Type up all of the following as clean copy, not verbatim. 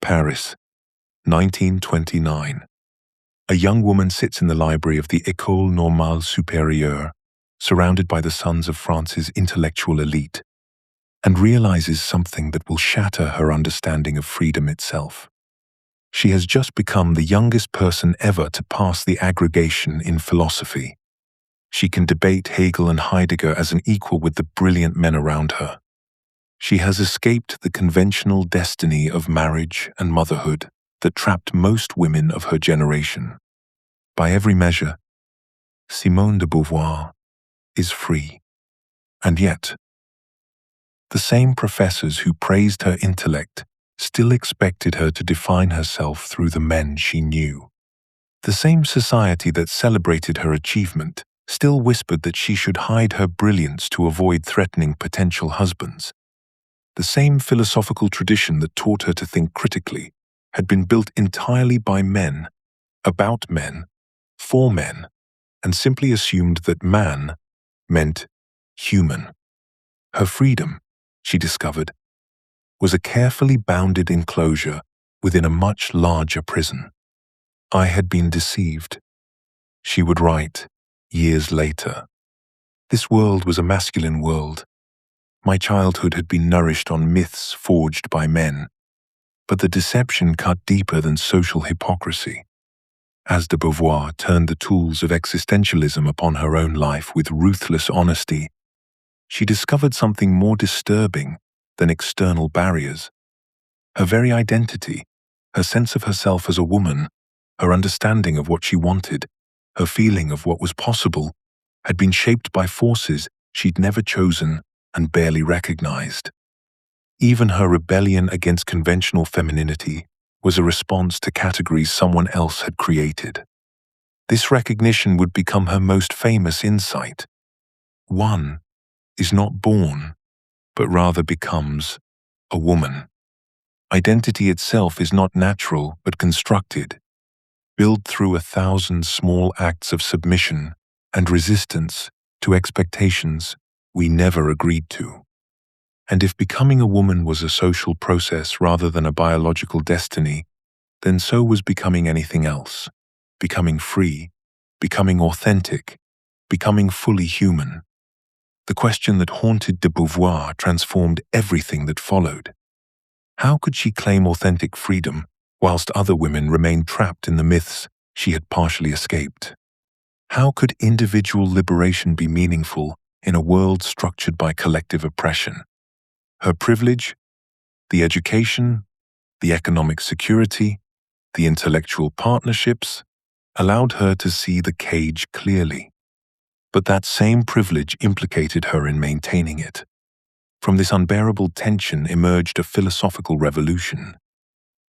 Paris, 1929. A young woman sits in the library of the École Normale Supérieure, surrounded by the sons of France's intellectual elite, and realizes something that will shatter her understanding of freedom itself. She has just become the youngest person ever to pass the aggregation in philosophy. She can debate Hegel and Heidegger as an equal with the brilliant men around her. She has escaped the conventional destiny of marriage and motherhood that trapped most women of her generation. By every measure, Simone de Beauvoir is free. And yet, the same professors who praised her intellect still expected her to define herself through the men she knew. The same society that celebrated her achievement still whispered that she should hide her brilliance to avoid threatening potential husbands. The same philosophical tradition that taught her to think critically had been built entirely by men, about men, for men, and simply assumed that man meant human. Her freedom, she discovered, was a carefully bounded enclosure within a much larger prison. I had been deceived, she would write years later. This world was a masculine world. My childhood had been nourished on myths forged by men, but the deception cut deeper than social hypocrisy. As de Beauvoir turned the tools of existentialism upon her own life with ruthless honesty, she discovered something more disturbing than external barriers. Her very identity, her sense of herself as a woman, her understanding of what she wanted, her feeling of what was possible, had been shaped by forces she'd never chosen and barely recognized. Even her rebellion against conventional femininity was a response to categories someone else had created. This recognition would become her most famous insight. One is not born, but rather becomes a woman. Identity itself is not natural but constructed, built through 1,000 small acts of submission and resistance to expectations we never agreed to. And if becoming a woman was a social process rather than a biological destiny, then so was becoming anything else, becoming free, becoming authentic, becoming fully human. The question that haunted de Beauvoir transformed everything that followed. How could she claim authentic freedom whilst other women remained trapped in the myths she had partially escaped? How could individual liberation be meaningful in a world structured by collective oppression? Her privilege, the education, the economic security, the intellectual partnerships, allowed her to see the cage clearly. But that same privilege implicated her in maintaining it. From this unbearable tension emerged a philosophical revolution.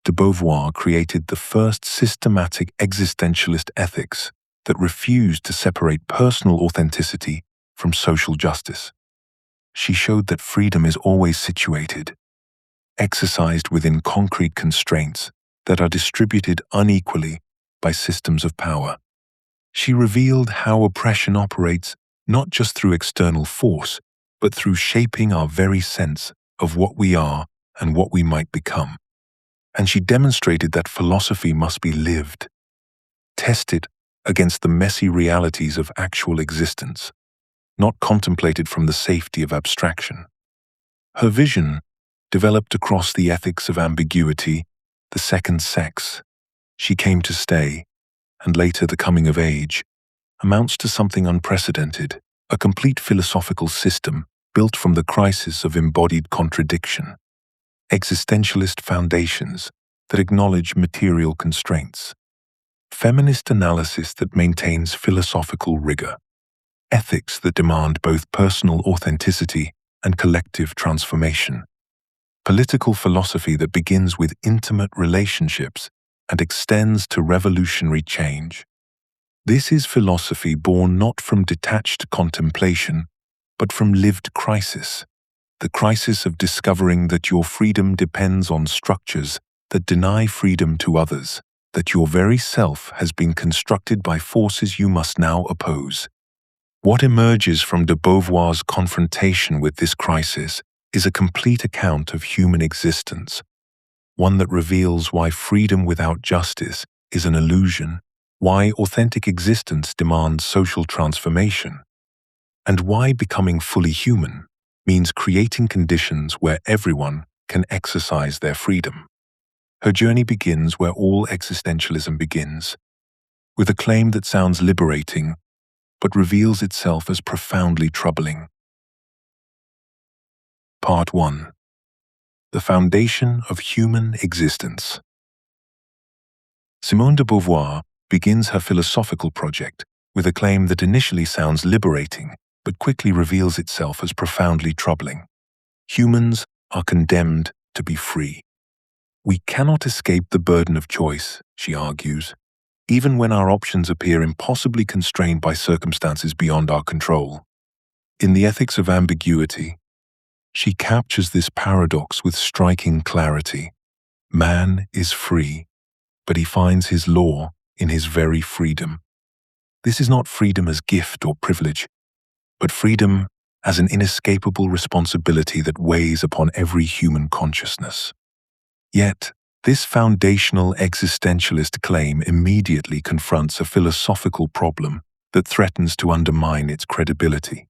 De Beauvoir created the first systematic existentialist ethics that refused to separate personal authenticity from social justice. She showed that freedom is always situated, exercised within concrete constraints that are distributed unequally by systems of power. She revealed how oppression operates not just through external force, but through shaping our very sense of what we are and what we might become. And she demonstrated that philosophy must be lived, tested against the messy realities of actual existence, not contemplated from the safety of abstraction. Her vision, developed across the ethics of ambiguity, the second sex, she came to stay, and later the coming of age, amounts to something unprecedented, a complete philosophical system built from the crisis of embodied contradiction, existentialist foundations that acknowledge material constraints, feminist analysis that maintains philosophical rigor, ethics that demand both personal authenticity and collective transformation, political philosophy that begins with intimate relationships and extends to revolutionary change. This is philosophy born not from detached contemplation, but from lived crisis, the crisis of discovering that your freedom depends on structures that deny freedom to others, that your very self has been constructed by forces you must now oppose. What emerges from de Beauvoir's confrontation with this crisis is a complete account of human existence, one that reveals why freedom without justice is an illusion, why authentic existence demands social transformation, and why becoming fully human means creating conditions where everyone can exercise their freedom. Her journey begins where all existentialism begins, with a claim that sounds liberating but reveals itself as profoundly troubling. Part 1. The Foundation of Human Existence. Simone de Beauvoir begins her philosophical project with a claim that initially sounds liberating but quickly reveals itself as profoundly troubling. Humans are condemned to be free. We cannot escape the burden of choice, she argues, even when our options appear impossibly constrained by circumstances beyond our control. In The Ethics of Ambiguity, she captures this paradox with striking clarity. Man is free, but he finds his law in his very freedom. This is not freedom as gift or privilege, but freedom as an inescapable responsibility that weighs upon every human consciousness. Yet, this foundational existentialist claim immediately confronts a philosophical problem that threatens to undermine its credibility.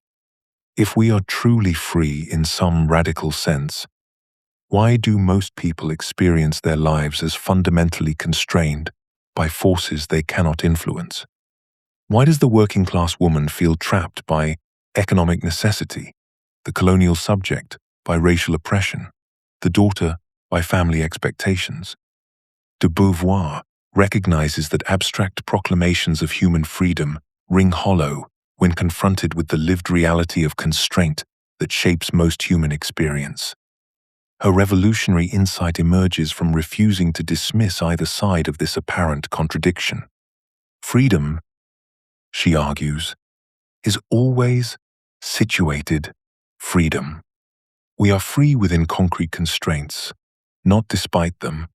If we are truly free in some radical sense, why do most people experience their lives as fundamentally constrained by forces they cannot influence? Why does the working-class woman feel trapped by economic necessity, the colonial subject by racial oppression, the daughter by family expectations? De Beauvoir recognizes that abstract proclamations of human freedom ring hollow when confronted with the lived reality of constraint that shapes most human experience. Her revolutionary insight emerges from refusing to dismiss either side of this apparent contradiction. Freedom, she argues, is always situated freedom. We are free within concrete constraints, not despite them,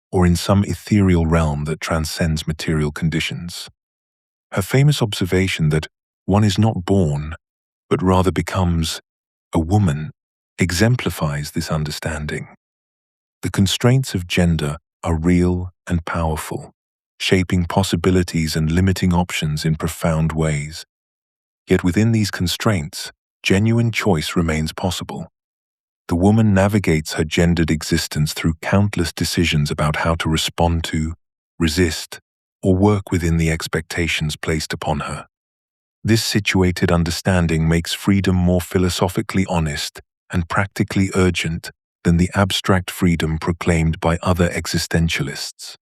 or in some ethereal realm that transcends material conditions. Her famous observation that one is not born, but rather becomes a woman, exemplifies this understanding. The constraints of gender are real and powerful, shaping possibilities and limiting options in profound ways. Yet within these constraints, genuine choice remains possible. The woman navigates her gendered existence through countless decisions about how to respond to, resist, or work within the expectations placed upon her. This situated understanding makes freedom more philosophically honest and practically urgent than the abstract freedom proclaimed by other existentialists.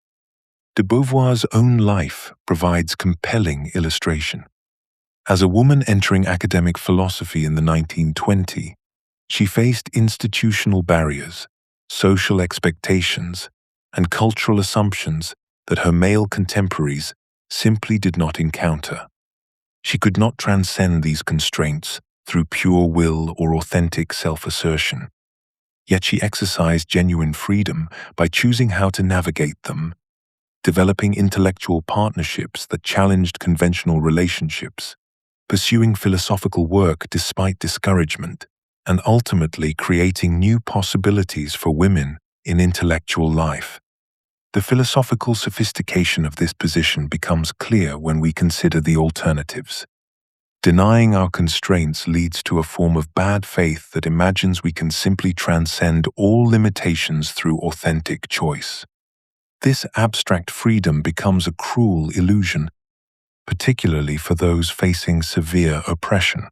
De Beauvoir's own life provides compelling illustration. As a woman entering academic philosophy in the 1920s, she faced institutional barriers, social expectations, and cultural assumptions that her male contemporaries simply did not encounter. She could not transcend these constraints through pure will or authentic self-assertion. Yet she exercised genuine freedom by choosing how to navigate them, developing intellectual partnerships that challenged conventional relationships, pursuing philosophical work despite discouragement, and ultimately creating new possibilities for women in intellectual life. The philosophical sophistication of this position becomes clear when we consider the alternatives. Denying our constraints leads to a form of bad faith that imagines we can simply transcend all limitations through authentic choice. This abstract freedom becomes a cruel illusion, particularly for those facing severe oppression.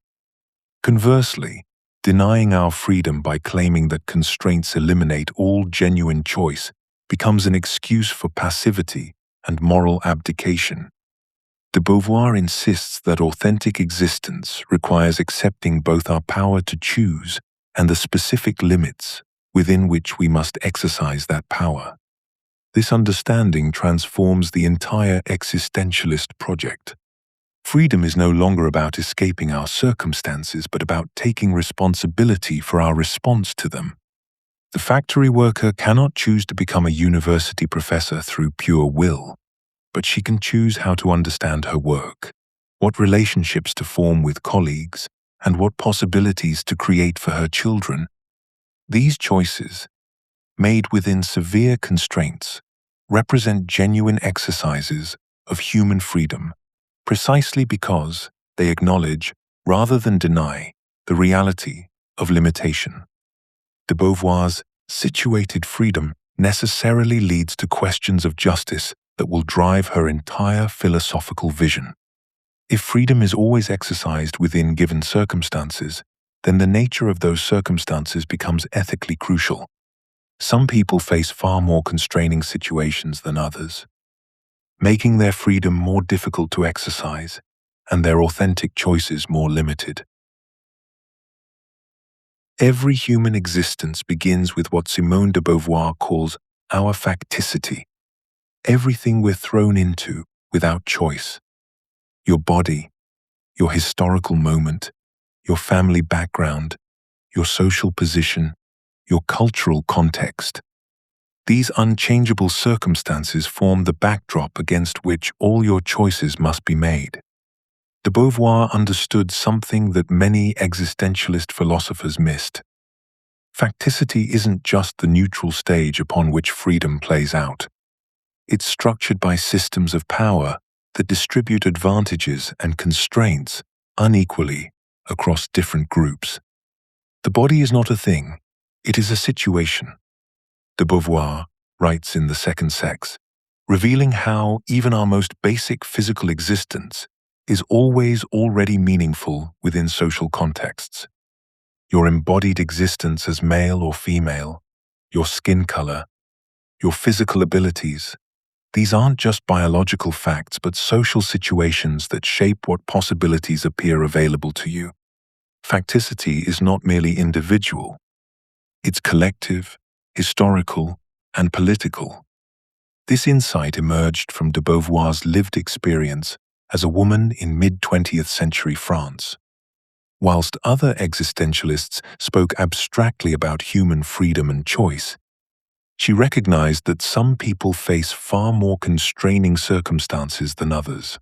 Conversely, denying our freedom by claiming that constraints eliminate all genuine choice becomes an excuse for passivity and moral abdication. De Beauvoir insists that authentic existence requires accepting both our power to choose and the specific limits within which we must exercise that power. This understanding transforms the entire existentialist project. Freedom is no longer about escaping our circumstances, but about taking responsibility for our response to them. The factory worker cannot choose to become a university professor through pure will, but she can choose how to understand her work, what relationships to form with colleagues, and what possibilities to create for her children. These choices, made within severe constraints, represent genuine exercises of human freedom, precisely because they acknowledge, rather than deny, the reality of limitation. De Beauvoir's situated freedom necessarily leads to questions of justice that will drive her entire philosophical vision. If freedom is always exercised within given circumstances, then the nature of those circumstances becomes ethically crucial. Some people face far more constraining situations than others, making their freedom more difficult to exercise and their authentic choices more limited. Every human existence begins with what Simone de Beauvoir calls our facticity, everything we're thrown into without choice. Your body, your historical moment, your family background, your social position, your cultural context. These unchangeable circumstances form the backdrop against which all your choices must be made. De Beauvoir understood something that many existentialist philosophers missed. Facticity isn't just the neutral stage upon which freedom plays out. It's structured by systems of power that distribute advantages and constraints unequally across different groups. The body is not a thing, it is a situation. De Beauvoir writes in The Second Sex, revealing how even our most basic physical existence is always already meaningful within social contexts. Your embodied existence as male or female, your skin color, your physical abilities, these aren't just biological facts but social situations that shape what possibilities appear available to you. Facticity is not merely individual, it's collective, historical, and political. This insight emerged from de Beauvoir's lived experience as a woman in mid-20th century France. Whilst other existentialists spoke abstractly about human freedom and choice, she recognized that some people face far more constraining circumstances than others.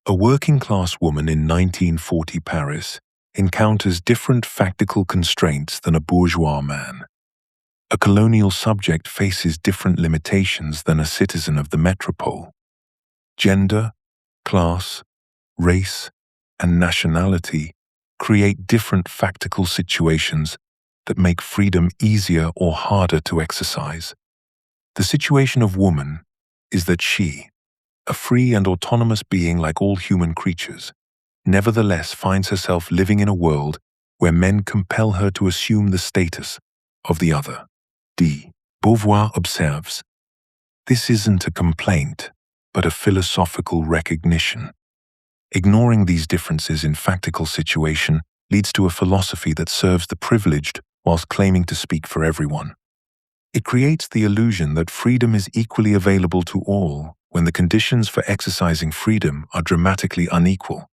A working-class woman in 1940 Paris encounters different factical constraints than a bourgeois man. A colonial subject faces different limitations than a citizen of the metropole. Gender, class, race, and nationality create different factical situations that make freedom easier or harder to exercise. The situation of woman is that she, a free and autonomous being like all human creatures, nevertheless finds herself living in a world where men compel her to assume the status of the other. De Beauvoir observes, this isn't a complaint, but a philosophical recognition. Ignoring these differences in factical situation leads to a philosophy that serves the privileged whilst claiming to speak for everyone. It creates the illusion that freedom is equally available to all when the conditions for exercising freedom are dramatically unequal.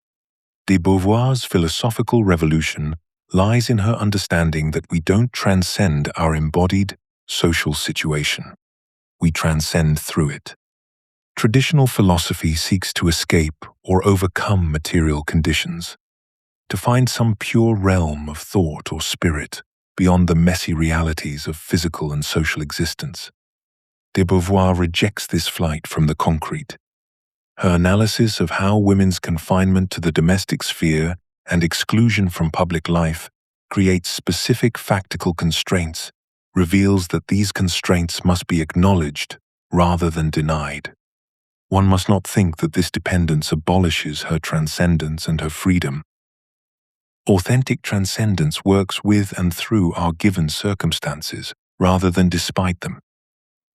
De Beauvoir's philosophical revolution lies in her understanding that we don't transcend our embodied social situation. We transcend through it. Traditional philosophy seeks to escape or overcome material conditions, to find some pure realm of thought or spirit beyond the messy realities of physical and social existence. De Beauvoir rejects this flight from the concrete. Her analysis of how women's confinement to the domestic sphere and exclusion from public life creates specific factical constraints reveals that these constraints must be acknowledged rather than denied. One must not think that this dependence abolishes her transcendence and her freedom. Authentic transcendence works with and through our given circumstances rather than despite them.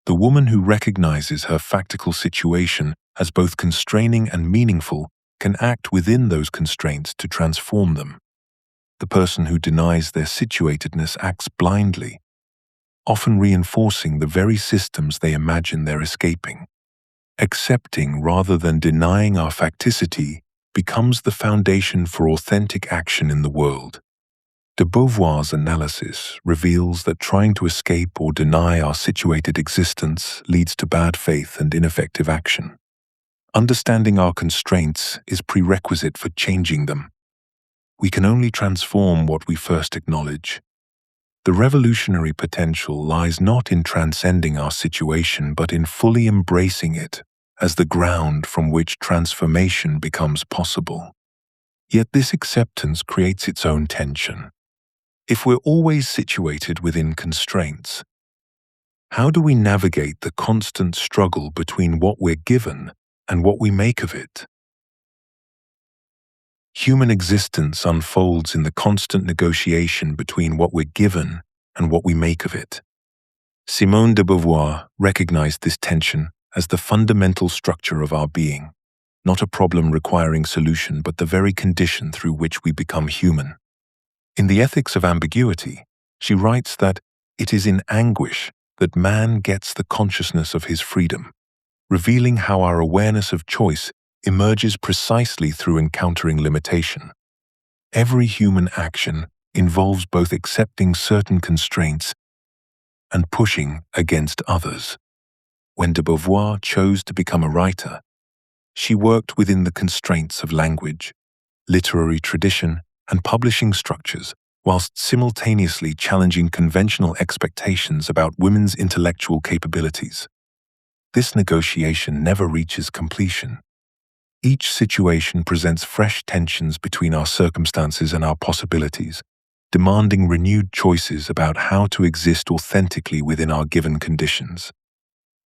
The woman who recognizes her factical situation as both constraining and meaningful can act within those constraints to transform them. The person who denies their situatedness acts blindly, often reinforcing the very systems they imagine they're escaping. Accepting rather than denying our facticity becomes the foundation for authentic action in the world. De Beauvoir's analysis reveals that trying to escape or deny our situated existence leads to bad faith and ineffective action. Understanding our constraints is prerequisite for changing them. We can only transform what we first acknowledge. The revolutionary potential lies not in transcending our situation but in fully embracing it as the ground from which transformation becomes possible. Yet this acceptance creates its own tension. If we're always situated within constraints, how do we navigate the constant struggle between what we're given and what we make of it? Human existence unfolds in the constant negotiation between what we're given and what we make of it. Simone de Beauvoir recognized this tension as the fundamental structure of our being, not a problem requiring solution but the very condition through which we become human. In The Ethics of Ambiguity, she writes that it is in anguish that man gets the consciousness of his freedom, revealing how our awareness of choice emerges precisely through encountering limitation. Every human action involves both accepting certain constraints and pushing against others. When de Beauvoir chose to become a writer, she worked within the constraints of language, literary tradition, and publishing structures, whilst simultaneously challenging conventional expectations about women's intellectual capabilities. This negotiation never reaches completion. Each situation presents fresh tensions between our circumstances and our possibilities, demanding renewed choices about how to exist authentically within our given conditions.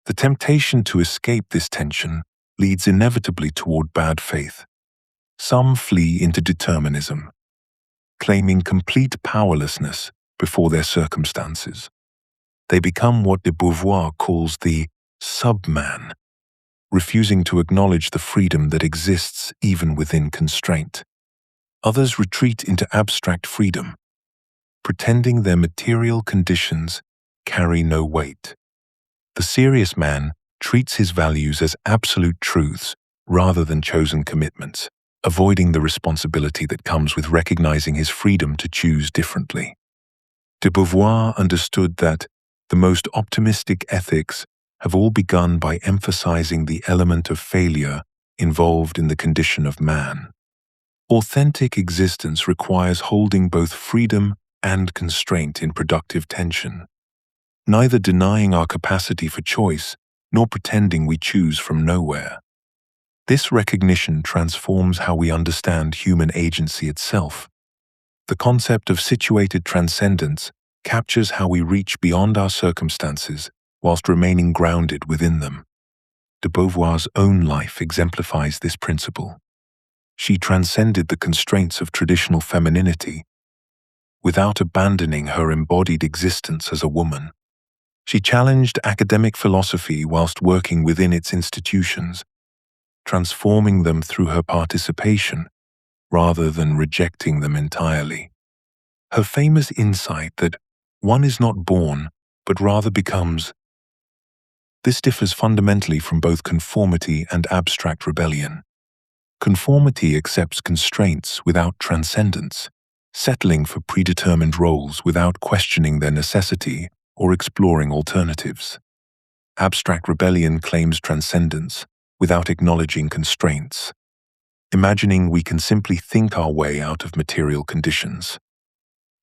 The temptation to escape this tension leads inevitably toward bad faith. Some flee into determinism, claiming complete powerlessness before their circumstances. They become what de Beauvoir calls the subman, refusing to acknowledge the freedom that exists even within constraint. Others retreat into abstract freedom, pretending their material conditions carry no weight. The serious man treats his values as absolute truths rather than chosen commitments, avoiding the responsibility that comes with recognizing his freedom to choose differently. De Beauvoir understood that the most optimistic ethics have all begun by emphasizing the element of failure involved in the condition of man. Authentic existence requires holding both freedom and constraint in productive tension, neither denying our capacity for choice nor pretending we choose from nowhere. This recognition transforms how we understand human agency itself. The concept of situated transcendence captures how we reach beyond our circumstances whilst remaining grounded within them. De Beauvoir's own life exemplifies this principle. She transcended the constraints of traditional femininity without abandoning her embodied existence as a woman. She challenged academic philosophy whilst working within its institutions, transforming them through her participation rather than rejecting them entirely. Her famous insight that one is not born but rather becomes, this differs fundamentally from both conformity and abstract rebellion. Conformity accepts constraints without transcendence, settling for predetermined roles without questioning their necessity or exploring alternatives. Abstract rebellion claims transcendence without acknowledging constraints, imagining we can simply think our way out of material conditions.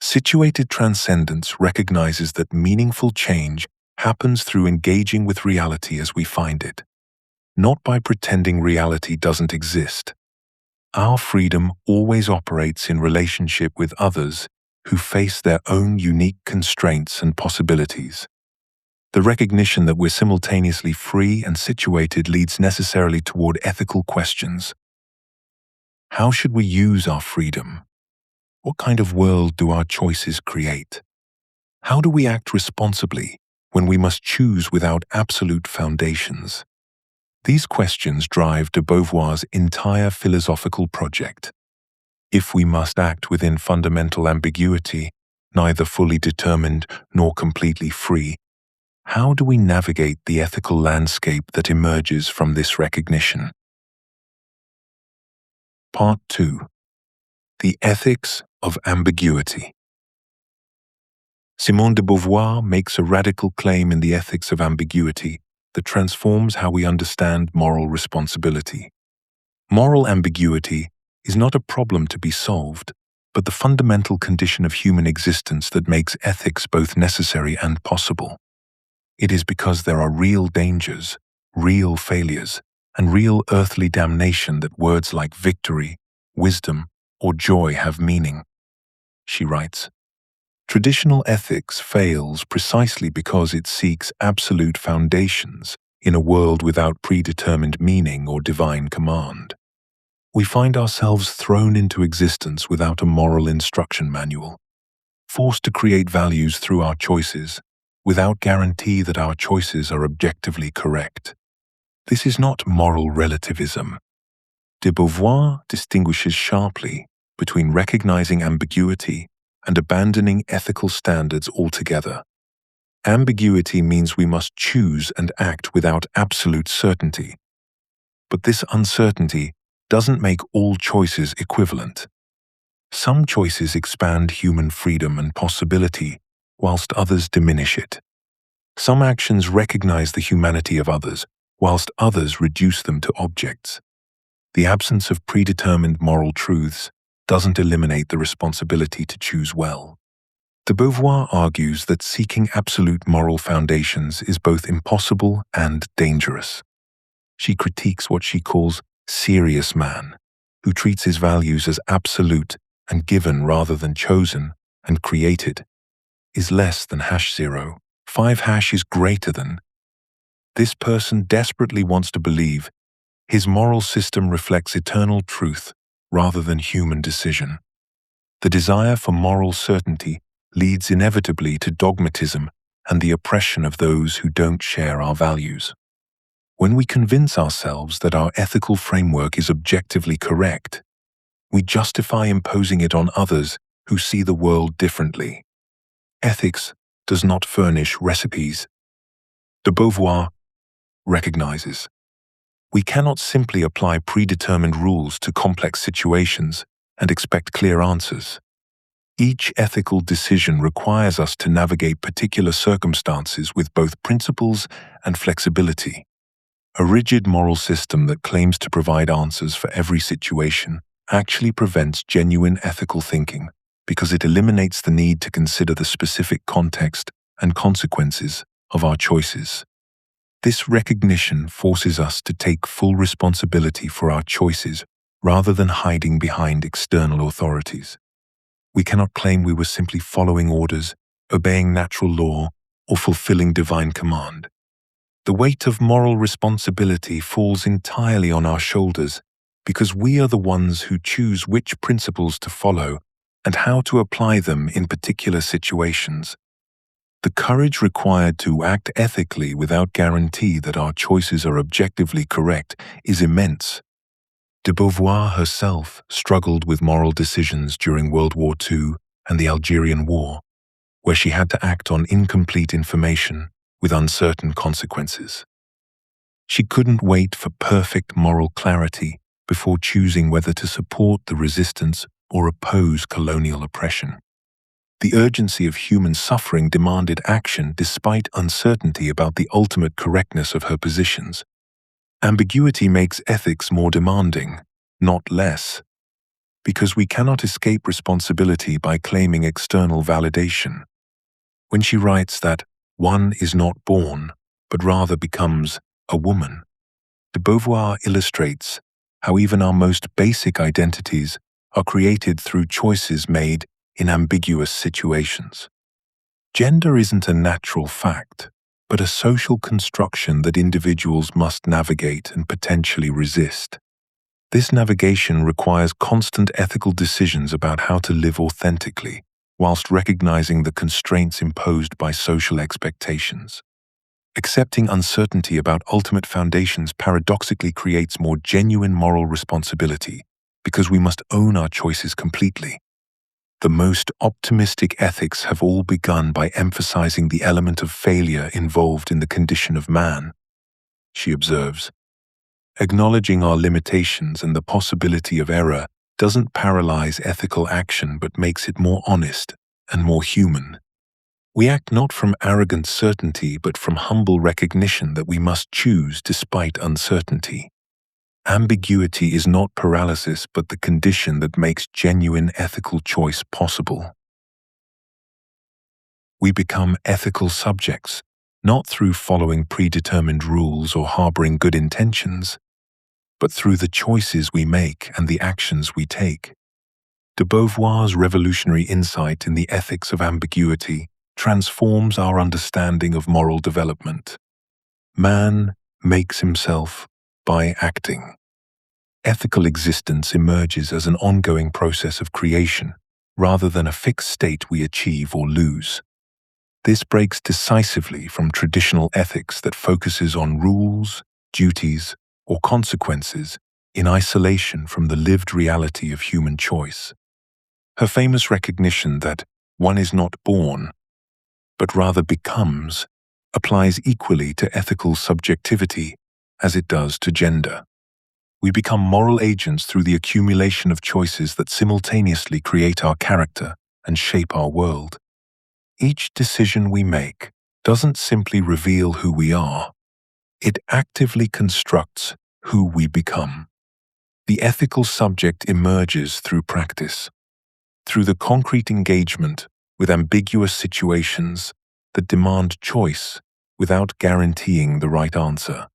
Situated transcendence recognizes that meaningful change happens through engaging with reality as we find it, not by pretending reality doesn't exist. Our freedom always operates in relationship with others who face their own unique constraints and possibilities. The recognition that we're simultaneously free and situated leads necessarily toward ethical questions. How should we use our freedom? What kind of world do our choices create? How do we act responsibly when we must choose without absolute foundations? These questions drive de Beauvoir's entire philosophical project. If we must act within fundamental ambiguity, neither fully determined nor completely free, how do we navigate the ethical landscape that emerges from this recognition? Part 2. The Ethics of Ambiguity. Simone de Beauvoir makes a radical claim in The Ethics of Ambiguity that transforms how we understand moral responsibility. Moral ambiguity is not a problem to be solved, but the fundamental condition of human existence that makes ethics both necessary and possible. It is because there are real dangers, real failures, and real earthly damnation that words like victory, wisdom, or joy have meaning. She writes, "Traditional ethics fails precisely because it seeks absolute foundations in a world without predetermined meaning or divine command. We find ourselves thrown into existence without a moral instruction manual, forced to create values through our choices, without guarantee that our choices are objectively correct. This is not moral relativism." De Beauvoir distinguishes sharply between recognizing ambiguity and abandoning ethical standards altogether. Ambiguity means we must choose and act without absolute certainty. But this uncertainty doesn't make all choices equivalent. Some choices expand human freedom and possibility, whilst others diminish it. Some actions recognize the humanity of others, whilst others reduce them to objects. The absence of predetermined moral truths doesn't eliminate the responsibility to choose well. De Beauvoir argues that seeking absolute moral foundations is both impossible and dangerous. She critiques what she calls serious man, who treats his values as absolute and given rather than chosen and created, is less than #0, 5# is greater than. This person desperately wants to believe his moral system reflects eternal truth rather than human decision. The desire for moral certainty leads inevitably to dogmatism and the oppression of those who don't share our values. When we convince ourselves that our ethical framework is objectively correct, we justify imposing it on others who see the world differently. Ethics does not furnish recipes. De Beauvoir recognizes we cannot simply apply predetermined rules to complex situations and expect clear answers. Each ethical decision requires us to navigate particular circumstances with both principles and flexibility. A rigid moral system that claims to provide answers for every situation actually prevents genuine ethical thinking because it eliminates the need to consider the specific context and consequences of our choices. This recognition forces us to take full responsibility for our choices rather than hiding behind external authorities. We cannot claim we were simply following orders, obeying natural law, or fulfilling divine command. The weight of moral responsibility falls entirely on our shoulders because we are the ones who choose which principles to follow and how to apply them in particular situations. The courage required to act ethically without guarantee that our choices are objectively correct is immense. De Beauvoir herself struggled with moral decisions during World War II and the Algerian War, where she had to act on incomplete information with uncertain consequences. She couldn't wait for perfect moral clarity before choosing whether to support the resistance or oppose colonial oppression. The urgency of human suffering demanded action despite uncertainty about the ultimate correctness of her positions. Ambiguity makes ethics more demanding, not less, because we cannot escape responsibility by claiming external validation. When she writes that one is not born, but rather becomes a woman, de Beauvoir illustrates how even our most basic identities are created through choices made in ambiguous situations. Gender isn't a natural fact, but a social construction that individuals must navigate and potentially resist. This navigation requires constant ethical decisions about how to live authentically, whilst recognizing the constraints imposed by social expectations. Accepting uncertainty about ultimate foundations paradoxically creates more genuine moral responsibility, because we must own our choices completely. The most optimistic ethics have all begun by emphasizing the element of failure involved in the condition of man. She observes, acknowledging our limitations and the possibility of error doesn't paralyze ethical action but makes it more honest and more human. We act not from arrogant certainty but from humble recognition that we must choose despite uncertainty. Ambiguity is not paralysis, but the condition that makes genuine ethical choice possible. We become ethical subjects, not through following predetermined rules or harboring good intentions, but through the choices we make and the actions we take. De Beauvoir's revolutionary insight in the ethics of ambiguity transforms our understanding of moral development. Man makes himself by acting. Ethical existence emerges as an ongoing process of creation, rather than a fixed state we achieve or lose. This breaks decisively from traditional ethics that focuses on rules, duties, or consequences in isolation from the lived reality of human choice. Her famous recognition that one is not born, but rather becomes, applies equally to ethical subjectivity as it does to gender. We become moral agents through the accumulation of choices that simultaneously create our character and shape our world. Each decision we make doesn't simply reveal who we are, it actively constructs who we become. The ethical subject emerges through practice, through the concrete engagement with ambiguous situations that demand choice without guaranteeing the right answer.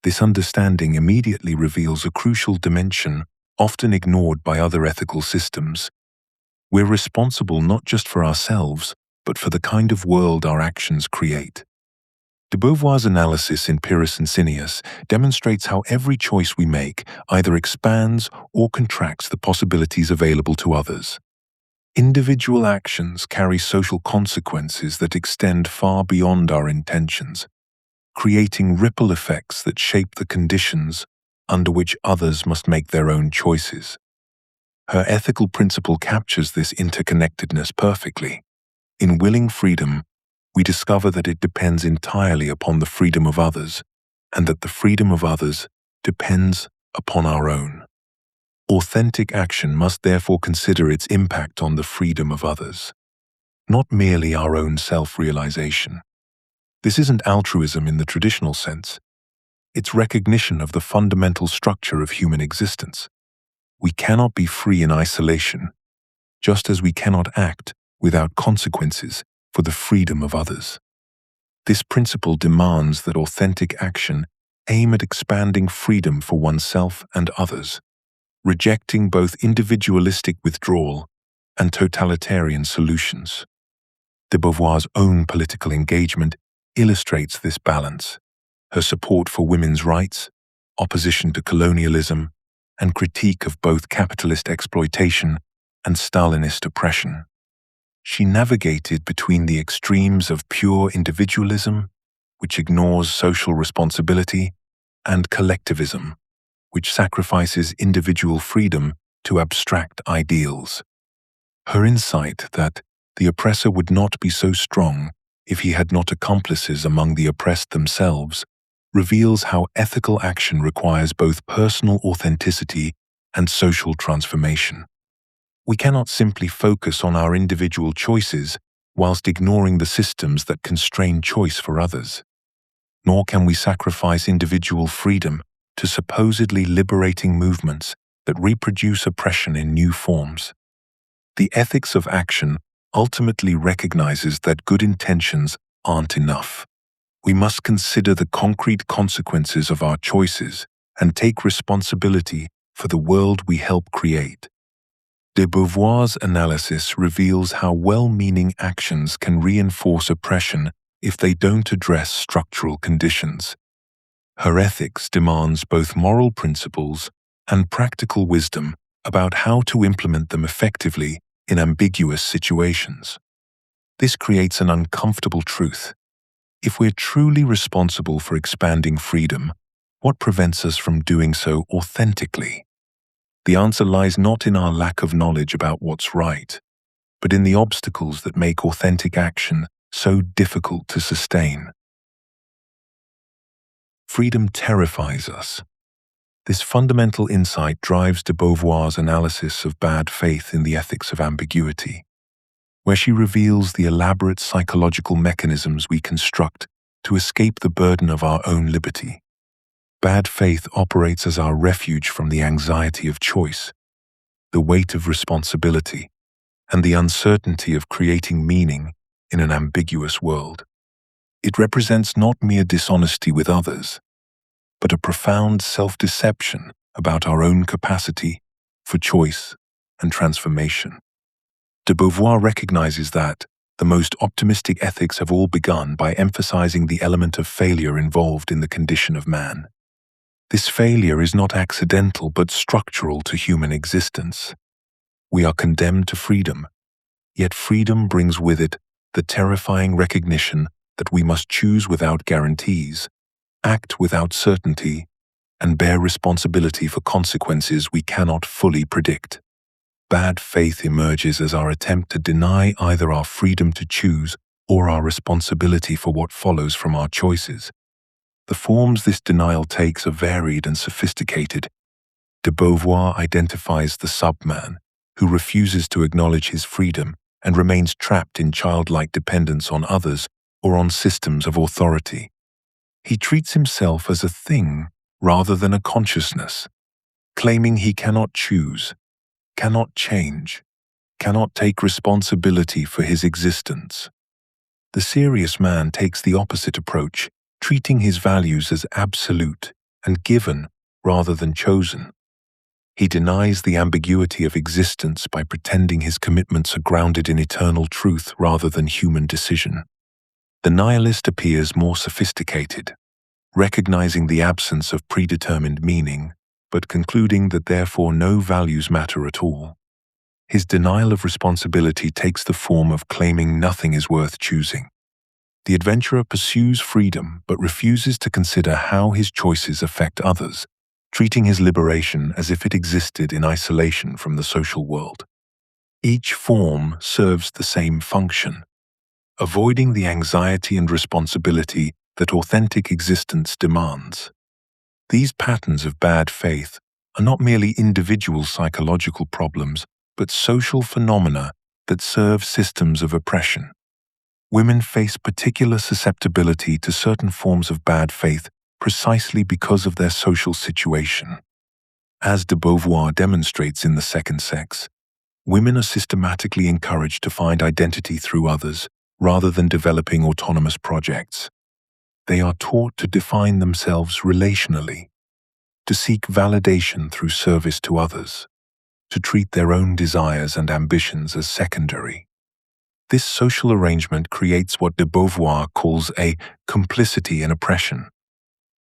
This understanding immediately reveals a crucial dimension often ignored by other ethical systems. We're responsible not just for ourselves, but for the kind of world our actions create. De Beauvoir's analysis in Pyrrhus and Cineas demonstrates how every choice we make either expands or contracts the possibilities available to others. Individual actions carry social consequences that extend far beyond our intentions, creating ripple effects that shape the conditions under which others must make their own choices. Her ethical principle captures this interconnectedness perfectly. In willing freedom, we discover that it depends entirely upon the freedom of others, and that the freedom of others depends upon our own. Authentic action must therefore consider its impact on the freedom of others, not merely our own self-realization. This isn't altruism in the traditional sense. It's recognition of the fundamental structure of human existence. We cannot be free in isolation, just as we cannot act without consequences for the freedom of others. This principle demands that authentic action aim at expanding freedom for oneself and others, rejecting both individualistic withdrawal and totalitarian solutions. De Beauvoir's own political engagement illustrates this balance. Her support for women's rights, opposition to colonialism, and critique of both capitalist exploitation and Stalinist oppression. She navigated between the extremes of pure individualism, which ignores social responsibility, and collectivism, which sacrifices individual freedom to abstract ideals. Her insight that the oppressor would not be so strong if he had not accomplices among the oppressed themselves reveals how ethical action requires both personal authenticity and social transformation. We cannot simply focus on our individual choices whilst ignoring the systems that constrain choice for others. Nor can we sacrifice individual freedom to supposedly liberating movements that reproduce oppression in new forms. The ethics of action ultimately recognizes that good intentions aren't enough. We must consider the concrete consequences of our choices and take responsibility for the world we help create. De Beauvoir's analysis reveals how well-meaning actions can reinforce oppression if they don't address structural conditions. Her ethics demands both moral principles and practical wisdom about how to implement them effectively in ambiguous situations. This creates an uncomfortable truth. If we're truly responsible for expanding freedom, what prevents us from doing so authentically? The answer lies not in our lack of knowledge about what's right, but in the obstacles that make authentic action so difficult to sustain. Freedom terrifies us. This fundamental insight drives de Beauvoir's analysis of bad faith in the ethics of ambiguity, where she reveals the elaborate psychological mechanisms we construct to escape the burden of our own liberty. Bad faith operates as our refuge from the anxiety of choice, the weight of responsibility, and the uncertainty of creating meaning in an ambiguous world. It represents not mere dishonesty with others, but a profound self-deception about our own capacity for choice and transformation. De Beauvoir recognizes that the most optimistic ethics have all begun by emphasizing the element of failure involved in the condition of man. This failure is not accidental but structural to human existence. We are condemned to freedom, yet freedom brings with it the terrifying recognition that we must choose without guarantees, act without certainty, and bear responsibility for consequences we cannot fully predict. Bad faith emerges as our attempt to deny either our freedom to choose or our responsibility for what follows from our choices. The forms this denial takes are varied and sophisticated. De Beauvoir identifies the subman, who refuses to acknowledge his freedom and remains trapped in childlike dependence on others or on systems of authority. He treats himself as a thing rather than a consciousness, claiming he cannot choose, cannot change, cannot take responsibility for his existence. The serious man takes the opposite approach, treating his values as absolute and given rather than chosen. He denies the ambiguity of existence by pretending his commitments are grounded in eternal truth rather than human decision. The nihilist appears more sophisticated, recognizing the absence of predetermined meaning, but concluding that therefore no values matter at all. His denial of responsibility takes the form of claiming nothing is worth choosing. The adventurer pursues freedom but refuses to consider how his choices affect others, treating his liberation as if it existed in isolation from the social world. Each form serves the same function, avoiding the anxiety and responsibility that authentic existence demands. These patterns of bad faith are not merely individual psychological problems, but social phenomena that serve systems of oppression. Women face particular susceptibility to certain forms of bad faith precisely because of their social situation. As de Beauvoir demonstrates in The Second Sex, women are systematically encouraged to find identity through others rather than developing autonomous projects. They are taught to define themselves relationally, to seek validation through service to others, to treat their own desires and ambitions as secondary. This social arrangement creates what de Beauvoir calls a complicity in oppression.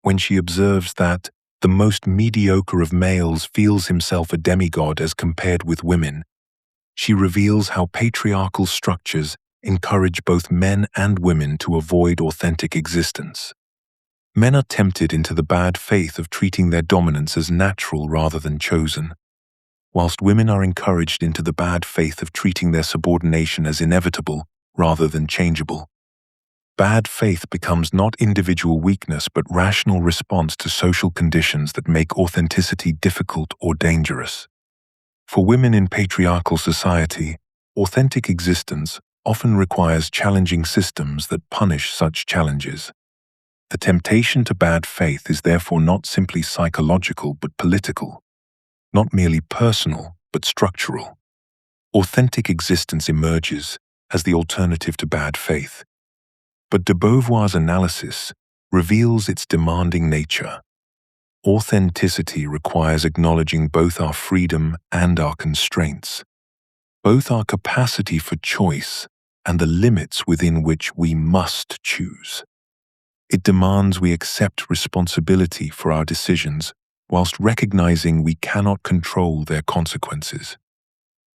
When she observes that the most mediocre of males feels himself a demigod as compared with women, she reveals how patriarchal structures encourage both men and women to avoid authentic existence. Men are tempted into the bad faith of treating their dominance as natural rather than chosen, whilst women are encouraged into the bad faith of treating their subordination as inevitable rather than changeable. Bad faith becomes not individual weakness but rational response to social conditions that make authenticity difficult or dangerous. For women in patriarchal society, authentic existence often requires challenging systems that punish such challenges. The temptation to bad faith is therefore not simply psychological but political, not merely personal but structural. Authentic existence emerges as the alternative to bad faith. But de Beauvoir's analysis reveals its demanding nature. Authenticity requires acknowledging both our freedom and our constraints, both our capacity for choice and the limits within which we must choose. It demands we accept responsibility for our decisions whilst recognizing we cannot control their consequences.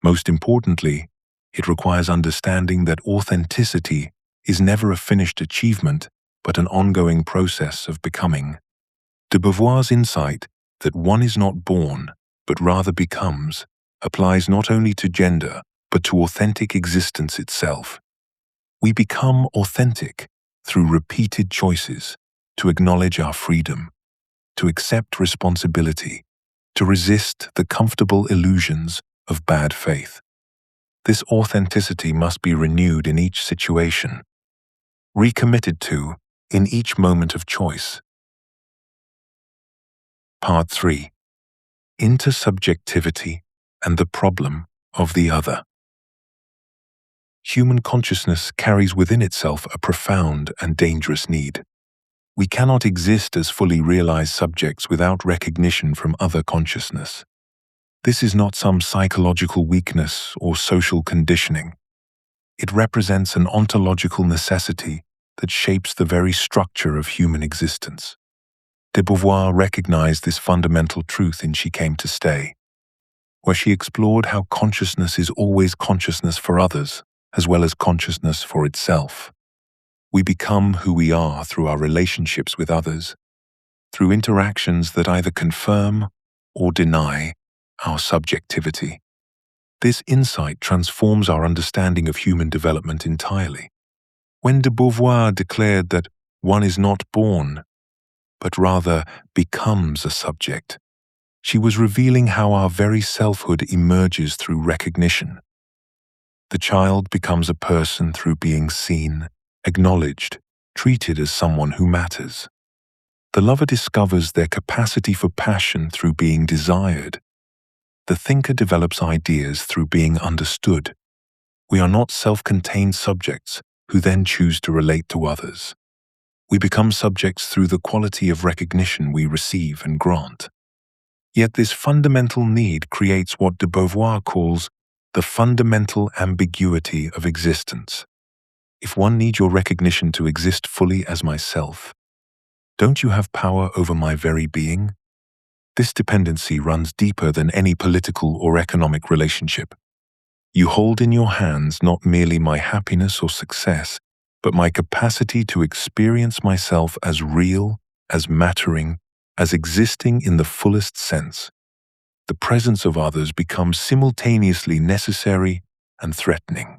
Most importantly, it requires understanding that authenticity is never a finished achievement but an ongoing process of becoming. De Beauvoir's insight that one is not born but rather becomes applies not only to gender but to authentic existence itself. We become authentic through repeated choices to acknowledge our freedom, to accept responsibility, to resist the comfortable illusions of bad faith. This authenticity must be renewed in each situation, recommitted to in each moment of choice. Part 3. Intersubjectivity and the problem of the other. Human consciousness carries within itself a profound and dangerous need. We cannot exist as fully realized subjects without recognition from other consciousness. This is not some psychological weakness or social conditioning. It represents an ontological necessity that shapes the very structure of human existence. De Beauvoir recognized this fundamental truth in She Came to Stay, where she explored how consciousness is always consciousness for others, as well as consciousness for itself. We become who we are through our relationships with others, through interactions that either confirm or deny our subjectivity. This insight transforms our understanding of human development entirely. When de Beauvoir declared that one is not born, but rather becomes a subject, she was revealing how our very selfhood emerges through recognition. The child becomes a person through being seen, acknowledged, treated as someone who matters. The lover discovers their capacity for passion through being desired. The thinker develops ideas through being understood. We are not self-contained subjects who then choose to relate to others. We become subjects through the quality of recognition we receive and grant. Yet this fundamental need creates what de Beauvoir calls the fundamental ambiguity of existence. If one needs your recognition to exist fully as myself, don't you have power over my very being? This dependency runs deeper than any political or economic relationship. You hold in your hands not merely my happiness or success, but my capacity to experience myself as real, as mattering, as existing in the fullest sense. The presence of others becomes simultaneously necessary and threatening.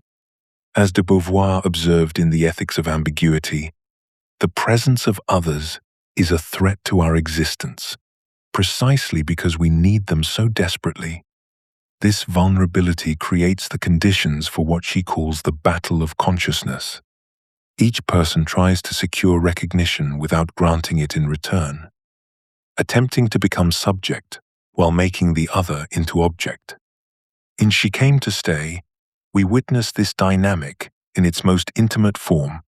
As de Beauvoir observed in The Ethics of Ambiguity, the presence of others is a threat to our existence, precisely because we need them so desperately. This vulnerability creates the conditions for what she calls the battle of consciousness. Each person tries to secure recognition without granting it in return, attempting to become subject while making the other into object. In She Came to Stay, we witness this dynamic in its most intimate form,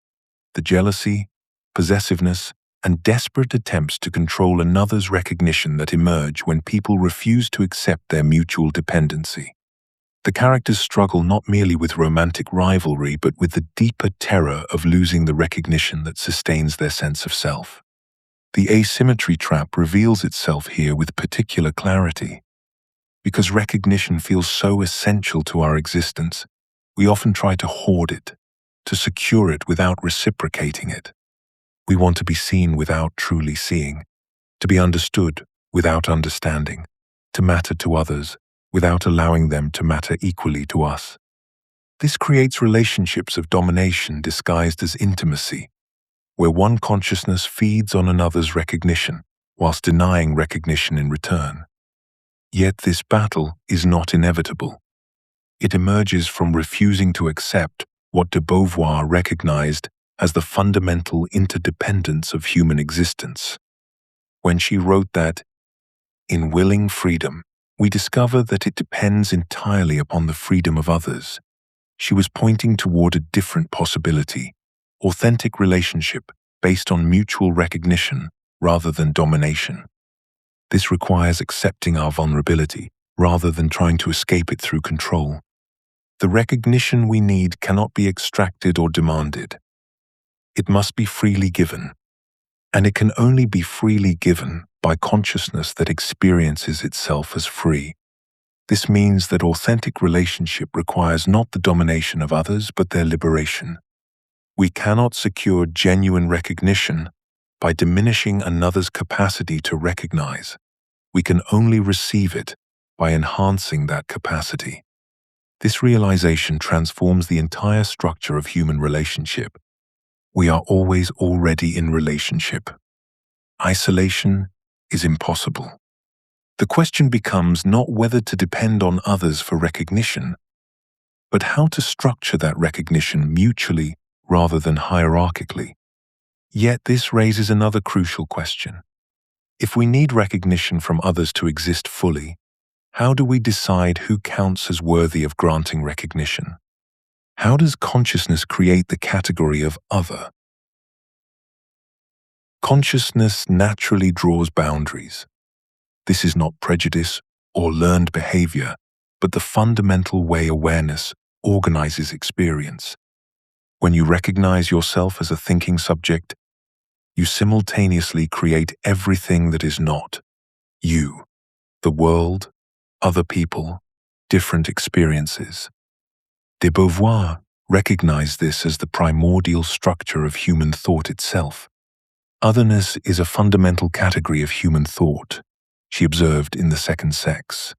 the jealousy, possessiveness, and desperate attempts to control another's recognition that emerge when people refuse to accept their mutual dependency. The characters struggle not merely with romantic rivalry, but with the deeper terror of losing the recognition that sustains their sense of self. The asymmetry trap reveals itself here with particular clarity. Because recognition feels so essential to our existence, we often try to hoard it, to secure it without reciprocating it. We want to be seen without truly seeing, to be understood without understanding, to matter to others without allowing them to matter equally to us. This creates relationships of domination disguised as intimacy, where one consciousness feeds on another's recognition whilst denying recognition in return. Yet this battle is not inevitable. It emerges from refusing to accept what de Beauvoir recognized as the fundamental interdependence of human existence. When she wrote that, "In willing freedom, we discover that it depends entirely upon the freedom of others," she was pointing toward a different possibility, authentic relationship based on mutual recognition rather than domination. This requires accepting our vulnerability rather than trying to escape it through control. The recognition we need cannot be extracted or demanded. It must be freely given, and it can only be freely given by consciousness that experiences itself as free. This means that authentic relationship requires not the domination of others but their liberation. We cannot secure genuine recognition by diminishing another's capacity to recognize. We can only receive it by enhancing that capacity. This realization transforms the entire structure of human relationship. We are always already in relationship. Isolation is impossible. The question becomes not whether to depend on others for recognition, but how to structure that recognition mutually rather than hierarchically. Yet this raises another crucial question. If we need recognition from others to exist fully, how do we decide who counts as worthy of granting recognition? How does consciousness create the category of other? Consciousness naturally draws boundaries. This is not prejudice or learned behavior, but the fundamental way awareness organizes experience. When you recognize yourself as a thinking subject, you simultaneously create everything that is not you: the world, other people, different experiences. De Beauvoir recognized this as the primordial structure of human thought itself. Otherness is a fundamental category of human thought, she observed in The Second Sex.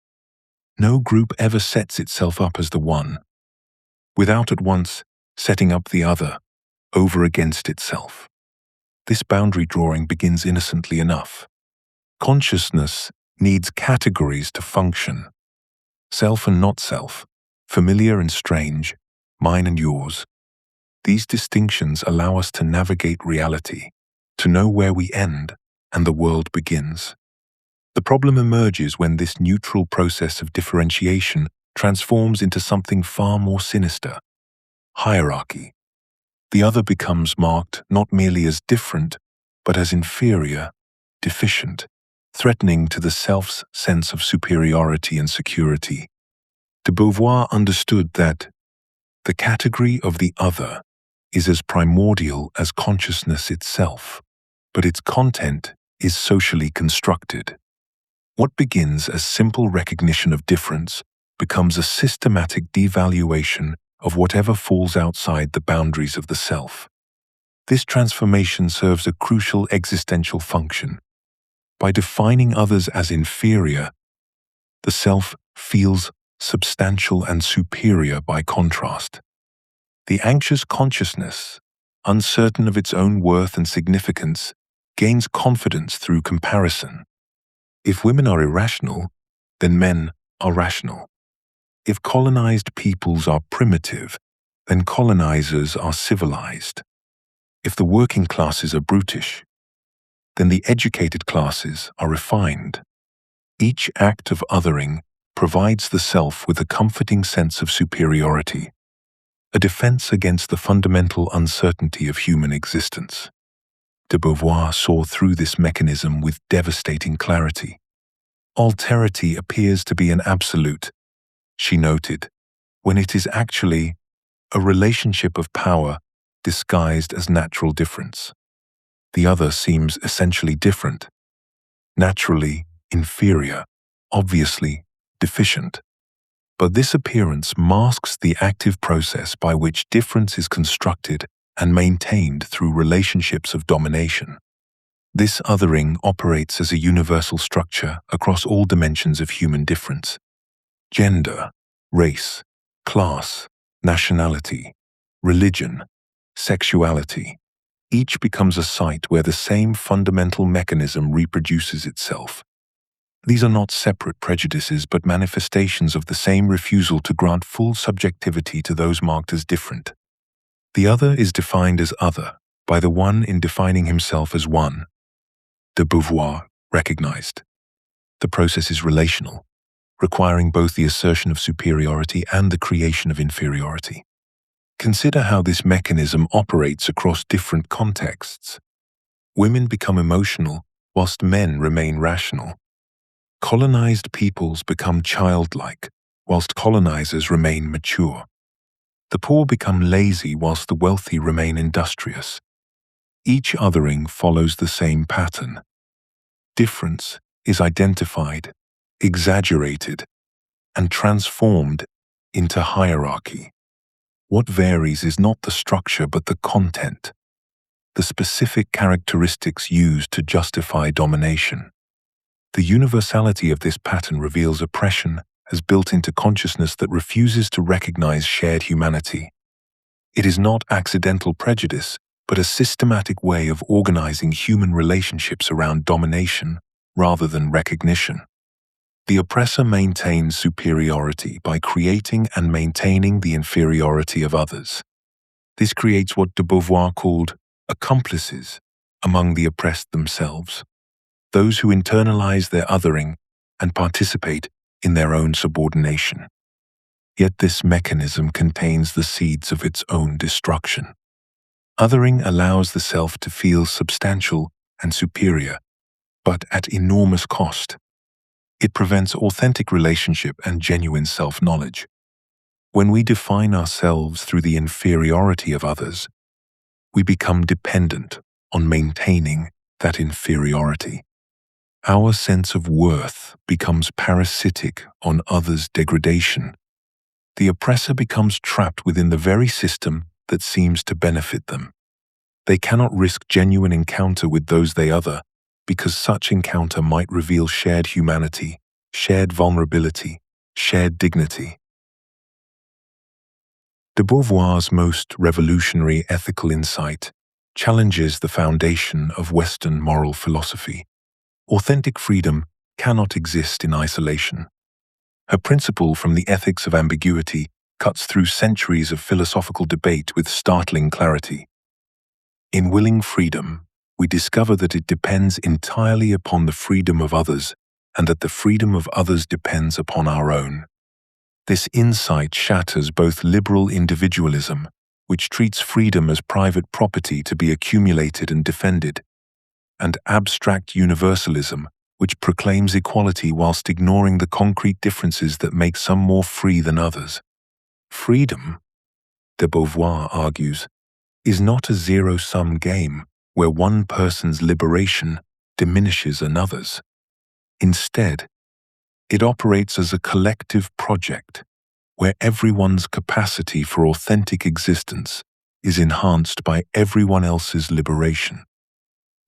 No group ever sets itself up as the one, without at once setting up the other over against itself. This boundary drawing begins innocently enough. Consciousness needs categories to function: self and not self, familiar and strange, mine and yours. These distinctions allow us to navigate reality, to know where we end and the world begins. The problem emerges when this neutral process of differentiation transforms into something far more sinister: hierarchy. The other becomes marked not merely as different, but as inferior, deficient, threatening to the self's sense of superiority and security. De Beauvoir understood that the category of the other is as primordial as consciousness itself, but its content is socially constructed. What begins as simple recognition of difference becomes a systematic devaluation of whatever falls outside the boundaries of the self. This transformation serves a crucial existential function. By defining others as inferior, the self feels substantial and superior by contrast. The anxious consciousness, uncertain of its own worth and significance, gains confidence through comparison. If women are irrational, then men are rational. If colonized peoples are primitive, then colonizers are civilized. If the working classes are brutish, then the educated classes are refined. Each act of othering provides the self with a comforting sense of superiority, a defense against the fundamental uncertainty of human existence. De Beauvoir saw through this mechanism with devastating clarity. Alterity appears to be an absolute, she noted, when it is actually a relationship of power disguised as natural difference. The other seems essentially different, naturally inferior, obviously deficient. But this appearance masks the active process by which difference is constructed and maintained through relationships of domination. This othering operates as a universal structure across all dimensions of human difference: gender, race, class, nationality, religion, sexuality. Each becomes a site where the same fundamental mechanism reproduces itself. These are not separate prejudices but manifestations of the same refusal to grant full subjectivity to those marked as different. The other is defined as other by the one in defining himself as one. De Beauvoir recognized. The process is relational, requiring both the assertion of superiority and the creation of inferiority. Consider how this mechanism operates across different contexts. Women become emotional whilst men remain rational. Colonized peoples become childlike, whilst colonizers remain mature. The poor become lazy whilst the wealthy remain industrious. Each othering follows the same pattern. Difference is identified, exaggerated, and transformed into hierarchy. What varies is not the structure but the content, the specific characteristics used to justify domination. The universality of this pattern reveals oppression as built into consciousness that refuses to recognize shared humanity. It is not accidental prejudice, but a systematic way of organizing human relationships around domination rather than recognition. The oppressor maintains superiority by creating and maintaining the inferiority of others. This creates what de Beauvoir called accomplices among the oppressed themselves. those who internalize their othering and participate in their own subordination. Yet this mechanism contains the seeds of its own destruction. Othering allows the self to feel substantial and superior, but at enormous cost. It prevents authentic relationship and genuine self-knowledge. When we define ourselves through the inferiority of others, we become dependent on maintaining that inferiority. Our sense of worth becomes parasitic on others' degradation. The oppressor becomes trapped within the very system that seems to benefit them. They cannot risk genuine encounter with those they other, because such encounter might reveal shared humanity, shared vulnerability, shared dignity. De Beauvoir's most revolutionary ethical insight challenges the foundation of Western moral philosophy. Authentic freedom cannot exist in isolation. Her principle from the ethics of ambiguity cuts through centuries of philosophical debate with startling clarity. In willing freedom, we discover that it depends entirely upon the freedom of others, and that the freedom of others depends upon our own. This insight shatters both liberal individualism, which treats freedom as private property to be accumulated and defended, and abstract universalism, which proclaims equality whilst ignoring the concrete differences that make some more free than others. Freedom, de Beauvoir argues, is not a zero-sum game where one person's liberation diminishes another's. Instead, it operates as a collective project where everyone's capacity for authentic existence is enhanced by everyone else's liberation.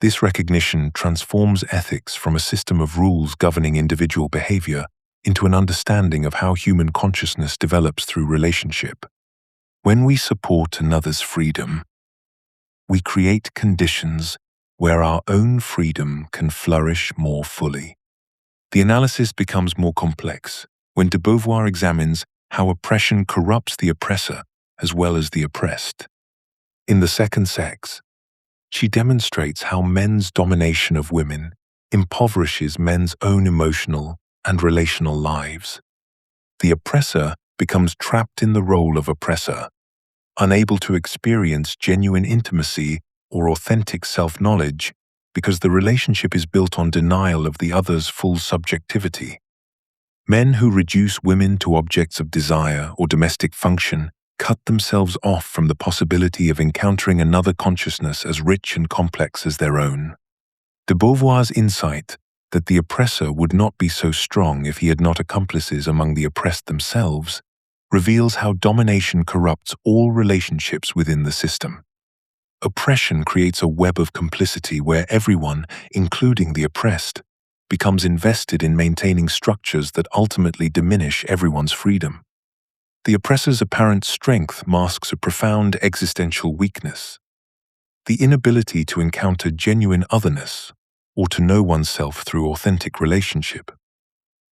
This recognition transforms ethics from a system of rules governing individual behavior into an understanding of how human consciousness develops through relationship. When we support another's freedom, we create conditions where our own freedom can flourish more fully. The analysis becomes more complex when de Beauvoir examines how oppression corrupts the oppressor as well as the oppressed. In The Second Sex, she demonstrates how men's domination of women impoverishes men's own emotional and relational lives. The oppressor becomes trapped in the role of oppressor, unable to experience genuine intimacy or authentic self-knowledge because the relationship is built on denial of the other's full subjectivity. Men who reduce women to objects of desire or domestic function cut themselves off from the possibility of encountering another consciousness as rich and complex as their own. De Beauvoir's insight that the oppressor would not be so strong if he had not accomplices among the oppressed themselves reveals how domination corrupts all relationships within the system. Oppression creates a web of complicity where everyone, including the oppressed, becomes invested in maintaining structures that ultimately diminish everyone's freedom. The oppressor's apparent strength masks a profound existential weakness, the inability to encounter genuine otherness or to know oneself through authentic relationship.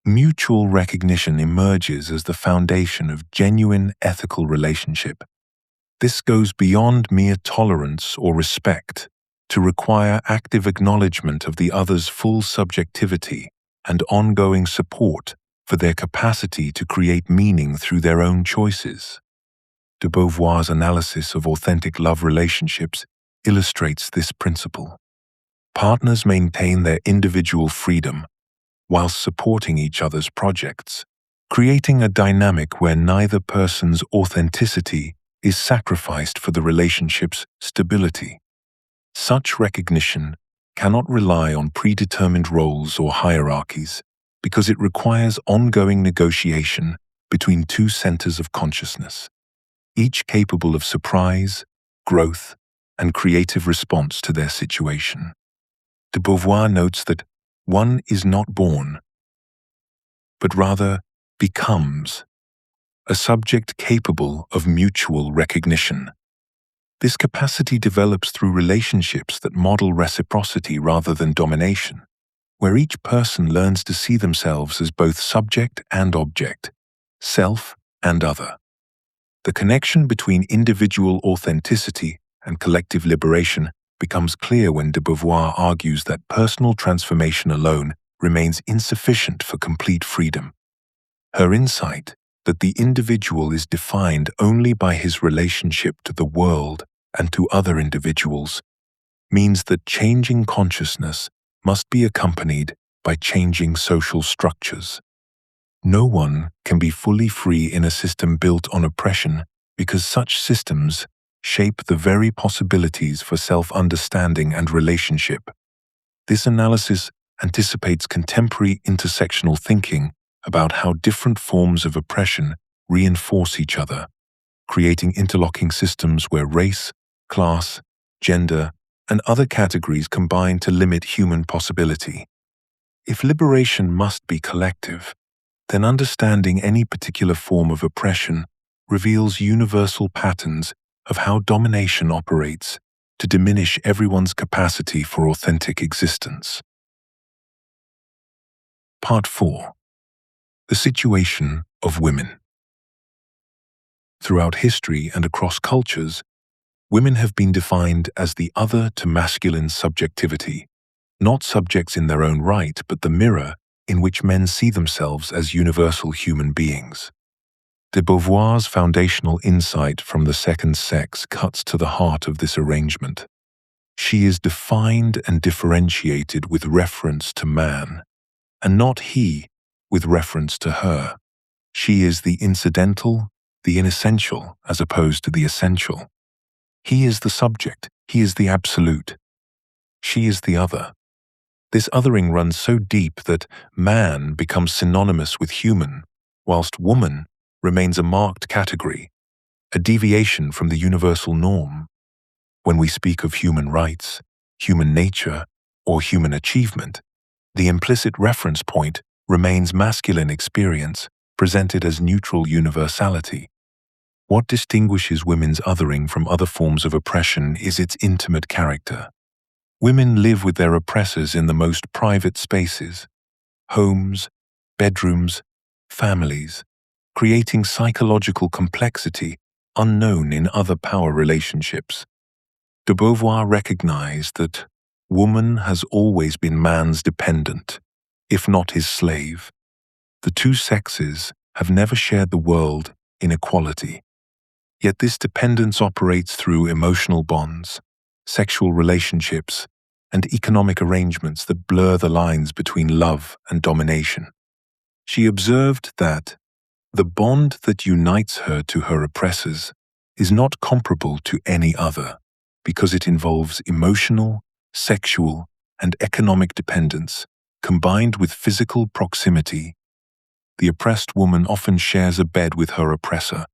Mutual recognition emerges as the foundation of genuine ethical relationship. This goes beyond mere tolerance or respect to require active acknowledgement of the other's full subjectivity and ongoing support for their capacity to create meaning through their own choices. De Beauvoir's analysis of authentic love relationships illustrates this principle. Partners maintain their individual freedom whilst supporting each other's projects, creating a dynamic where neither person's authenticity is sacrificed for the relationship's stability. Such recognition cannot rely on predetermined roles or hierarchies because it requires ongoing negotiation between two centers of consciousness, each capable of surprise, growth, and creative response to their situation. De Beauvoir notes that one is not born, but rather becomes a subject capable of mutual recognition. This capacity develops through relationships that model reciprocity rather than domination, where each person learns to see themselves as both subject and object, self and other. The connection between individual authenticity and collective liberation becomes clear when de Beauvoir argues that personal transformation alone remains insufficient for complete freedom. Her insight that the individual is defined only by his relationship to the world and to other individuals means that changing consciousness must be accompanied by changing social structures. No one can be fully free in a system built on oppression because such systems shape the very possibilities for self-understanding and relationship. This analysis anticipates contemporary intersectional thinking about how different forms of oppression reinforce each other, creating interlocking systems where race, class, gender, and other categories combine to limit human possibility. If liberation must be collective, then understanding any particular form of oppression reveals universal patterns of how domination operates to diminish everyone's capacity for authentic existence. Part 4. The situation of women. Throughout history and across cultures, women have been defined as the other to masculine subjectivity, not subjects in their own right, but the mirror in which men see themselves as universal human beings. De Beauvoir's foundational insight from the second sex cuts to the heart of this arrangement. She is defined and differentiated with reference to man, and not he with reference to her. She is the incidental, the inessential, as opposed to the essential. He is the subject, he is the absolute. She is the other. This othering runs so deep that man becomes synonymous with human, whilst woman remains a marked category, a deviation from the universal norm. When we speak of human rights, human nature, or human achievement, the implicit reference point remains masculine experience, presented as neutral universality. What distinguishes women's othering from other forms of oppression is its intimate character. Women live with their oppressors in the most private spaces, homes, bedrooms, families, creating psychological complexity unknown in other power relationships. De Beauvoir recognized that woman has always been man's dependent, if not his slave. The two sexes have never shared the world in equality. Yet this dependence operates through emotional bonds, sexual relationships, and economic arrangements that blur the lines between love and domination. She observed that the bond that unites her to her oppressors is not comparable to any other because it involves emotional, sexual, and economic dependence combined with physical proximity. The oppressed woman often shares a bed with her oppressor,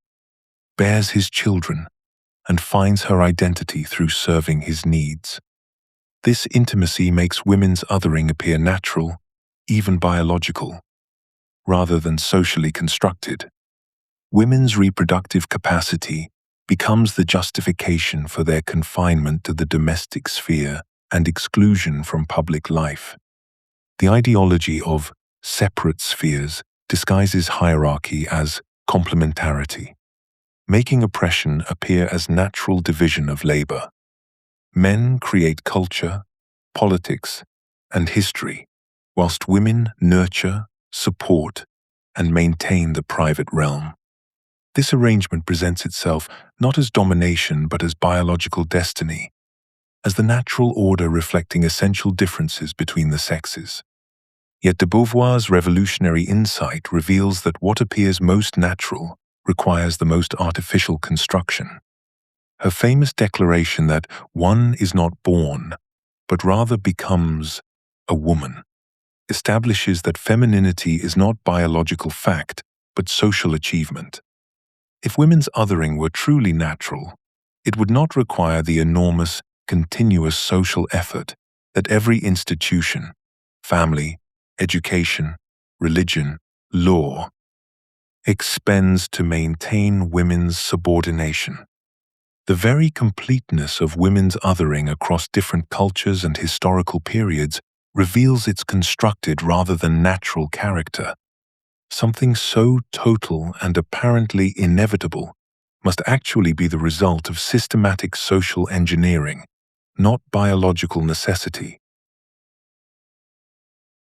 bears his children, and finds her identity through serving his needs. This intimacy makes women's othering appear natural, even biological, rather than socially constructed. Women's reproductive capacity becomes the justification for their confinement to the domestic sphere and exclusion from public life. The ideology of separate spheres disguises hierarchy as complementarity, making oppression appear as natural division of labor. Men create culture, politics, and history, whilst women nurture, support, and maintain the private realm. This arrangement presents itself not as domination but as biological destiny, as the natural order reflecting essential differences between the sexes. Yet de Beauvoir's revolutionary insight reveals that what appears most natural requires the most artificial construction. Her famous declaration that one is not born, but rather becomes a woman, establishes that femininity is not biological fact, but social achievement. If women's othering were truly natural, it would not require the enormous, continuous social effort that every institution, family, education, religion, law, expends to maintain women's subordination. The very completeness of women's othering across different cultures and historical periods reveals its constructed rather than natural character. Something so total and apparently inevitable must actually be the result of systematic social engineering, not biological necessity.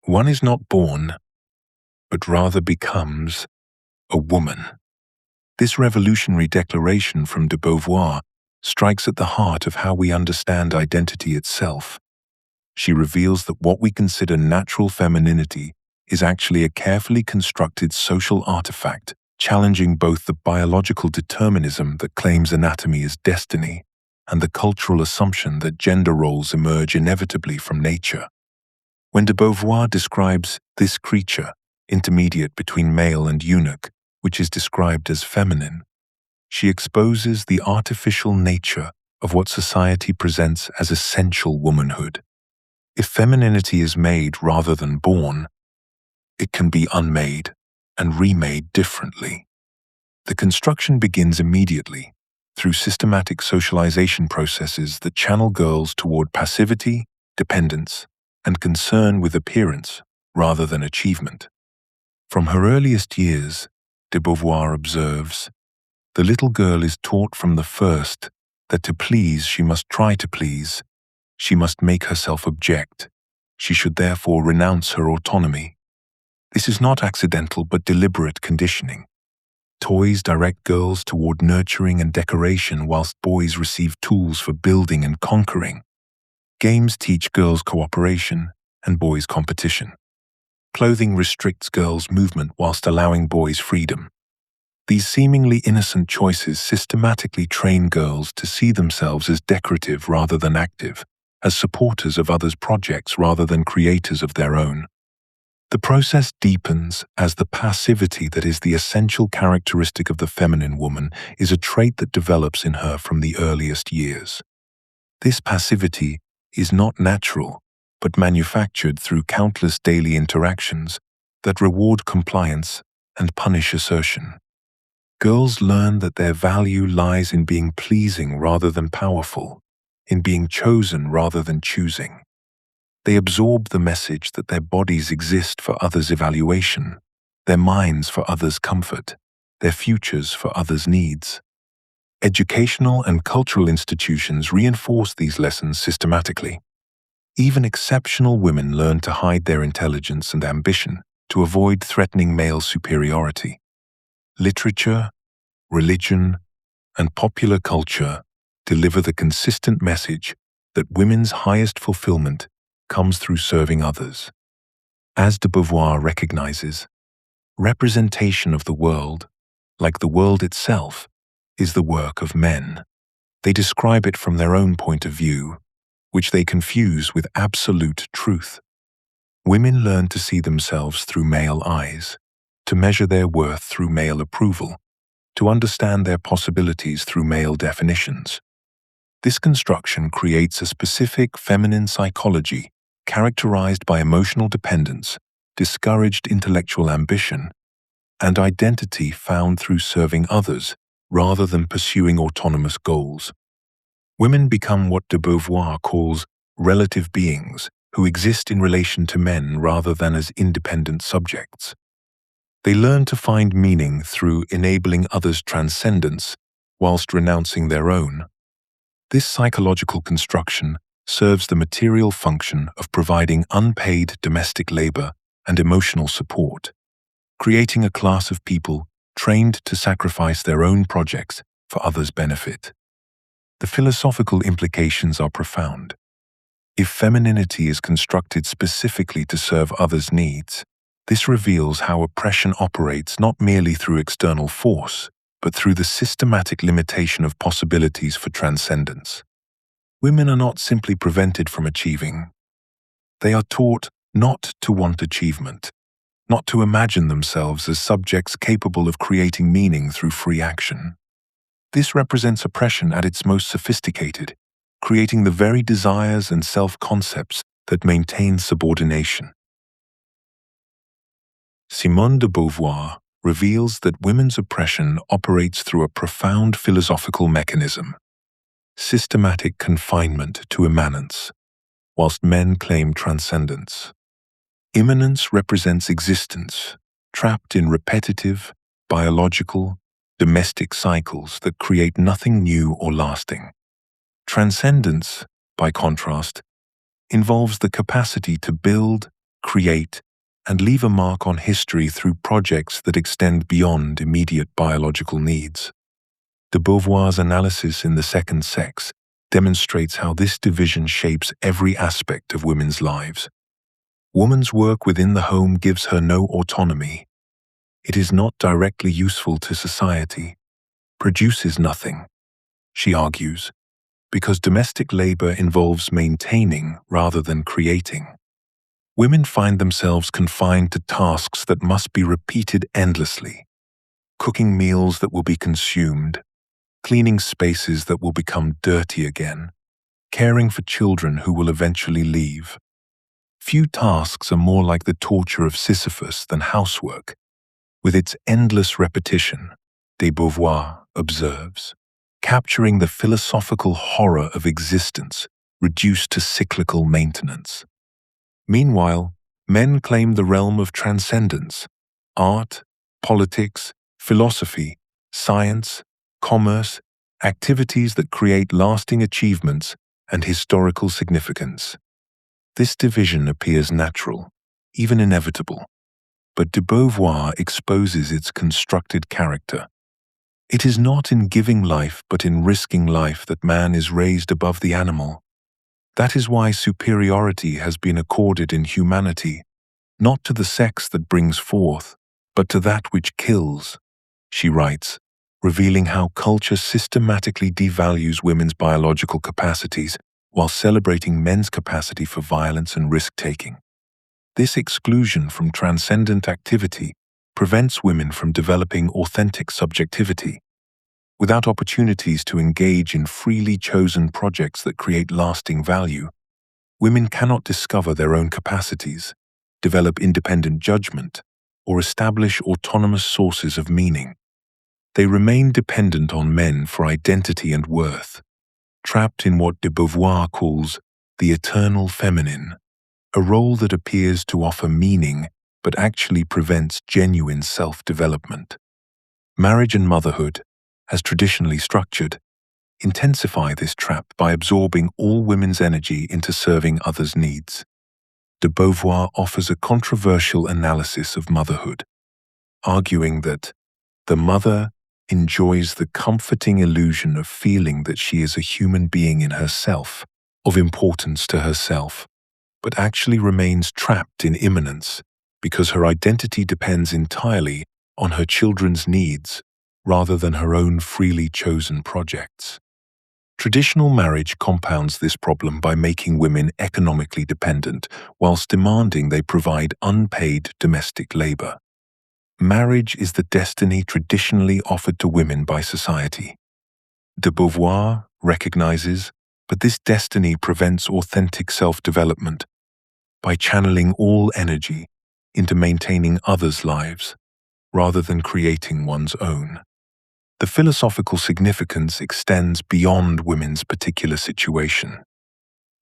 One is not born, but rather becomes, a woman. This revolutionary declaration from de Beauvoir strikes at the heart of how we understand identity itself. She reveals that what we consider natural femininity is actually a carefully constructed social artifact, challenging both the biological determinism that claims anatomy is destiny and the cultural assumption that gender roles emerge inevitably from nature. When de Beauvoir describes this creature, intermediate between male and eunuch, which is described as feminine, she exposes the artificial nature of what society presents as essential womanhood. If femininity is made rather than born, it can be unmade and remade differently. The construction begins immediately through systematic socialization processes that channel girls toward passivity, dependence, and concern with appearance rather than achievement. From her earliest years, de Beauvoir observes, the little girl is taught from the first that to please she must try to please, she must make herself object, she should therefore renounce her autonomy. This is not accidental but deliberate conditioning. Toys direct girls toward nurturing and decoration whilst boys receive tools for building and conquering. Games teach girls cooperation and boys competition. Clothing restricts girls' movement whilst allowing boys freedom. These seemingly innocent choices systematically train girls to see themselves as decorative rather than active, as supporters of others' projects rather than creators of their own. The process deepens as the passivity that is the essential characteristic of the feminine woman is a trait that develops in her from the earliest years. This passivity is not natural, but manufactured through countless daily interactions that reward compliance and punish assertion. Girls learn that their value lies in being pleasing rather than powerful, in being chosen rather than choosing. They absorb the message that their bodies exist for others' evaluation, their minds for others' comfort, their futures for others' needs. Educational and cultural institutions reinforce these lessons systematically. Even exceptional women learn to hide their intelligence and ambition to avoid threatening male superiority. Literature, religion, and popular culture deliver the consistent message that women's highest fulfillment comes through serving others. As de Beauvoir recognizes, representation of the world, like the world itself, is the work of men. They describe it from their own point of view, which they confuse with absolute truth. Women learn to see themselves through male eyes, to measure their worth through male approval, to understand their possibilities through male definitions. This construction creates a specific feminine psychology characterized by emotional dependence, discouraged intellectual ambition, and identity found through serving others rather than pursuing autonomous goals. Women become what de Beauvoir calls relative beings who exist in relation to men rather than as independent subjects. They learn to find meaning through enabling others' transcendence whilst renouncing their own. This psychological construction serves the material function of providing unpaid domestic labor and emotional support, creating a class of people trained to sacrifice their own projects for others' benefit. The philosophical implications are profound. If femininity is constructed specifically to serve others' needs, this reveals how oppression operates not merely through external force, but through the systematic limitation of possibilities for transcendence. Women are not simply prevented from achieving. They are taught not to want achievement, not to imagine themselves as subjects capable of creating meaning through free action. This represents oppression at its most sophisticated, creating the very desires and self-concepts that maintain subordination. Simone de Beauvoir reveals that women's oppression operates through a profound philosophical mechanism: systematic confinement to immanence, whilst men claim transcendence. Immanence represents existence, trapped in repetitive, biological, domestic cycles that create nothing new or lasting. Transcendence, by contrast, involves the capacity to build, create, and leave a mark on history through projects that extend beyond immediate biological needs. De Beauvoir's analysis in The Second Sex demonstrates how this division shapes every aspect of women's lives. Woman's work within the home gives her no autonomy. It is not directly useful to society, produces nothing, she argues, because domestic labor involves maintaining rather than creating. Women find themselves confined to tasks that must be repeated endlessly, cooking meals that will be consumed, cleaning spaces that will become dirty again, caring for children who will eventually leave. Few tasks are more like the torture of Sisyphus than housework, with its endless repetition, de Beauvoir observes, capturing the philosophical horror of existence reduced to cyclical maintenance. Meanwhile, men claim the realm of transcendence. Art, politics, philosophy, science, commerce, activities that create lasting achievements and historical significance. This division appears natural, even inevitable, but de Beauvoir exposes its constructed character. It is not in giving life but in risking life that man is raised above the animal. That is why superiority has been accorded in humanity, not to the sex that brings forth, but to that which kills, she writes, revealing how culture systematically devalues women's biological capacities while celebrating men's capacity for violence and risk-taking. This exclusion from transcendent activity prevents women from developing authentic subjectivity. Without opportunities to engage in freely chosen projects that create lasting value, women cannot discover their own capacities, develop independent judgment, or establish autonomous sources of meaning. They remain dependent on men for identity and worth, trapped in what de Beauvoir calls the eternal feminine, a role that appears to offer meaning but actually prevents genuine self-development. Marriage and motherhood, as traditionally structured, intensify this trap by absorbing all women's energy into serving others' needs. De Beauvoir offers a controversial analysis of motherhood, arguing that the mother enjoys the comforting illusion of feeling that she is a human being in herself, of importance to herself, but actually remains trapped in immanence because her identity depends entirely on her children's needs rather than her own freely chosen projects. Traditional marriage compounds this problem by making women economically dependent whilst demanding they provide unpaid domestic labor. Marriage is the destiny traditionally offered to women by society. De Beauvoir recognizes, but this destiny prevents authentic self-development by channeling all energy into maintaining others' lives rather than creating one's own. The philosophical significance extends beyond women's particular situation.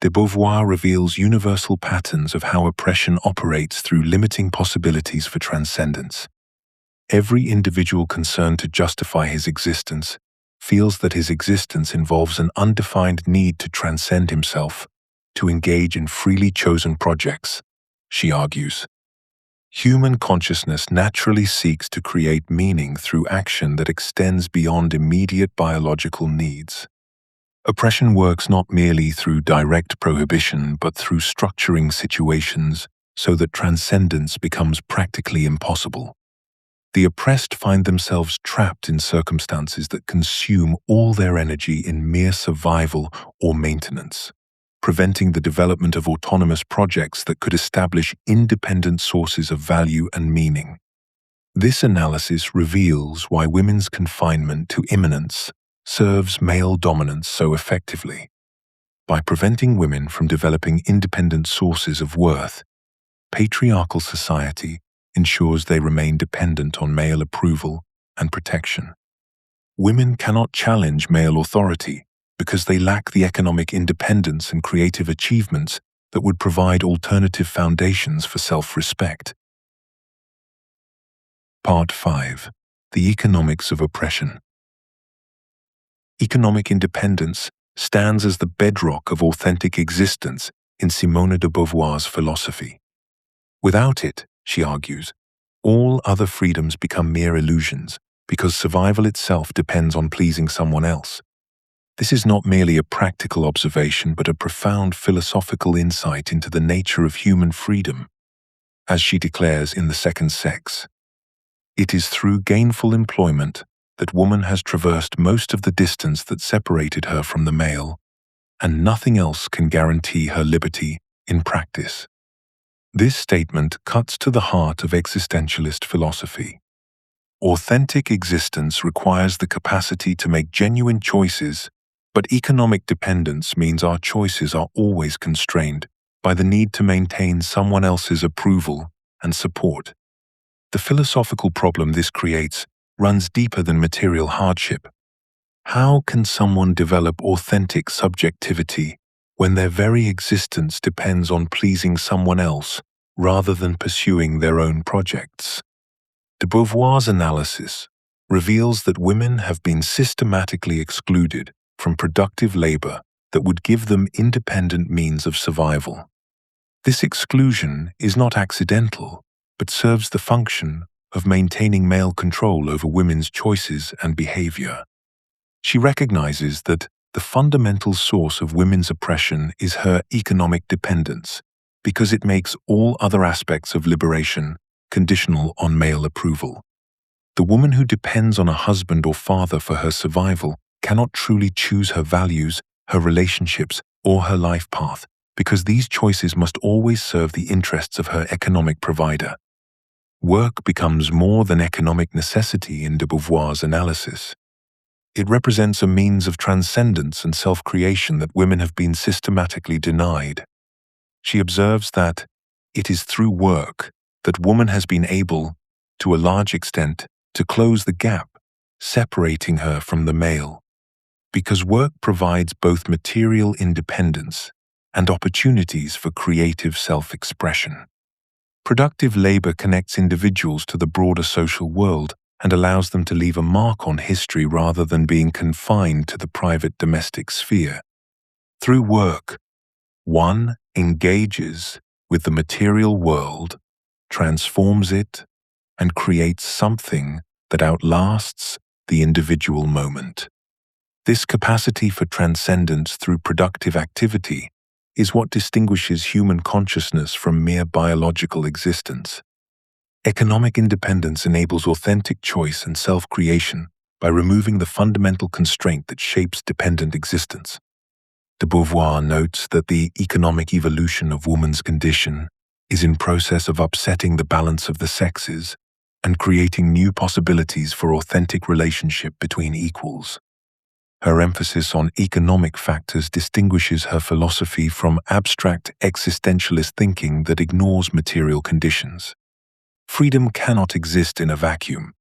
De Beauvoir reveals universal patterns of how oppression operates through limiting possibilities for transcendence. Every individual concerned to justify his existence feels that his existence involves an undefined need to transcend himself, to engage in freely chosen projects, she argues. Human consciousness naturally seeks to create meaning through action that extends beyond immediate biological needs. Oppression works not merely through direct prohibition but through structuring situations so that transcendence becomes practically impossible. The oppressed find themselves trapped in circumstances that consume all their energy in mere survival or maintenance, preventing the development of autonomous projects that could establish independent sources of value and meaning. This analysis reveals why women's confinement to immanence serves male dominance so effectively. By preventing women from developing independent sources of worth, patriarchal society ensures they remain dependent on male approval and protection. Women cannot challenge male authority because they lack the economic independence and creative achievements that would provide alternative foundations for self-respect. Part 5. The Economics of Oppression. Economic independence stands as the bedrock of authentic existence in Simone de Beauvoir's philosophy. Without it, she argues, all other freedoms become mere illusions because survival itself depends on pleasing someone else. This is not merely a practical observation but a profound philosophical insight into the nature of human freedom. As she declares in The Second Sex, it is through gainful employment that woman has traversed most of the distance that separated her from the male, and nothing else can guarantee her liberty in practice. This statement cuts to the heart of existentialist philosophy. Authentic existence requires the capacity to make genuine choices, but economic dependence means our choices are always constrained by the need to maintain someone else's approval and support. The philosophical problem this creates runs deeper than material hardship. How can someone develop authentic subjectivity when their very existence depends on pleasing someone else rather than pursuing their own projects? De Beauvoir's analysis reveals that women have been systematically excluded from productive labor that would give them independent means of survival. This exclusion is not accidental, but serves the function of maintaining male control over women's choices and behavior. She recognizes that the fundamental source of women's oppression is her economic dependence, because it makes all other aspects of liberation conditional on male approval. The woman who depends on a husband or father for her survival cannot truly choose her values, her relationships, or her life path, because these choices must always serve the interests of her economic provider. Work becomes more than economic necessity in de Beauvoir's analysis. It represents a means of transcendence and self-creation that women have been systematically denied. She observes that it is through work that woman has been able, to a large extent, to close the gap, separating her from the male. Because work provides both material independence and opportunities for creative self-expression. Productive labor connects individuals to the broader social world and allows them to leave a mark on history rather than being confined to the private domestic sphere. Through work, one engages with the material world, transforms it, and creates something that outlasts the individual moment. This capacity for transcendence through productive activity is what distinguishes human consciousness from mere biological existence. Economic independence enables authentic choice and self-creation by removing the fundamental constraint that shapes dependent existence. De Beauvoir notes that the economic evolution of woman's condition is in process of upsetting the balance of the sexes and creating new possibilities for authentic relationship between equals. Her emphasis on economic factors distinguishes her philosophy from abstract existentialist thinking that ignores material conditions. Freedom cannot exist in a vacuum.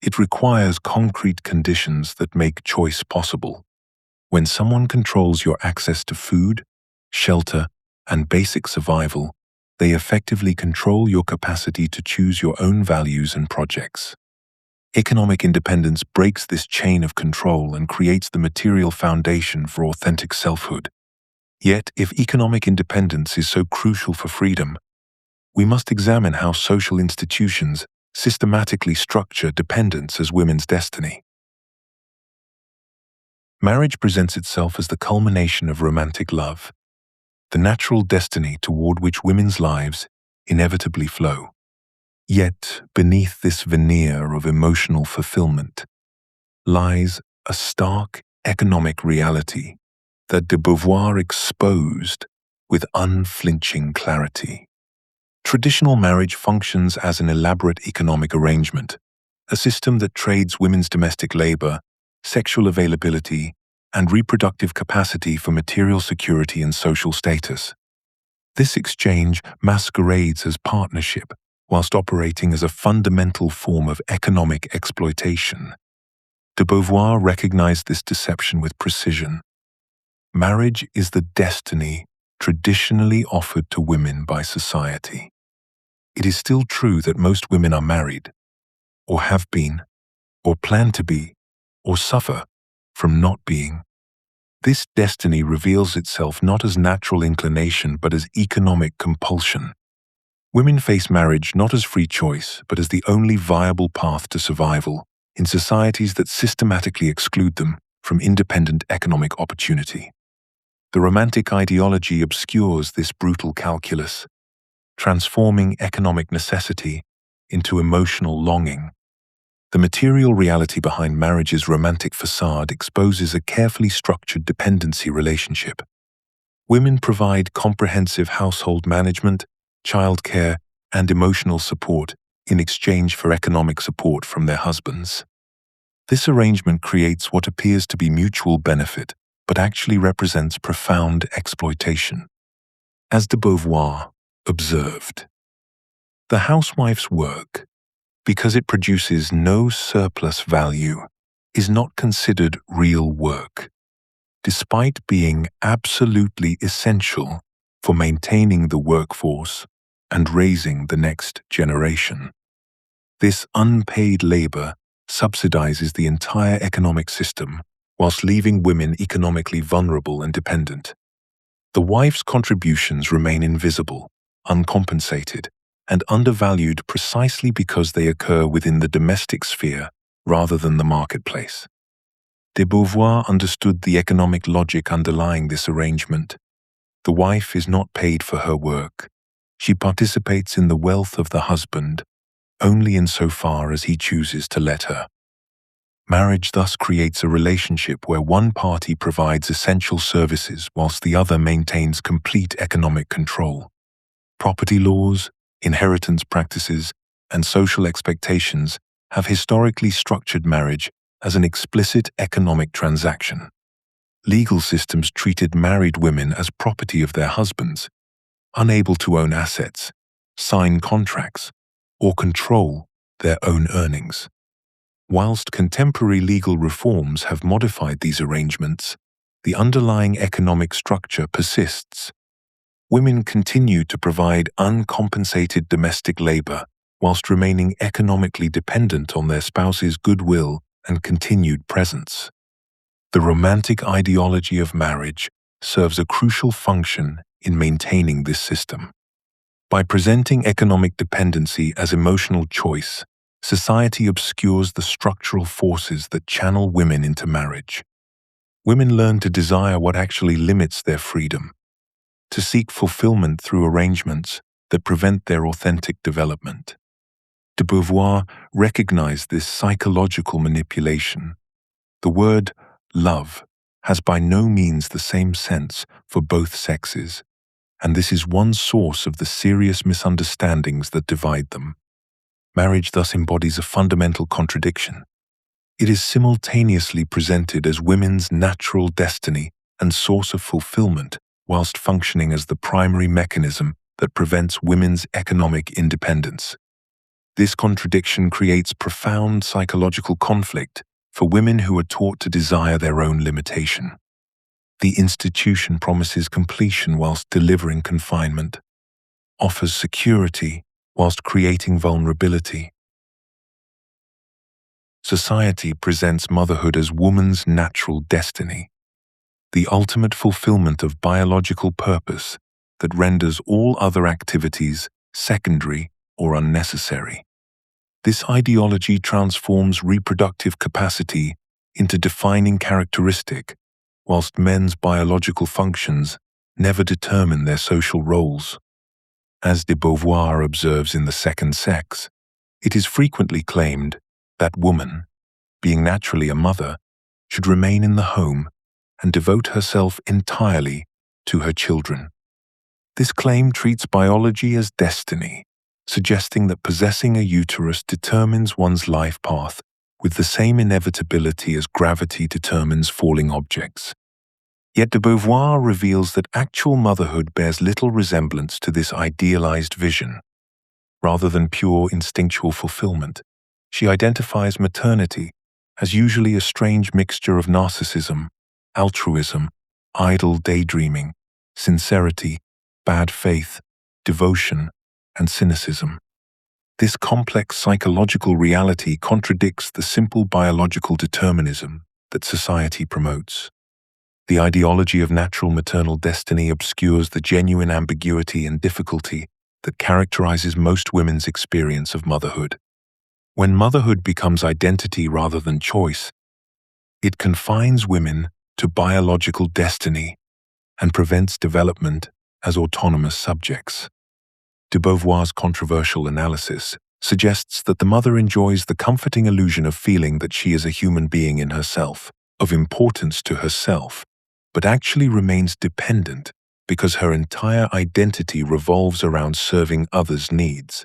It requires concrete conditions that make choice possible. When someone controls your access to food, shelter, and basic survival, they effectively control your capacity to choose your own values and projects. Economic independence breaks this chain of control and creates the material foundation for authentic selfhood. Yet, if economic independence is so crucial for freedom, we must examine how social institutions systematically structure dependence as women's destiny. Marriage presents itself as the culmination of romantic love, the natural destiny toward which women's lives inevitably flow. Yet, beneath this veneer of emotional fulfillment lies a stark economic reality that de Beauvoir exposed with unflinching clarity. Traditional marriage functions as an elaborate economic arrangement, a system that trades women's domestic labor, sexual availability, and reproductive capacity for material security and social status. This exchange masquerades as partnership, whilst operating as a fundamental form of economic exploitation. De Beauvoir recognized this deception with precision. Marriage is the destiny traditionally offered to women by society. It is still true that most women are married, or have been, or plan to be, or suffer from not being. This destiny reveals itself not as natural inclination but as economic compulsion. Women face marriage not as free choice but as the only viable path to survival in societies that systematically exclude them from independent economic opportunity. The Romantic ideology obscures this brutal calculus, transforming economic necessity into emotional longing. The material reality behind marriage's romantic facade exposes a carefully structured dependency relationship. Women provide comprehensive household management, childcare, and emotional support in exchange for economic support from their husbands. This arrangement creates what appears to be mutual benefit, but actually represents profound exploitation. As de Beauvoir observed, the housewife's work, because it produces no surplus value, is not considered real work, despite being absolutely essential for maintaining the workforce and raising the next generation. This unpaid labor subsidizes the entire economic system whilst leaving women economically vulnerable and dependent. The wife's contributions remain invisible, uncompensated, and undervalued precisely because they occur within the domestic sphere rather than the marketplace. De Beauvoir understood the economic logic underlying this arrangement. The wife is not paid for her work. She participates in the wealth of the husband only insofar as he chooses to let her. Marriage thus creates a relationship where one party provides essential services whilst the other maintains complete economic control. Property laws, inheritance practices, and social expectations have historically structured marriage as an explicit economic transaction. Legal systems treated married women as property of their husbands, unable to own assets, sign contracts, or control their own earnings. Whilst contemporary legal reforms have modified these arrangements, the underlying economic structure persists. Women continue to provide uncompensated domestic labor whilst remaining economically dependent on their spouse's goodwill and continued presence. The romantic ideology of marriage serves a crucial function in maintaining this system. By presenting economic dependency as emotional choice, society obscures the structural forces that channel women into marriage. Women learn to desire what actually limits their freedom, to seek fulfillment through arrangements that prevent their authentic development. De Beauvoir recognized this psychological manipulation. The word love has by no means the same sense for both sexes, and this is one source of the serious misunderstandings that divide them. Marriage thus embodies a fundamental contradiction. It is simultaneously presented as women's natural destiny and source of fulfillment, whilst functioning as the primary mechanism that prevents women's economic independence. This contradiction creates profound psychological conflict for women who are taught to desire their own limitation. The institution promises completion whilst delivering confinement, offers security whilst creating vulnerability. Society presents motherhood as woman's natural destiny, the ultimate fulfillment of biological purpose that renders all other activities secondary or unnecessary. This ideology transforms reproductive capacity into defining characteristic, whilst men's biological functions never determine their social roles. As de Beauvoir observes in The Second Sex, it is frequently claimed that woman, being naturally a mother, should remain in the home and devote herself entirely to her children. This claim treats biology as destiny, suggesting that possessing a uterus determines one's life path with the same inevitability as gravity determines falling objects. Yet de Beauvoir reveals that actual motherhood bears little resemblance to this idealized vision. Rather than pure instinctual fulfillment, she identifies maternity as usually a strange mixture of narcissism, altruism, idle daydreaming, sincerity, bad faith, devotion, and cynicism. This complex psychological reality contradicts the simple biological determinism that society promotes. The ideology of natural maternal destiny obscures the genuine ambiguity and difficulty that characterizes most women's experience of motherhood. When motherhood becomes identity rather than choice, it confines women to biological destiny and prevents development as autonomous subjects. De Beauvoir's controversial analysis suggests that the mother enjoys the comforting illusion of feeling that she is a human being in herself, of importance to herself, but actually remains dependent because her entire identity revolves around serving others' needs.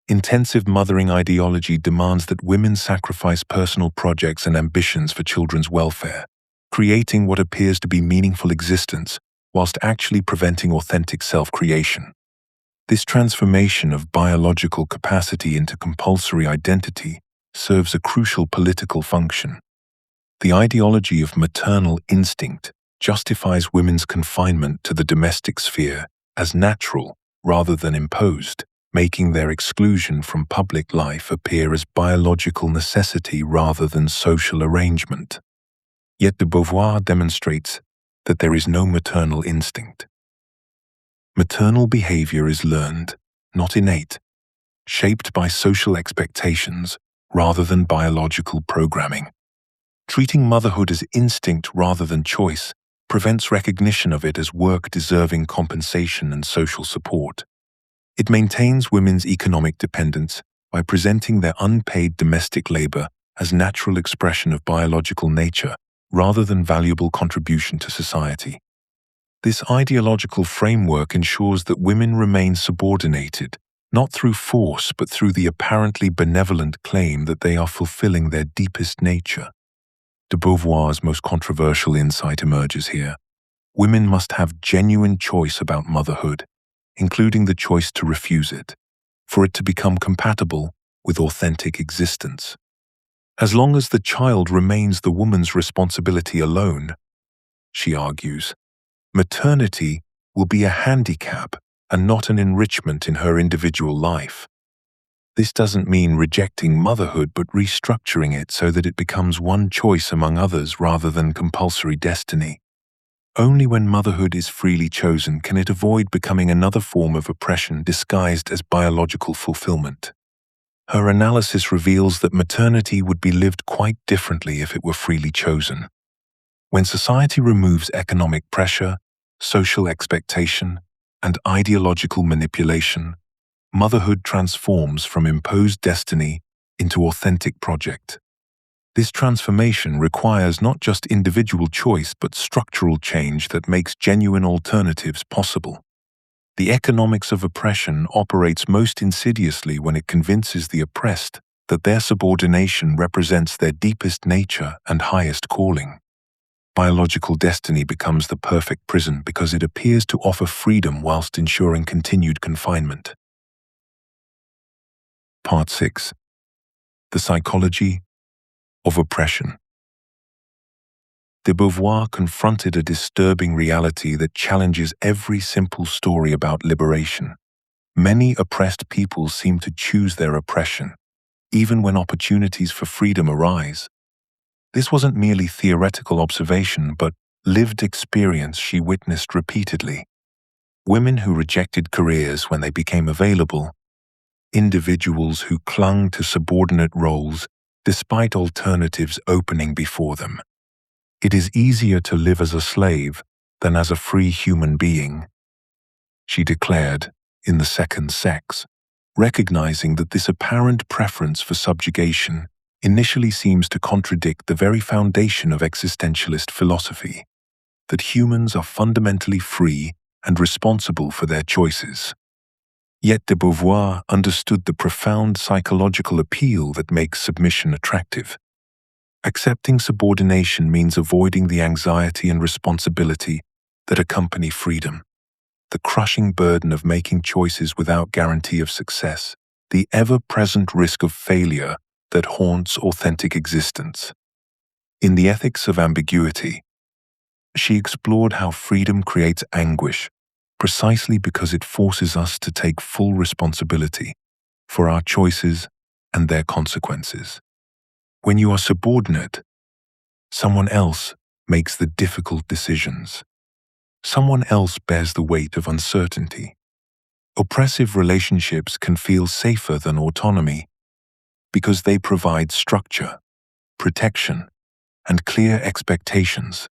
Intensive mothering ideology demands that women sacrifice personal projects and ambitions for children's welfare, creating what appears to be meaningful existence whilst actually preventing authentic self-creation. This transformation of biological capacity into compulsory identity serves a crucial political function. The ideology of maternal instinct justifies women's confinement to the domestic sphere as natural rather than imposed, making their exclusion from public life appear as biological necessity rather than social arrangement. Yet de Beauvoir demonstrates that there is no maternal instinct. Maternal behavior is learned, not innate, shaped by social expectations rather than biological programming. Treating motherhood as instinct rather than choice prevents recognition of it as work deserving compensation and social support. It maintains women's economic dependence by presenting their unpaid domestic labor as natural expression of biological nature rather than valuable contribution to society. This ideological framework ensures that women remain subordinated, not through force but through the apparently benevolent claim that they are fulfilling their deepest nature. De Beauvoir's most controversial insight emerges here. Women must have genuine choice about motherhood, including the choice to refuse it, for it to become compatible with authentic existence. As long as the child remains the woman's responsibility alone, she argues, maternity will be a handicap and not an enrichment in her individual life. This doesn't mean rejecting motherhood but restructuring it so that it becomes one choice among others rather than compulsory destiny. Only when motherhood is freely chosen can it avoid becoming another form of oppression disguised as biological fulfillment. Her analysis reveals that maternity would be lived quite differently if it were freely chosen. When society removes economic pressure, social expectation, and ideological manipulation, motherhood transforms from imposed destiny into authentic project. This transformation requires not just individual choice but structural change that makes genuine alternatives possible. The economics of oppression operates most insidiously when it convinces the oppressed that their subordination represents their deepest nature and highest calling. Biological destiny becomes the perfect prison because it appears to offer freedom whilst ensuring continued confinement. Part 6. The Psychology of Oppression. De Beauvoir confronted a disturbing reality that challenges every simple story about liberation. Many oppressed people seem to choose their oppression, even when opportunities for freedom arise. This wasn't merely theoretical observation, but lived experience she witnessed repeatedly. Women who rejected careers when they became available, individuals who clung to subordinate roles despite alternatives opening before them. It is easier to live as a slave than as a free human being, she declared in The Second Sex, recognizing that this apparent preference for subjugation initially seems to contradict the very foundation of existentialist philosophy, that humans are fundamentally free and responsible for their choices. Yet de Beauvoir understood the profound psychological appeal that makes submission attractive. Accepting subordination means avoiding the anxiety and responsibility that accompany freedom, the crushing burden of making choices without guarantee of success, the ever-present risk of failure that haunts authentic existence. In The Ethics of Ambiguity, she explored how freedom creates anguish precisely because it forces us to take full responsibility for our choices and their consequences. When you are subordinate, someone else makes the difficult decisions. Someone else bears the weight of uncertainty. Oppressive relationships can feel safer than autonomy because they provide structure, protection, and clear expectations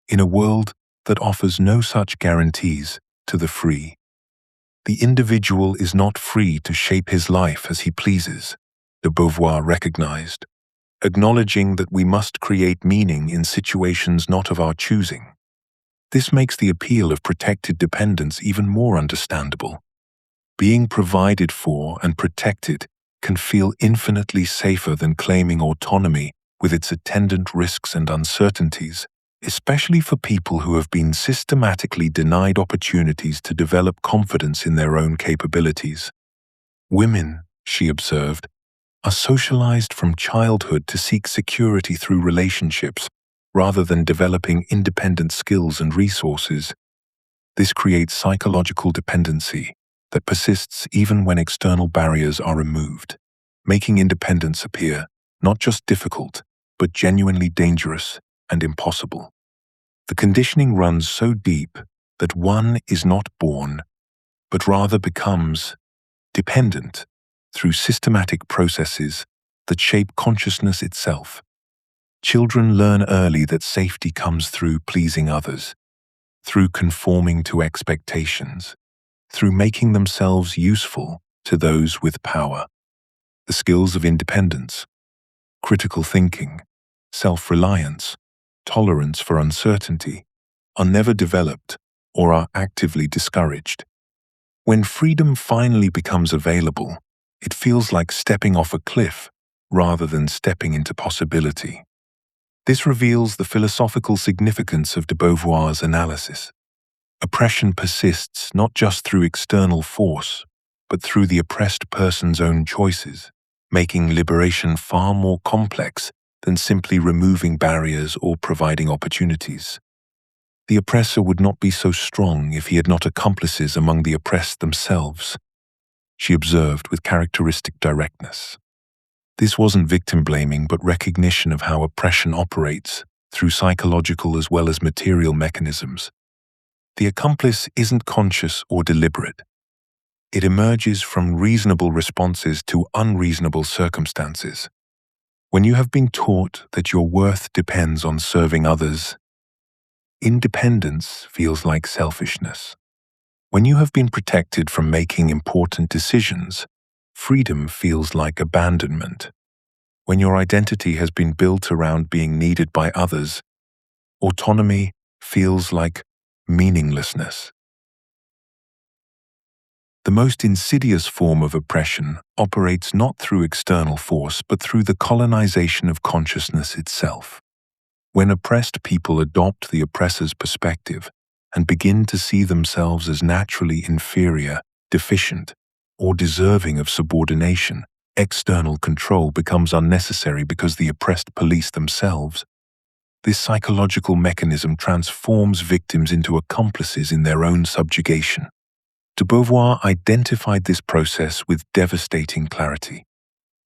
in a world that offers no such guarantees to the free. The individual is not free to shape his life as he pleases, de Beauvoir recognized, acknowledging that we must create meaning in situations not of our choosing. This makes the appeal of protected dependence even more understandable. Being provided for and protected can feel infinitely safer than claiming autonomy with its attendant risks and uncertainties, especially for people who have been systematically denied opportunities to develop confidence in their own capabilities. Women, she observed, are socialized from childhood to seek security through relationships rather than developing independent skills and resources. This creates psychological dependency that persists even when external barriers are removed, making independence appear not just difficult, but genuinely dangerous and impossible. The conditioning runs so deep that one is not born, but rather becomes dependent through systematic processes that shape consciousness itself. Children learn early that safety comes through pleasing others, through conforming to expectations, through making themselves useful to those with power. The skills of independence, critical thinking, self-reliance, tolerance for uncertainty, are never developed or are actively discouraged. When freedom finally becomes available, it feels like stepping off a cliff rather than stepping into possibility. This reveals the philosophical significance of de Beauvoir's analysis. Oppression persists not just through external force, but through the oppressed person's own choices, making liberation far more complex than simply removing barriers or providing opportunities. The oppressor would not be so strong if he had not accomplices among the oppressed themselves, she observed with characteristic directness. This wasn't victim-blaming, but recognition of how oppression operates through psychological as well as material mechanisms. The accomplice isn't conscious or deliberate. It emerges from reasonable responses to unreasonable circumstances. When you have been taught that your worth depends on serving others, independence feels like selfishness. When you have been protected from making important decisions, freedom feels like abandonment. When your identity has been built around being needed by others, autonomy feels like meaninglessness. The most insidious form of oppression operates not through external force but through the colonization of consciousness itself. When oppressed people adopt the oppressor's perspective and begin to see themselves as naturally inferior, deficient, or deserving of subordination, external control becomes unnecessary because the oppressed police themselves. This psychological mechanism transforms victims into accomplices in their own subjugation. De Beauvoir identified this process with devastating clarity.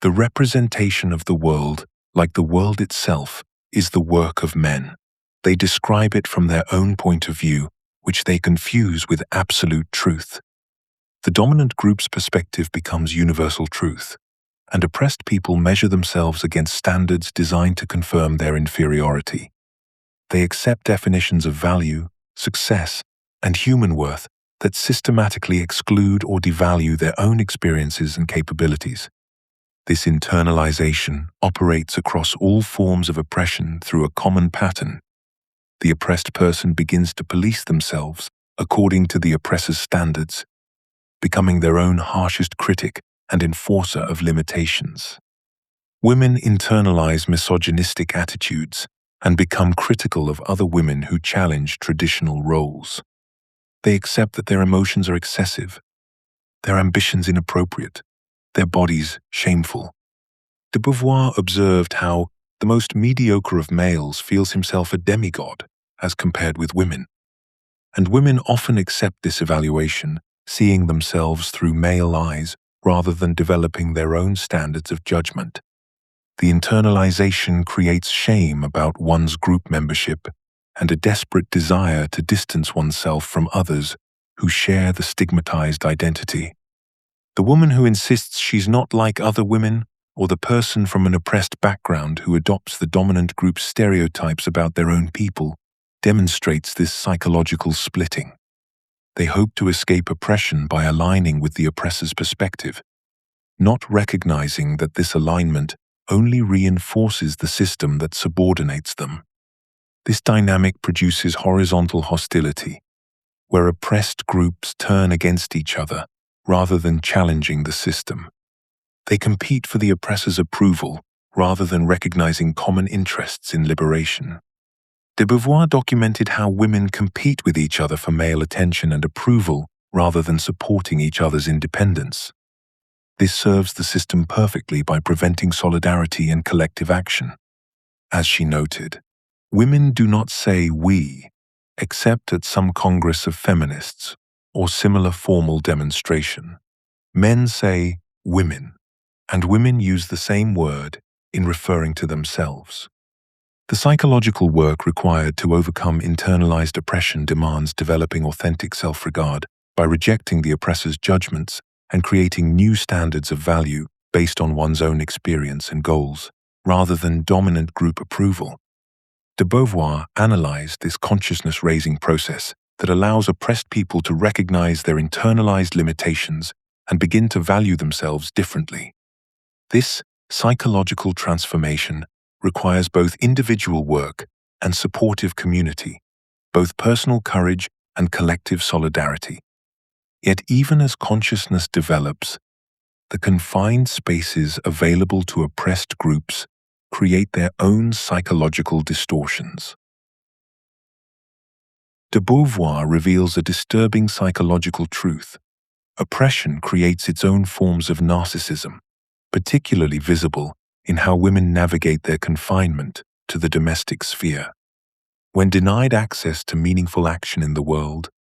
The representation of the world, like the world itself, is the work of men. They describe it from their own point of view, which they confuse with absolute truth. The dominant group's perspective becomes universal truth, and oppressed people measure themselves against standards designed to confirm their inferiority. They accept definitions of value, success, and human worth that systematically exclude or devalue their own experiences and capabilities. This internalization operates across all forms of oppression through a common pattern. The oppressed person begins to police themselves according to the oppressor's standards, becoming their own harshest critic and enforcer of limitations. Women internalize misogynistic attitudes and become critical of other women who challenge traditional roles. They accept that their emotions are excessive, their ambitions inappropriate, their bodies shameful. De Beauvoir observed how the most mediocre of males feels himself a demigod as compared with women, and women often accept this evaluation, seeing themselves through male eyes rather than developing their own standards of judgment. The internalization creates shame about one's group membership and a desperate desire to distance oneself from others who share the stigmatized identity. The woman who insists she's not like other women, or the person from an oppressed background who adopts the dominant group's stereotypes about their own people, demonstrates this psychological splitting. They hope to escape oppression by aligning with the oppressor's perspective, not recognizing that this alignment only reinforces the system that subordinates them. This dynamic produces horizontal hostility, where oppressed groups turn against each other rather than challenging the system. They compete for the oppressor's approval rather than recognizing common interests in liberation. De Beauvoir documented how women compete with each other for male attention and approval rather than supporting each other's independence. This serves the system perfectly by preventing solidarity and collective action. As she noted, women do not say "we," except at some congress of feminists or similar formal demonstration. Men say "women," and women use the same word in referring to themselves. The psychological work required to overcome internalized oppression demands developing authentic self-regard by rejecting the oppressor's judgments and creating new standards of value based on one's own experience and goals, rather than dominant group approval. De Beauvoir analyzed this consciousness-raising process that allows oppressed people to recognize their internalized limitations and begin to value themselves differently. This psychological transformation requires both individual work and supportive community, both personal courage and collective solidarity. Yet even as consciousness develops, the confined spaces available to oppressed groups create their own psychological distortions. De Beauvoir reveals a disturbing psychological truth. Oppression creates its own forms of narcissism, particularly visible in how women navigate their confinement to the domestic sphere. When denied access to meaningful action in the world,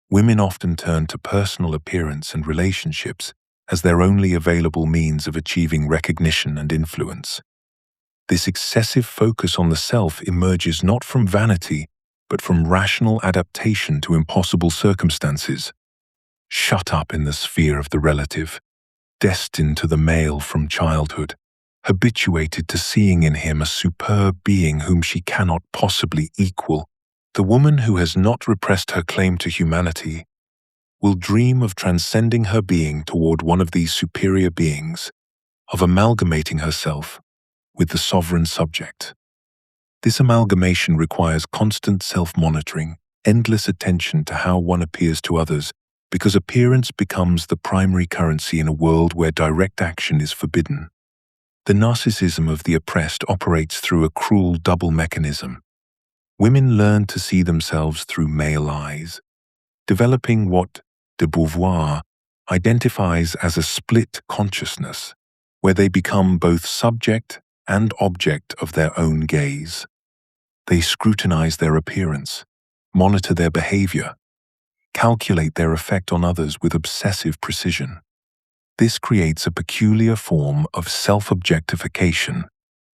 women often turn to personal appearance and relationships as their only available means of achieving recognition and influence. This excessive focus on the self emerges not from vanity, but from rational adaptation to impossible circumstances. Shut up in the sphere of the relative, destined to the male from childhood, habituated to seeing in him a superb being whom she cannot possibly equal, the woman who has not repressed her claim to humanity will dream of transcending her being toward one of these superior beings, of amalgamating herself with the sovereign subject. This amalgamation requires constant self-monitoring, endless attention to how one appears to others, because appearance becomes the primary currency in a world where direct action is forbidden. The narcissism of the oppressed operates through a cruel double mechanism. Women learn to see themselves through male eyes, developing what de Beauvoir identifies as a split consciousness, where they become both subject and object of their own gaze. They scrutinize their appearance, monitor their behavior, calculate their effect on others with obsessive precision. This creates a peculiar form of self-objectification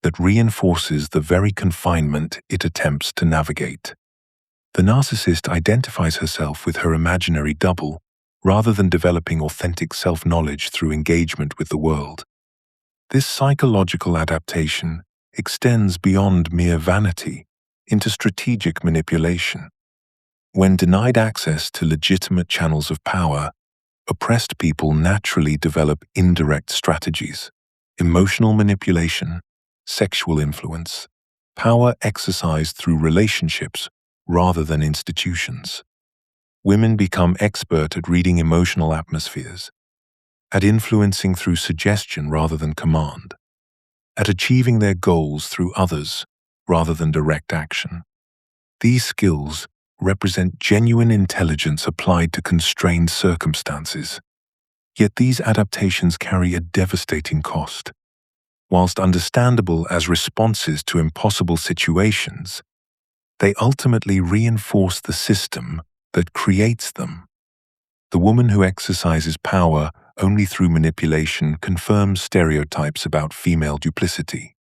that reinforces the very confinement it attempts to navigate. The narcissist identifies herself with her imaginary double rather than developing authentic self-knowledge through engagement with the world. This psychological adaptation extends beyond mere vanity into strategic manipulation. When denied access to legitimate channels of power, oppressed people naturally develop indirect strategies: emotional manipulation, sexual influence, power exercised through relationships rather than institutions. Women become expert at reading emotional atmospheres, at influencing through suggestion rather than command, at achieving their goals through others rather than direct action. These skills represent genuine intelligence applied to constrained circumstances. Yet these adaptations carry a devastating cost. Whilst understandable as responses to impossible situations, they ultimately reinforce the system that creates them. The woman who exercises power only through manipulation confirms stereotypes about female duplicity.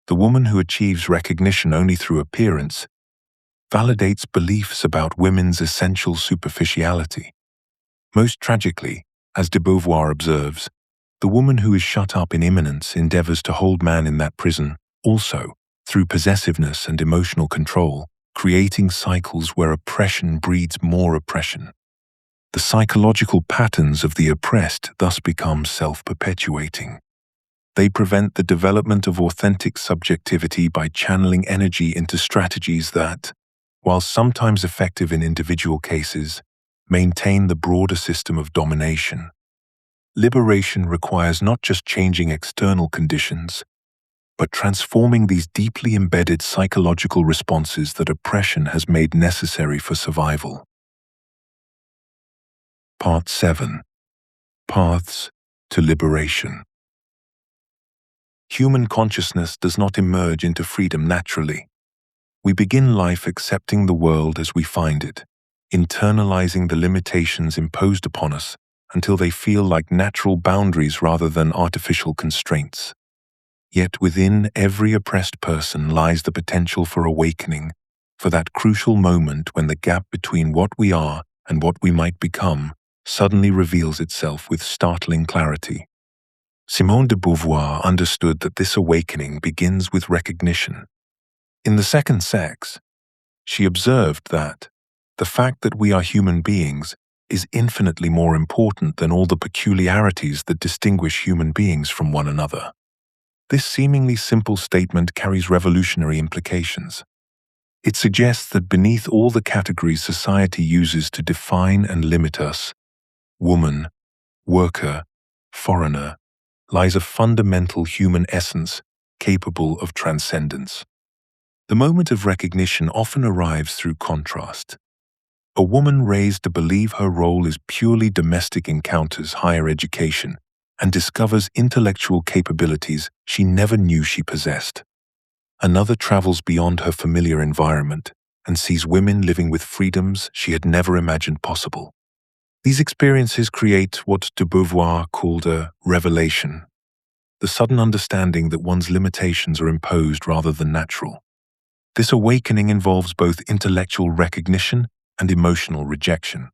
The woman who achieves recognition only through appearance validates beliefs about women's essential superficiality. Most tragically, as de Beauvoir observes, the woman who is shut up in immanence endeavors to hold man in that prison, also, through possessiveness and emotional control, creating cycles where oppression breeds more oppression. The psychological patterns of the oppressed thus become self-perpetuating. They prevent the development of authentic subjectivity by channeling energy into strategies that, while sometimes effective in individual cases, maintain the broader system of domination. Liberation requires not just changing external conditions, but transforming these deeply embedded psychological responses that oppression has made necessary for survival. Part 7. Paths to Liberation. Human consciousness does not emerge into freedom naturally. We begin life accepting the world as we find it, internalizing the limitations imposed upon us until they feel like natural boundaries rather than artificial constraints. Yet within every oppressed person lies the potential for awakening, for that crucial moment when the gap between what we are and what we might become suddenly reveals itself with startling clarity. Simone de Beauvoir understood that this awakening begins with recognition. In The Second Sex, she observed that the fact that we are human beings is infinitely more important than all the peculiarities that distinguish human beings from one another. This seemingly simple statement carries revolutionary implications. It suggests that beneath all the categories society uses to define and limit us, woman, worker, foreigner, lies a fundamental human essence capable of transcendence. The moment of recognition often arrives through contrast. A woman raised to believe her role is purely domestic encounters higher education and discovers intellectual capabilities she never knew she possessed. Another travels beyond her familiar environment and sees women living with freedoms she had never imagined possible. These experiences create what de Beauvoir called a revelation, the sudden understanding that one's limitations are imposed rather than natural. This awakening involves both intellectual recognition and emotional rejection.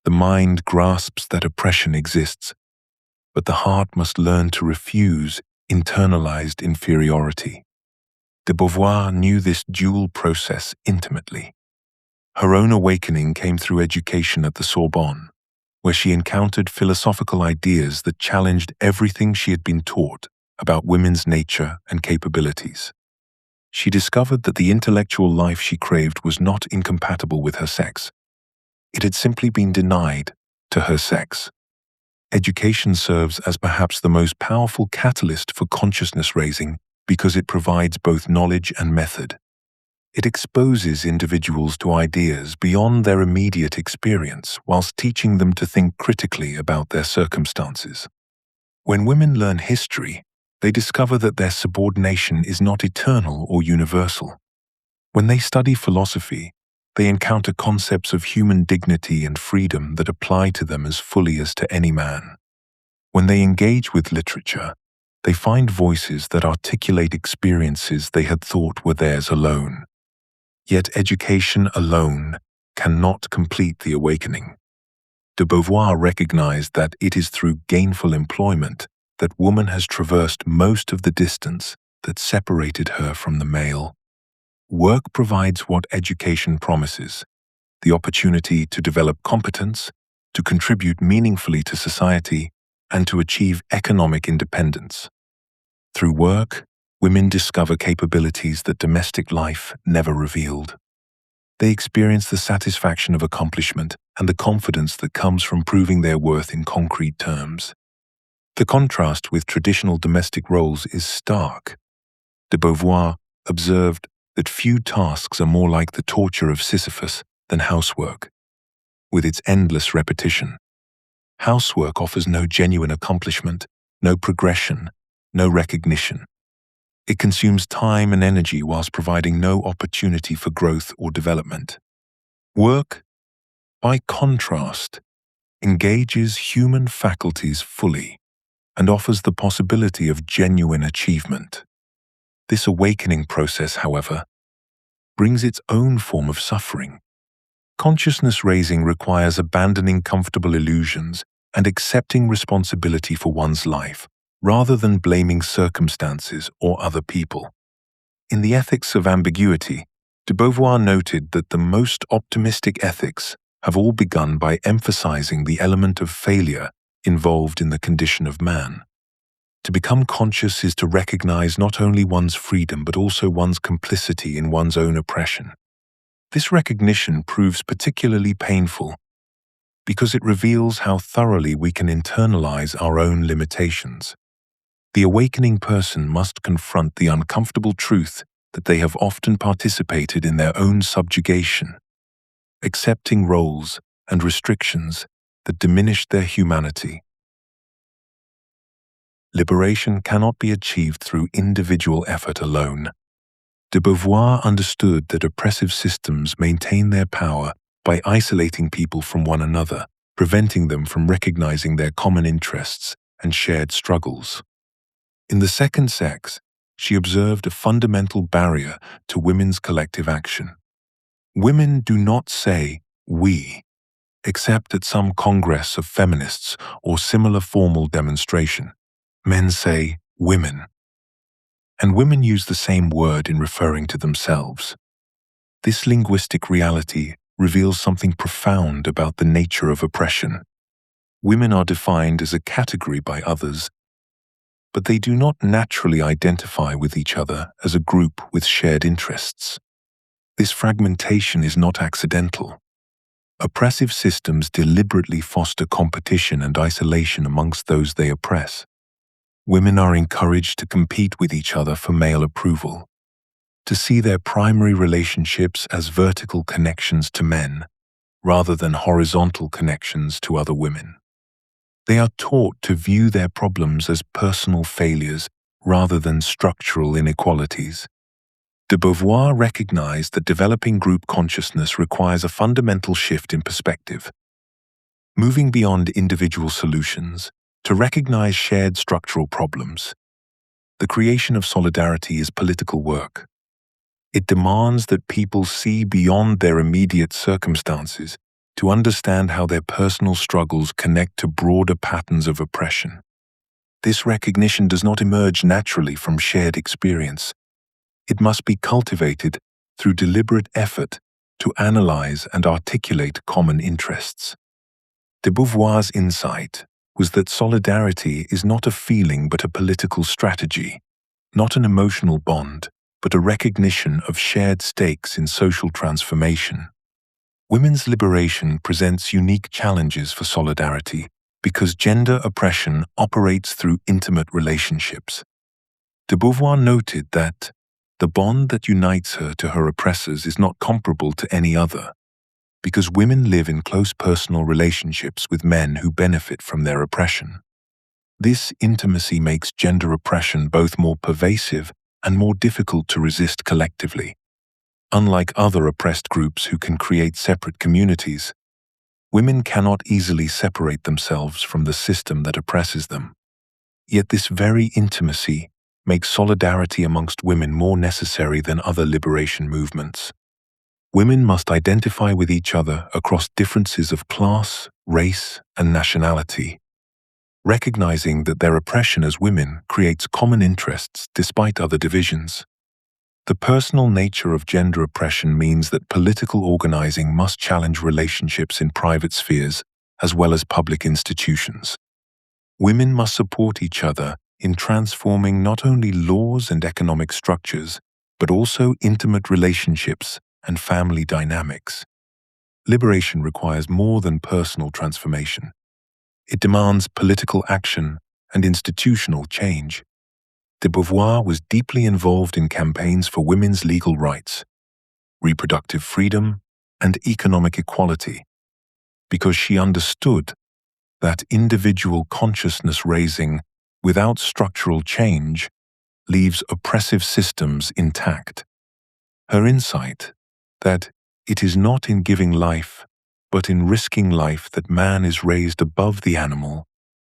The mind grasps that oppression exists, but the heart must learn to refuse internalized inferiority. De Beauvoir knew this dual process intimately. Her own awakening came through education at the Sorbonne, where she encountered philosophical ideas that challenged everything she had been taught about women's nature and capabilities. She discovered that the intellectual life she craved was not incompatible with her sex. It had simply been denied to her sex. Education serves as perhaps the most powerful catalyst for consciousness raising because it provides both knowledge and method. It exposes individuals to ideas beyond their immediate experience whilst teaching them to think critically about their circumstances. When women learn history, they discover that their subordination is not eternal or universal. When they study philosophy, they encounter concepts of human dignity and freedom that apply to them as fully as to any man. When they engage with literature, they find voices that articulate experiences they had thought were theirs alone. Yet education alone cannot complete the awakening. De Beauvoir recognized that it is through gainful employment that woman has traversed most of the distance that separated her from the male. Work provides what education promises: the opportunity to develop competence, to contribute meaningfully to society, and to achieve economic independence. Through work, women discover capabilities that domestic life never revealed. They experience the satisfaction of accomplishment and the confidence that comes from proving their worth in concrete terms. The contrast with traditional domestic roles is stark. De Beauvoir observed that few tasks are more like the torture of Sisyphus than housework, with its endless repetition. Housework offers no genuine accomplishment, no progression, no recognition. It consumes time and energy whilst providing no opportunity for growth or development. Work, by contrast, engages human faculties fully and offers the possibility of genuine achievement. This awakening process, however, brings its own form of suffering. Consciousness raising requires abandoning comfortable illusions and accepting responsibility for one's life, rather than blaming circumstances or other people. In the Ethics of Ambiguity, de Beauvoir noted that the most optimistic ethics have all begun by emphasizing the element of failure involved in the condition of man. To become conscious is to recognize not only one's freedom but also one's complicity in one's own oppression. This recognition proves particularly painful because it reveals how thoroughly we can internalize our own limitations. The awakening person must confront the uncomfortable truth that they have often participated in their own subjugation, accepting roles and restrictions that diminish their humanity. Liberation cannot be achieved through individual effort alone. De Beauvoir understood that oppressive systems maintain their power by isolating people from one another, preventing them from recognizing their common interests and shared struggles. In The Second Sex, she observed a fundamental barrier to women's collective action. Women do not say "we," except at some congress of feminists or similar formal demonstration. Men say "women." And women use the same word in referring to themselves. This linguistic reality reveals something profound about the nature of oppression. Women are defined as a category by others, but they do not naturally identify with each other as a group with shared interests. This fragmentation is not accidental. Oppressive systems deliberately foster competition and isolation amongst those they oppress. Women are encouraged to compete with each other for male approval, to see their primary relationships as vertical connections to men, rather than horizontal connections to other women. They are taught to view their problems as personal failures rather than structural inequalities. De Beauvoir recognized that developing group consciousness requires a fundamental shift in perspective. Moving beyond individual solutions to recognize shared structural problems. The creation of solidarity is political work. It demands that people see beyond their immediate circumstances to understand how their personal struggles connect to broader patterns of oppression. This recognition does not emerge naturally from shared experience. It must be cultivated through deliberate effort to analyze and articulate common interests. De Beauvoir's insight was that solidarity is not a feeling but a political strategy, not an emotional bond, but a recognition of shared stakes in social transformation. Women's liberation presents unique challenges for solidarity because gender oppression operates through intimate relationships. De Beauvoir noted that the bond that unites her to her oppressors is not comparable to any other, because women live in close personal relationships with men who benefit from their oppression. This intimacy makes gender oppression both more pervasive and more difficult to resist collectively. Unlike other oppressed groups who can create separate communities, women cannot easily separate themselves from the system that oppresses them. Yet this very intimacy makes solidarity amongst women more necessary than other liberation movements. Women must identify with each other across differences of class, race, and nationality, recognizing that their oppression as women creates common interests despite other divisions. The personal nature of gender oppression means that political organizing must challenge relationships in private spheres as well as public institutions. Women must support each other in transforming not only laws and economic structures, but also intimate relationships and family dynamics. Liberation requires more than personal transformation. It demands political action and institutional change. De Beauvoir was deeply involved in campaigns for women's legal rights, reproductive freedom, and economic equality, because she understood that individual consciousness raising without structural change leaves oppressive systems intact. Her insight that it is not in giving life, but in risking life that man is raised above the animal,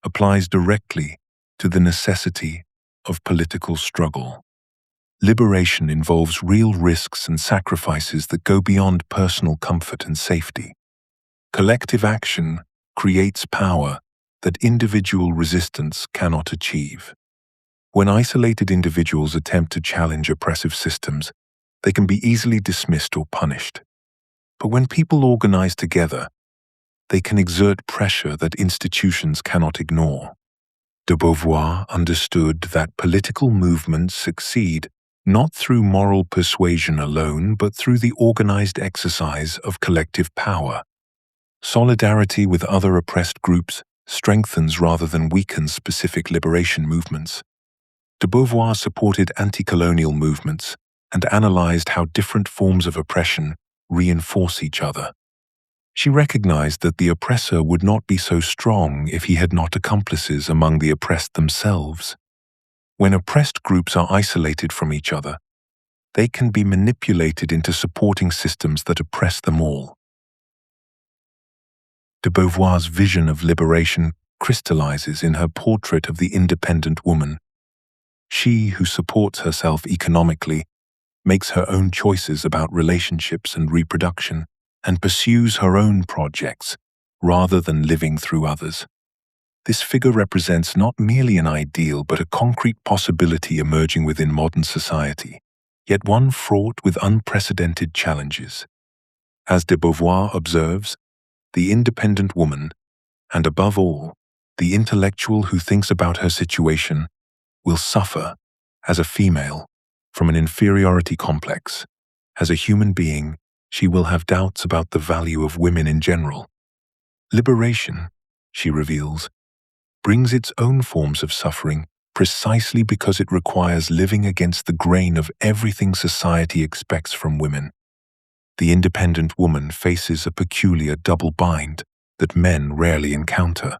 applies directly to the necessity of political struggle. liberation involves real risks and sacrifices that go beyond personal comfort and safety. Collective action creates power that individual resistance cannot achieve. When isolated individuals attempt to challenge oppressive systems, they can be easily dismissed or punished. But when people organize together, they can exert pressure that institutions cannot ignore. De Beauvoir understood that political movements succeed not through moral persuasion alone, but through the organized exercise of collective power. Solidarity with other oppressed groups strengthens rather than weakens specific liberation movements. De Beauvoir supported anti-colonial movements and analyzed how different forms of oppression reinforce each other. She recognized that the oppressor would not be so strong if he had not accomplices among the oppressed themselves. When oppressed groups are isolated from each other, they can be manipulated into supporting systems that oppress them all. De Beauvoir's vision of liberation crystallizes in her portrait of the independent woman. She who supports herself economically, makes her own choices about relationships and reproduction, and pursues her own projects rather than living through others. This figure represents not merely an ideal but a concrete possibility emerging within modern society, yet one fraught with unprecedented challenges. As de Beauvoir observes, the independent woman, and above all, the intellectual who thinks about her situation, will suffer, as a female, from an inferiority complex. As a human being, she will have doubts about the value of women in general. Liberation, she reveals, brings its own forms of suffering precisely because it requires living against the grain of everything society expects from women. The independent woman faces a peculiar double bind that men rarely encounter.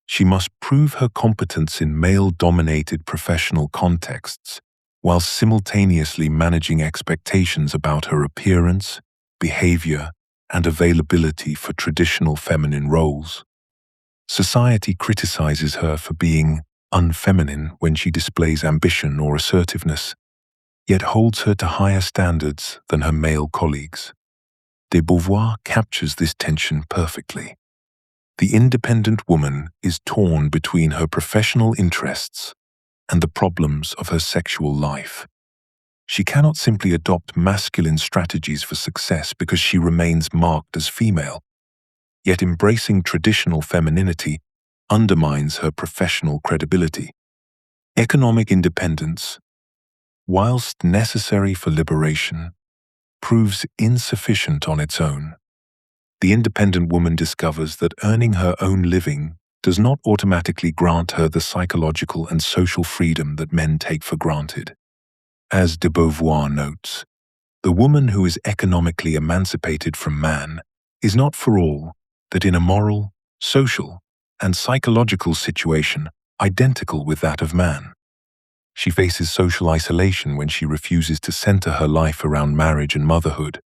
She must prove her competence in male-dominated professional contexts, while simultaneously managing expectations about her appearance, behavior, and availability for traditional feminine roles. Society criticizes her for being unfeminine when she displays ambition or assertiveness, yet holds her to higher standards than her male colleagues. De Beauvoir captures this tension perfectly. The independent woman is torn between her professional interests and the problems of her sexual life. She cannot simply adopt masculine strategies for success because she remains marked as female, yet embracing traditional femininity undermines her professional credibility. Economic independence, whilst necessary for liberation, proves insufficient on its own. The independent woman discovers that earning her own living does not automatically grant her the psychological and social freedom that men take for granted. As de Beauvoir notes, the woman who is economically emancipated from man is not for all that in a moral, social, and psychological situation identical with that of man. She faces social isolation when she refuses to center her life around marriage and motherhood,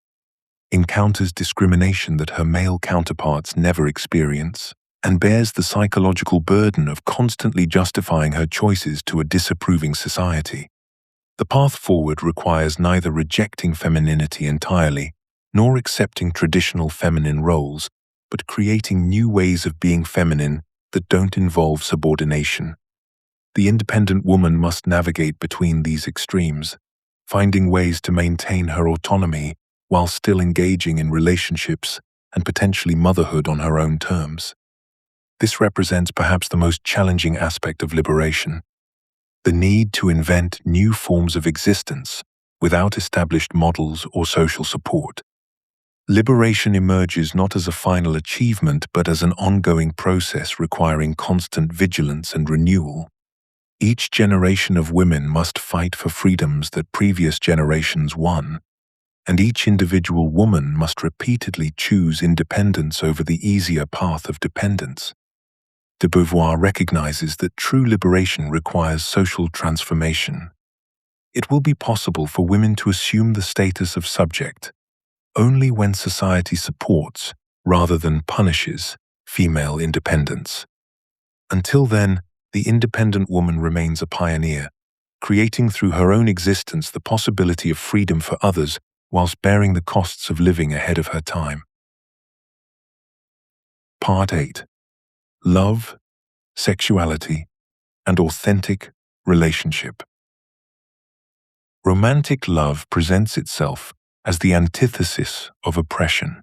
encounters discrimination that her male counterparts never experience, and bears the psychological burden of constantly justifying her choices to a disapproving society. The path forward requires neither rejecting femininity entirely, nor accepting traditional feminine roles, but creating new ways of being feminine that don't involve subordination. The independent woman must navigate between these extremes, finding ways to maintain her autonomy while still engaging in relationships and potentially motherhood on her own terms. This represents perhaps the most challenging aspect of liberation, the need to invent new forms of existence without established models or social support. Liberation emerges not as a final achievement but as an ongoing process requiring constant vigilance and renewal. Each generation of women must fight for freedoms that previous generations won, and each individual woman must repeatedly choose independence over the easier path of dependence. De Beauvoir recognizes that true liberation requires social transformation. It will be possible for women to assume the status of subject only when society supports, rather than punishes, female independence. Until then, the independent woman remains a pioneer, creating through her own existence the possibility of freedom for others whilst bearing the costs of living ahead of her time. Part 8. Love, Sexuality, and Authentic Relationship. Romantic love presents itself as the antithesis of oppression.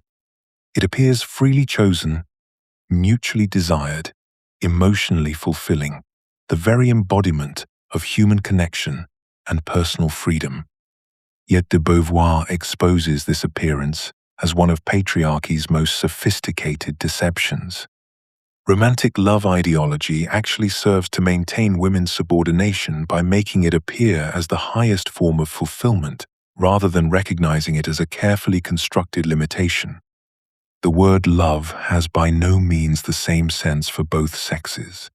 It appears freely chosen, mutually desired, emotionally fulfilling, the very embodiment of human connection and personal freedom. Yet de Beauvoir exposes this appearance as one of patriarchy's most sophisticated deceptions. Romantic love ideology actually serves to maintain women's subordination by making it appear as the highest form of fulfillment, rather than recognizing it as a carefully constructed limitation. The word love has by no means the same sense for both sexes.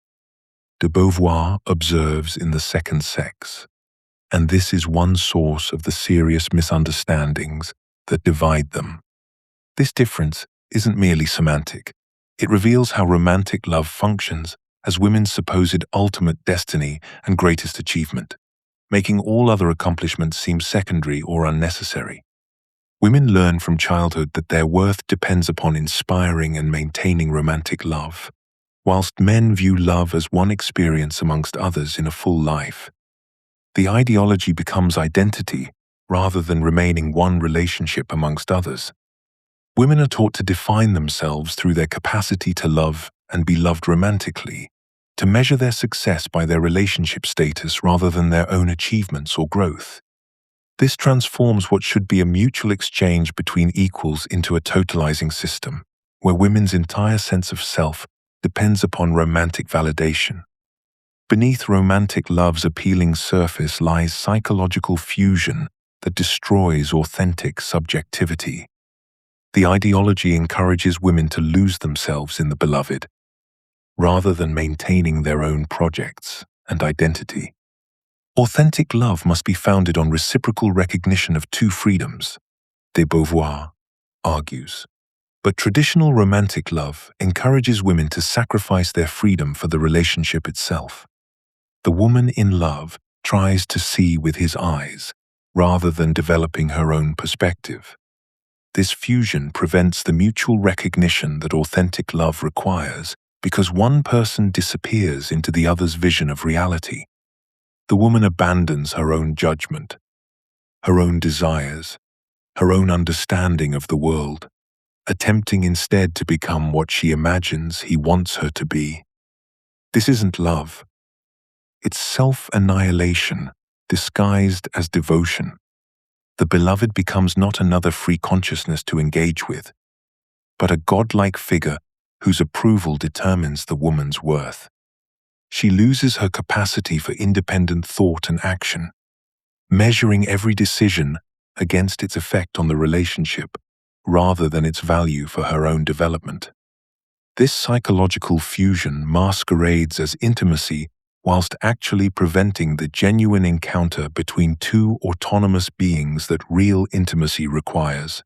De Beauvoir observes in the second sex, and this is one source of the serious misunderstandings that divide them. This difference isn't merely semantic. It reveals how romantic love functions as women's supposed ultimate destiny and greatest achievement, making all other accomplishments seem secondary or unnecessary. Women learn from childhood that their worth depends upon inspiring and maintaining romantic love, whilst men view love as one experience amongst others in a full life. The ideology becomes identity rather than remaining one relationship amongst others. Women are taught to define themselves through their capacity to love and be loved romantically, to measure their success by their relationship status rather than their own achievements or growth. This transforms what should be a mutual exchange between equals into a totalizing system, where women's entire sense of self depends upon romantic validation. Beneath romantic love's appealing surface lies psychological fusion that destroys authentic subjectivity. The ideology encourages women to lose themselves in the beloved, rather than maintaining their own projects and identity. Authentic love must be founded on reciprocal recognition of two freedoms, de Beauvoir argues. But traditional romantic love encourages women to sacrifice their freedom for the relationship itself. The woman in love tries to see with his eyes, rather than developing her own perspective. This fusion prevents the mutual recognition that authentic love requires because one person disappears into the other's vision of reality. The woman abandons her own judgment, her own desires, her own understanding of the world, attempting instead to become what she imagines he wants her to be. This isn't love. It's self-annihilation disguised as devotion. The beloved becomes not another free consciousness to engage with, but a godlike figure whose approval determines the woman's worth. She loses her capacity for independent thought and action, measuring every decision against its effect on the relationship rather than its value for her own development. This psychological fusion masquerades as intimacy whilst actually preventing the genuine encounter between two autonomous beings that real intimacy requires.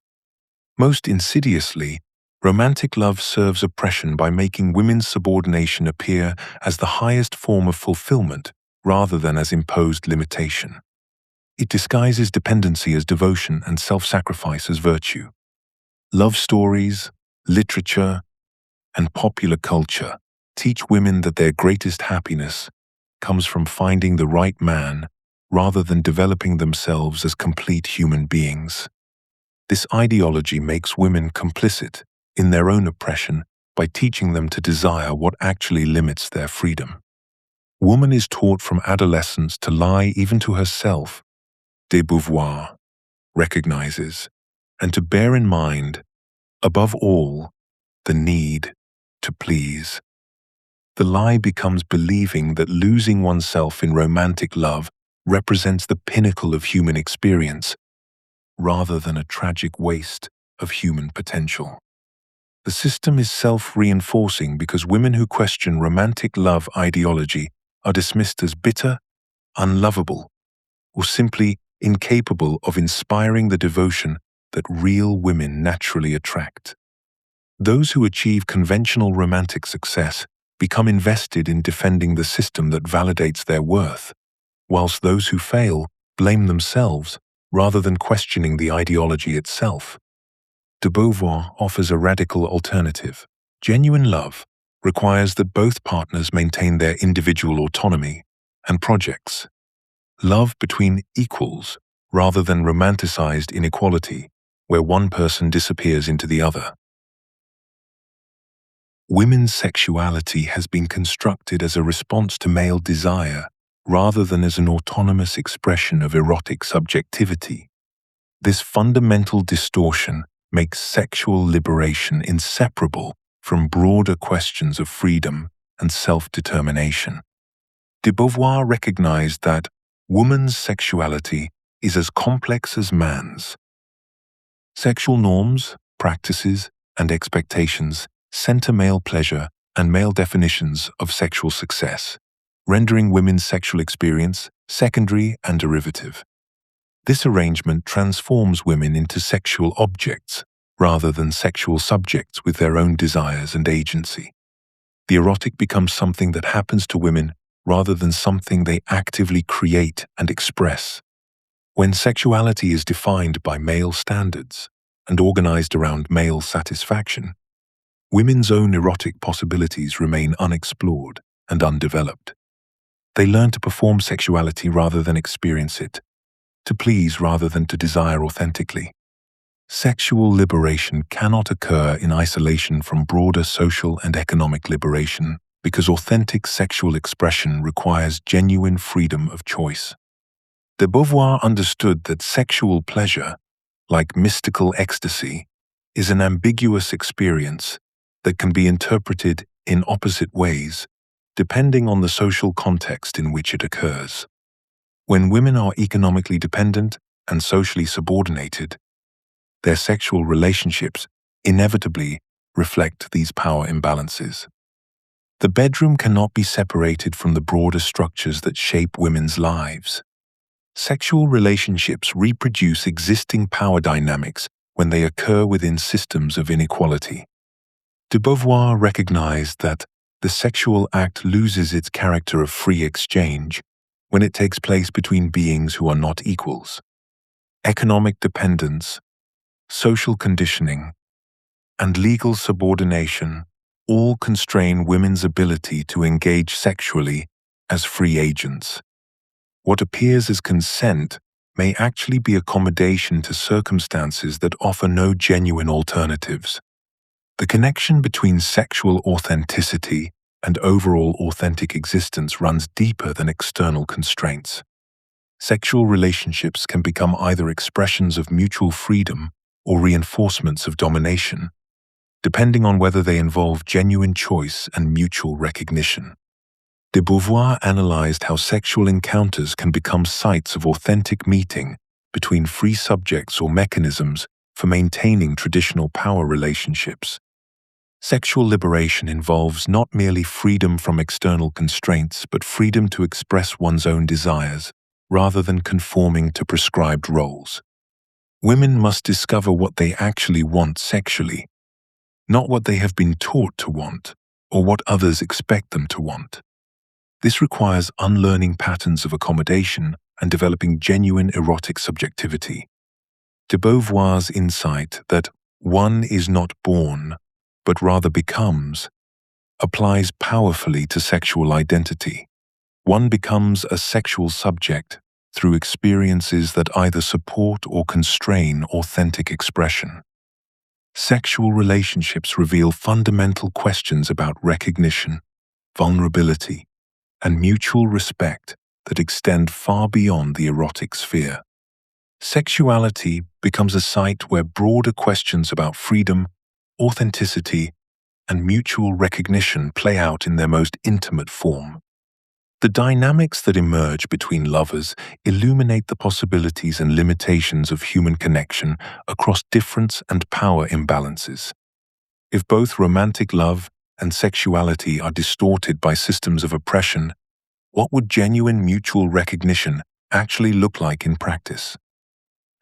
Most insidiously, romantic love serves oppression by making women's subordination appear as the highest form of fulfillment rather than as imposed limitation. It disguises dependency as devotion and self-sacrifice as virtue. Love stories, literature, and popular culture teach women that their greatest happiness comes from finding the right man rather than developing themselves as complete human beings. This ideology makes women complicit in their own oppression by teaching them to desire what actually limits their freedom. Woman is taught from adolescence to lie even to herself, de Beauvoir recognizes, and to bear in mind, above all, the need to please. The lie becomes believing that losing oneself in romantic love represents the pinnacle of human experience, rather than a tragic waste of human potential. The system is self-reinforcing because women who question romantic love ideology are dismissed as bitter, unlovable, or simply incapable of inspiring the devotion that real women naturally attract. Those who achieve conventional romantic success become invested in defending the system that validates their worth, whilst those who fail blame themselves rather than questioning the ideology itself. De Beauvoir offers a radical alternative. Genuine love requires that both partners maintain their individual autonomy and projects. Love between equals rather than romanticized inequality, where one person disappears into the other. Women's sexuality has been constructed as a response to male desire rather than as an autonomous expression of erotic subjectivity. This fundamental distortion makes sexual liberation inseparable from broader questions of freedom and self-determination. De Beauvoir recognized that woman's sexuality is as complex as man's. Sexual norms, practices, and expectations center male pleasure and male definitions of sexual success, rendering women's sexual experience secondary and derivative. This arrangement transforms women into sexual objects rather than sexual subjects with their own desires and agency. The erotic becomes something that happens to women rather than something they actively create and express. When sexuality is defined by male standards and organized around male satisfaction, women's own erotic possibilities remain unexplored and undeveloped. They learn to perform sexuality rather than experience it, to please rather than to desire authentically. Sexual liberation cannot occur in isolation from broader social and economic liberation because authentic sexual expression requires genuine freedom of choice. De Beauvoir understood that sexual pleasure, like mystical ecstasy, is an ambiguous experience that can be interpreted in opposite ways depending on the social context in which it occurs. When women are economically dependent and socially subordinated, their sexual relationships inevitably reflect these power imbalances. The bedroom cannot be separated from the broader structures that shape women's lives. Sexual relationships reproduce existing power dynamics when they occur within systems of inequality. De Beauvoir recognized that the sexual act loses its character of free exchange when it takes place between beings who are not equals. Economic dependence, social conditioning, and legal subordination all constrain women's ability to engage sexually as free agents. What appears as consent may actually be accommodation to circumstances that offer no genuine alternatives. The connection between sexual authenticity and overall authentic existence runs deeper than external constraints. Sexual relationships can become either expressions of mutual freedom or reinforcements of domination, depending on whether they involve genuine choice and mutual recognition. De Beauvoir analyzed how sexual encounters can become sites of authentic meeting between free subjects or mechanisms for maintaining traditional power relationships. Sexual liberation involves not merely freedom from external constraints, but freedom to express one's own desires, rather than conforming to prescribed roles. Women must discover what they actually want sexually, not what they have been taught to want, or what others expect them to want. This requires unlearning patterns of accommodation and developing genuine erotic subjectivity. De Beauvoir's insight that one is not born, but rather becomes, applies powerfully to sexual identity. One becomes a sexual subject through experiences that either support or constrain authentic expression. Sexual relationships reveal fundamental questions about recognition, vulnerability, and mutual respect that extend far beyond the erotic sphere. Sexuality becomes a site where broader questions about freedom, authenticity, and mutual recognition play out in their most intimate form. The dynamics that emerge between lovers illuminate the possibilities and limitations of human connection across difference and power imbalances. If both romantic love and sexuality are distorted by systems of oppression, what would genuine mutual recognition actually look like in practice?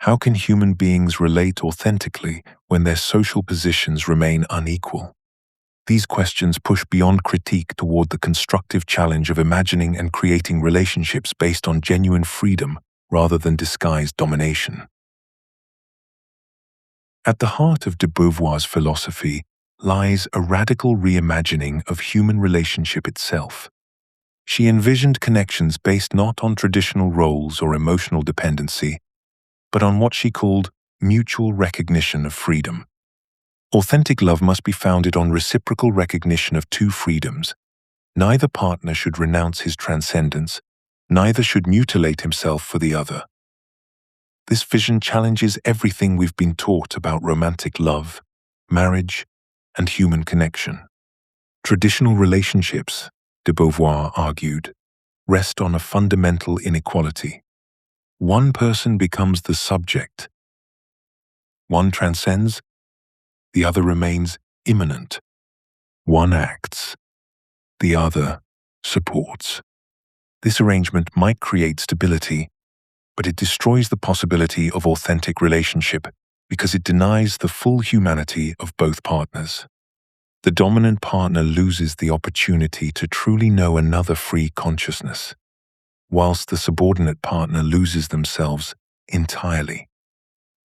How can human beings relate authentically when their social positions remain unequal? These questions push beyond critique toward the constructive challenge of imagining and creating relationships based on genuine freedom rather than disguised domination. At the heart of de Beauvoir's philosophy lies a radical reimagining of human relationship itself. She envisioned connections based not on traditional roles or emotional dependency, but on what she called mutual recognition of freedom. Authentic love must be founded on reciprocal recognition of two freedoms. Neither partner should renounce his transcendence, neither should mutilate himself for the other. This vision challenges everything we've been taught about romantic love, marriage, and human connection. Traditional relationships, de Beauvoir argued, rest on a fundamental inequality. One person becomes the subject. One transcends, the other remains immanent. One acts, the other supports. This arrangement might create stability, but it destroys the possibility of authentic relationship because it denies the full humanity of both partners. The dominant partner loses the opportunity to truly know another free consciousness, whilst the subordinate partner loses themselves entirely.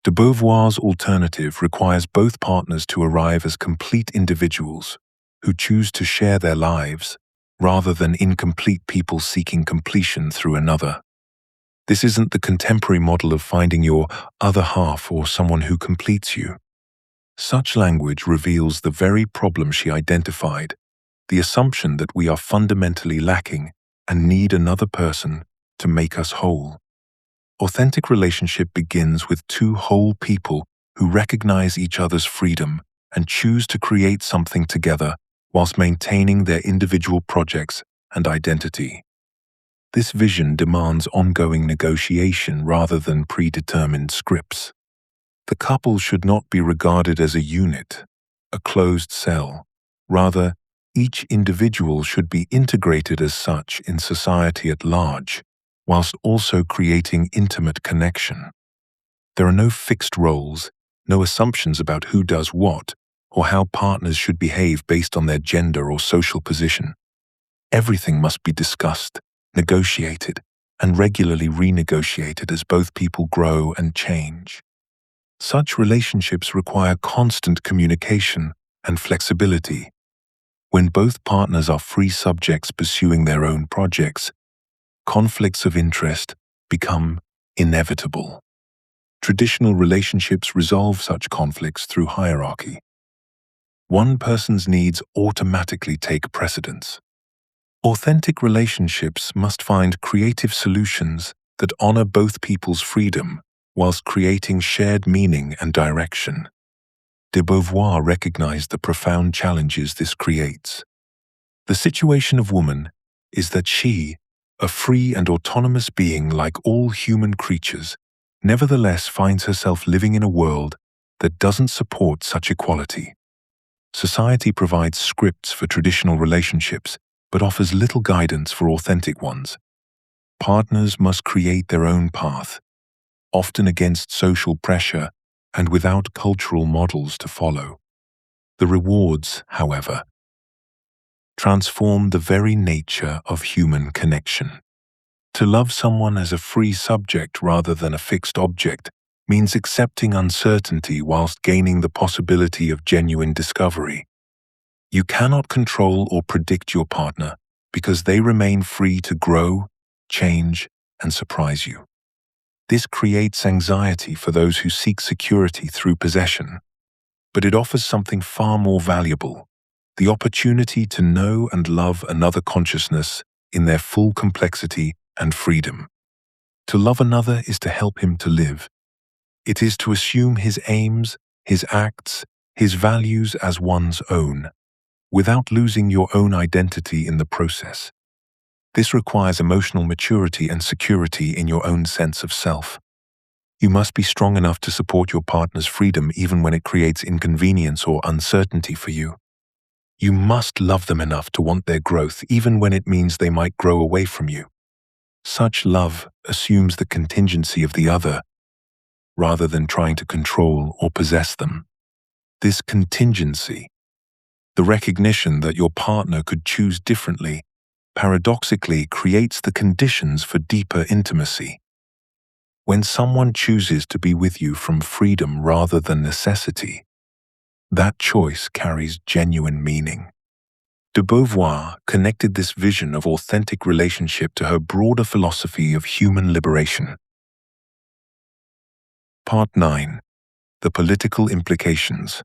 De Beauvoir's alternative requires both partners to arrive as complete individuals who choose to share their lives rather than incomplete people seeking completion through another. This isn't the contemporary model of finding your other half or someone who completes you. Such language reveals the very problem she identified, the assumption that we are fundamentally lacking and need another person to make us whole. Authentic relationship begins with two whole people who recognize each other's freedom and choose to create something together whilst maintaining their individual projects and identity. This vision demands ongoing negotiation rather than predetermined scripts. The couple should not be regarded as a unit, a closed cell. Rather, each individual should be integrated as such in society at large, whilst also creating intimate connection. There are no fixed roles, no assumptions about who does what, or how partners should behave based on their gender or social position. Everything must be discussed, negotiated, and regularly renegotiated as both people grow and change. Such relationships require constant communication and flexibility. When both partners are free subjects pursuing their own projects, conflicts of interest become inevitable. Traditional relationships resolve such conflicts through hierarchy. One person's needs automatically take precedence. Authentic relationships must find creative solutions that honor both people's freedom whilst creating shared meaning and direction. De Beauvoir recognized the profound challenges this creates. The situation of woman is that she, a free and autonomous being like all human creatures, nevertheless finds herself living in a world that doesn't support such equality. Society provides scripts for traditional relationships, but offers little guidance for authentic ones. Partners must create their own path, often against social pressure and without cultural models to follow. The rewards, however, transform the very nature of human connection. To love someone as a free subject rather than a fixed object means accepting uncertainty whilst gaining the possibility of genuine discovery. You cannot control or predict your partner because they remain free to grow, change, and surprise you. This creates anxiety for those who seek security through possession, but it offers something far more valuable: the opportunity to know and love another consciousness in their full complexity and freedom. To love another is to help him to live. It is to assume his aims, his acts, his values as one's own, without losing your own identity in the process. This requires emotional maturity and security in your own sense of self. You must be strong enough to support your partner's freedom even when it creates inconvenience or uncertainty for you. You must love them enough to want their growth even when it means they might grow away from you. Such love assumes the contingency of the other, rather than trying to control or possess them. This contingency The recognition that your partner could choose differently paradoxically creates the conditions for deeper intimacy. When someone chooses to be with you from freedom rather than necessity, that choice carries genuine meaning. De Beauvoir connected this vision of authentic relationship to her broader philosophy of human liberation. Part 9. The Political Implications.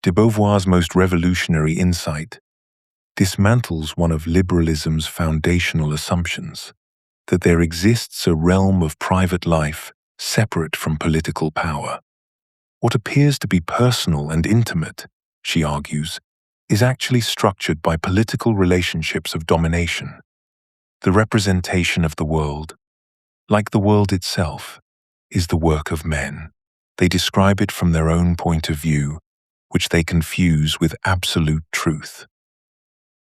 De Beauvoir's most revolutionary insight dismantles one of liberalism's foundational assumptions, that there exists a realm of private life separate from political power. What appears to be personal and intimate, she argues, is actually structured by political relationships of domination. The representation of the world, like the world itself, is the work of men. They describe it from their own point of view, which they confuse with absolute truth.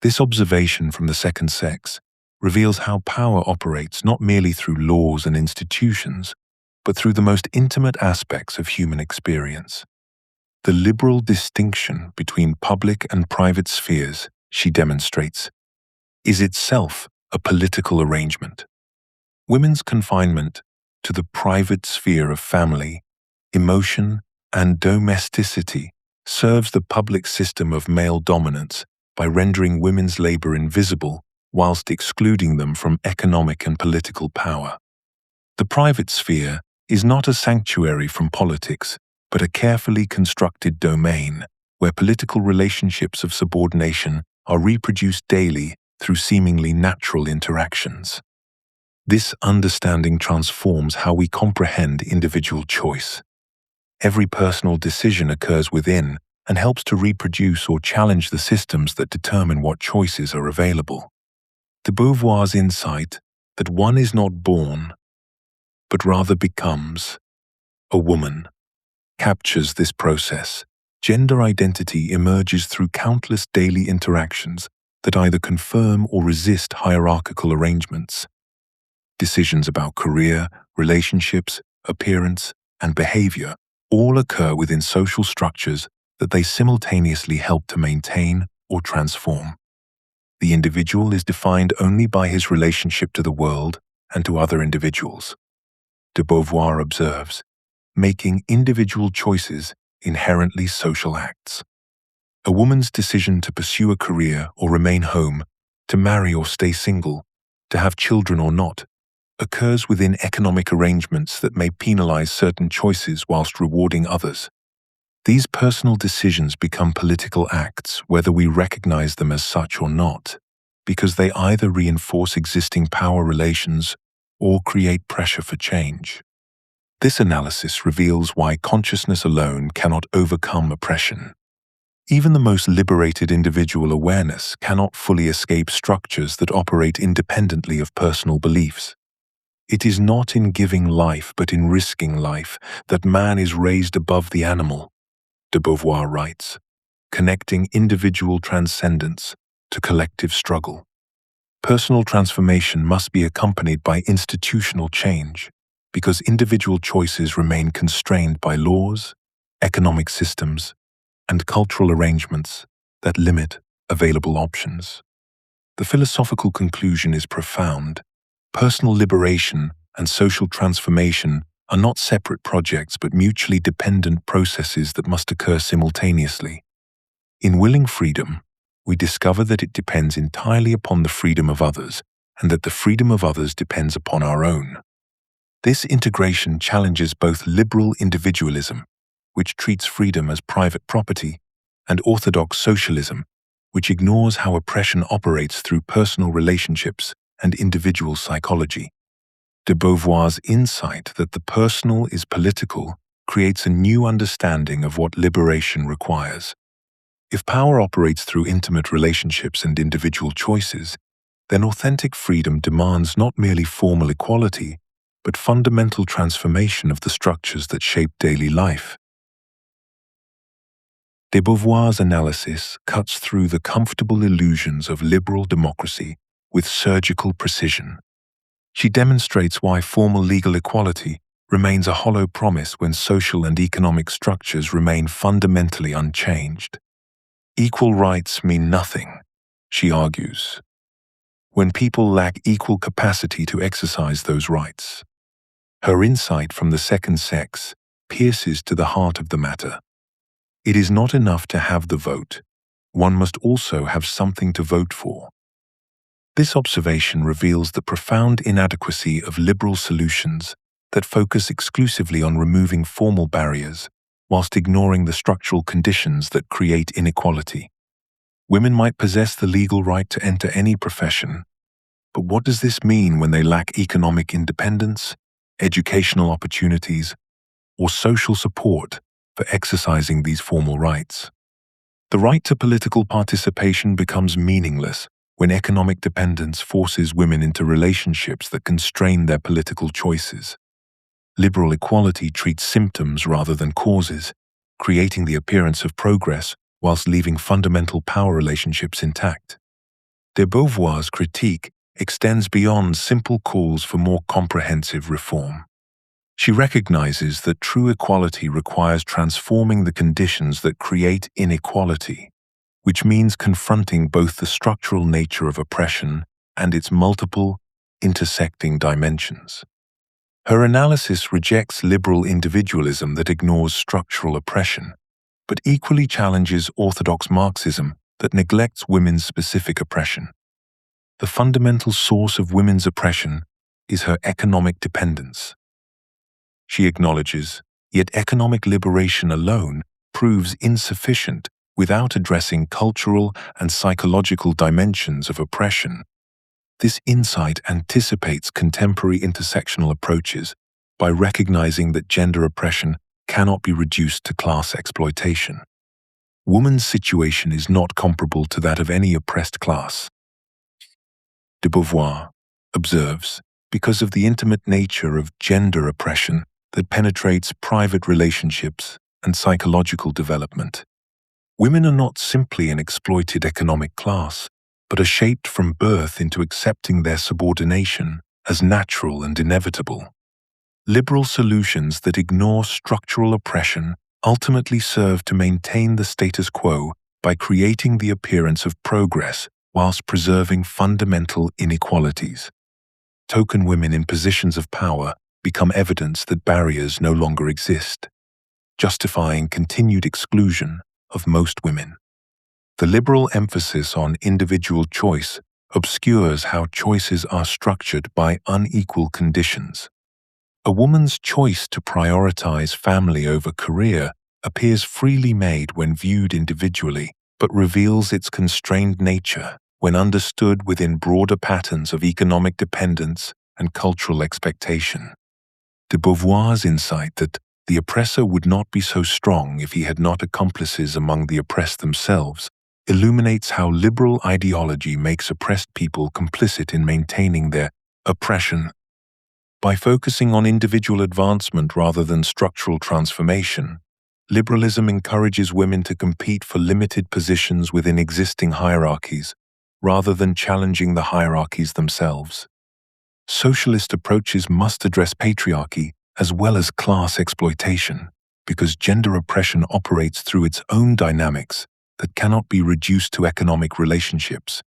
This observation from the second sex reveals how power operates not merely through laws and institutions, but through the most intimate aspects of human experience. The liberal distinction between public and private spheres, she demonstrates, is itself a political arrangement. Women's confinement to the private sphere of family, emotion, and domesticity serves the public system of male dominance by rendering women's labor invisible whilst excluding them from economic and political power. The private sphere is not a sanctuary from politics, but a carefully constructed domain where political relationships of subordination are reproduced daily through seemingly natural interactions. This understanding transforms how we comprehend individual choice. Every personal decision occurs within and helps to reproduce or challenge the systems that determine what choices are available. De Beauvoir's insight that one is not born, but rather becomes a woman captures this process. Gender identity emerges through countless daily interactions that either confirm or resist hierarchical arrangements. Decisions about career, relationships, appearance, and behavior all occur within social structures that they simultaneously help to maintain or transform. The individual is defined only by his relationship to the world and to other individuals. De Beauvoir observes, making individual choices inherently social acts. A woman's decision to pursue a career or remain home, to marry or stay single, to have children or not, occurs within economic arrangements that may penalize certain choices whilst rewarding others. These personal decisions become political acts whether we recognize them as such or not, because they either reinforce existing power relations or create pressure for change. This analysis reveals why consciousness alone cannot overcome oppression. Even the most liberated individual awareness cannot fully escape structures that operate independently of personal beliefs. It is not in giving life but in risking life that man is raised above the animal, de Beauvoir writes, connecting individual transcendence to collective struggle. Personal transformation must be accompanied by institutional change, because individual choices remain constrained by laws, economic systems, and cultural arrangements that limit available options. The philosophical conclusion is profound. Personal liberation and social transformation are not separate projects but mutually dependent processes that must occur simultaneously. In willing freedom, we discover that it depends entirely upon the freedom of others, and that the freedom of others depends upon our own. This integration challenges both liberal individualism, which treats freedom as private property, and orthodox socialism, which ignores how oppression operates through personal relationships and individual psychology. De Beauvoir's insight that the personal is political creates a new understanding of what liberation requires. If power operates through intimate relationships and individual choices, then authentic freedom demands not merely formal equality, but fundamental transformation of the structures that shape daily life. De Beauvoir's analysis cuts through the comfortable illusions of liberal democracy with surgical precision. She demonstrates why formal legal equality remains a hollow promise when social and economic structures remain fundamentally unchanged. Equal rights mean nothing, she argues, when people lack equal capacity to exercise those rights. Her insight from the second sex pierces to the heart of the matter. It is not enough to have the vote. One must also have something to vote for. This observation reveals the profound inadequacy of liberal solutions that focus exclusively on removing formal barriers whilst ignoring the structural conditions that create inequality. Women might possess the legal right to enter any profession, but what does this mean when they lack economic independence, educational opportunities, or social support for exercising these formal rights? The right to political participation becomes meaningless when economic dependence forces women into relationships that constrain their political choices. Liberal equality treats symptoms rather than causes, creating the appearance of progress whilst leaving fundamental power relationships intact. De Beauvoir's critique extends beyond simple calls for more comprehensive reform. She recognizes that true equality requires transforming the conditions that create inequality, which means confronting both the structural nature of oppression and its multiple, intersecting dimensions. Her analysis rejects liberal individualism that ignores structural oppression, but equally challenges orthodox Marxism that neglects women's specific oppression. The fundamental source of women's oppression is her economic dependence. She acknowledges, yet economic liberation alone proves insufficient without addressing cultural and psychological dimensions of oppression. This insight anticipates contemporary intersectional approaches by recognizing that gender oppression cannot be reduced to class exploitation. Woman's situation is not comparable to that of any oppressed class. De Beauvoir observes, because of the intimate nature of gender oppression that penetrates private relationships and psychological development, women are not simply an exploited economic class, but are shaped from birth into accepting their subordination as natural and inevitable. Liberal solutions that ignore structural oppression ultimately serve to maintain the status quo by creating the appearance of progress whilst preserving fundamental inequalities. Token women in positions of power become evidence that barriers no longer exist, justifying continued exclusion of most women. The liberal emphasis on individual choice obscures how choices are structured by unequal conditions. A woman's choice to prioritize family over career appears freely made when viewed individually, but reveals its constrained nature when understood within broader patterns of economic dependence and cultural expectation. De Beauvoir's insight that the oppressor would not be so strong if he had not accomplices among the oppressed themselves illuminates how liberal ideology makes oppressed people complicit in maintaining their oppression. By focusing on individual advancement rather than structural transformation, liberalism encourages women to compete for limited positions within existing hierarchies, rather than challenging the hierarchies themselves. Socialist approaches must address patriarchy as well as class exploitation, because gender oppression operates through its own dynamics that cannot be reduced to economic relationships.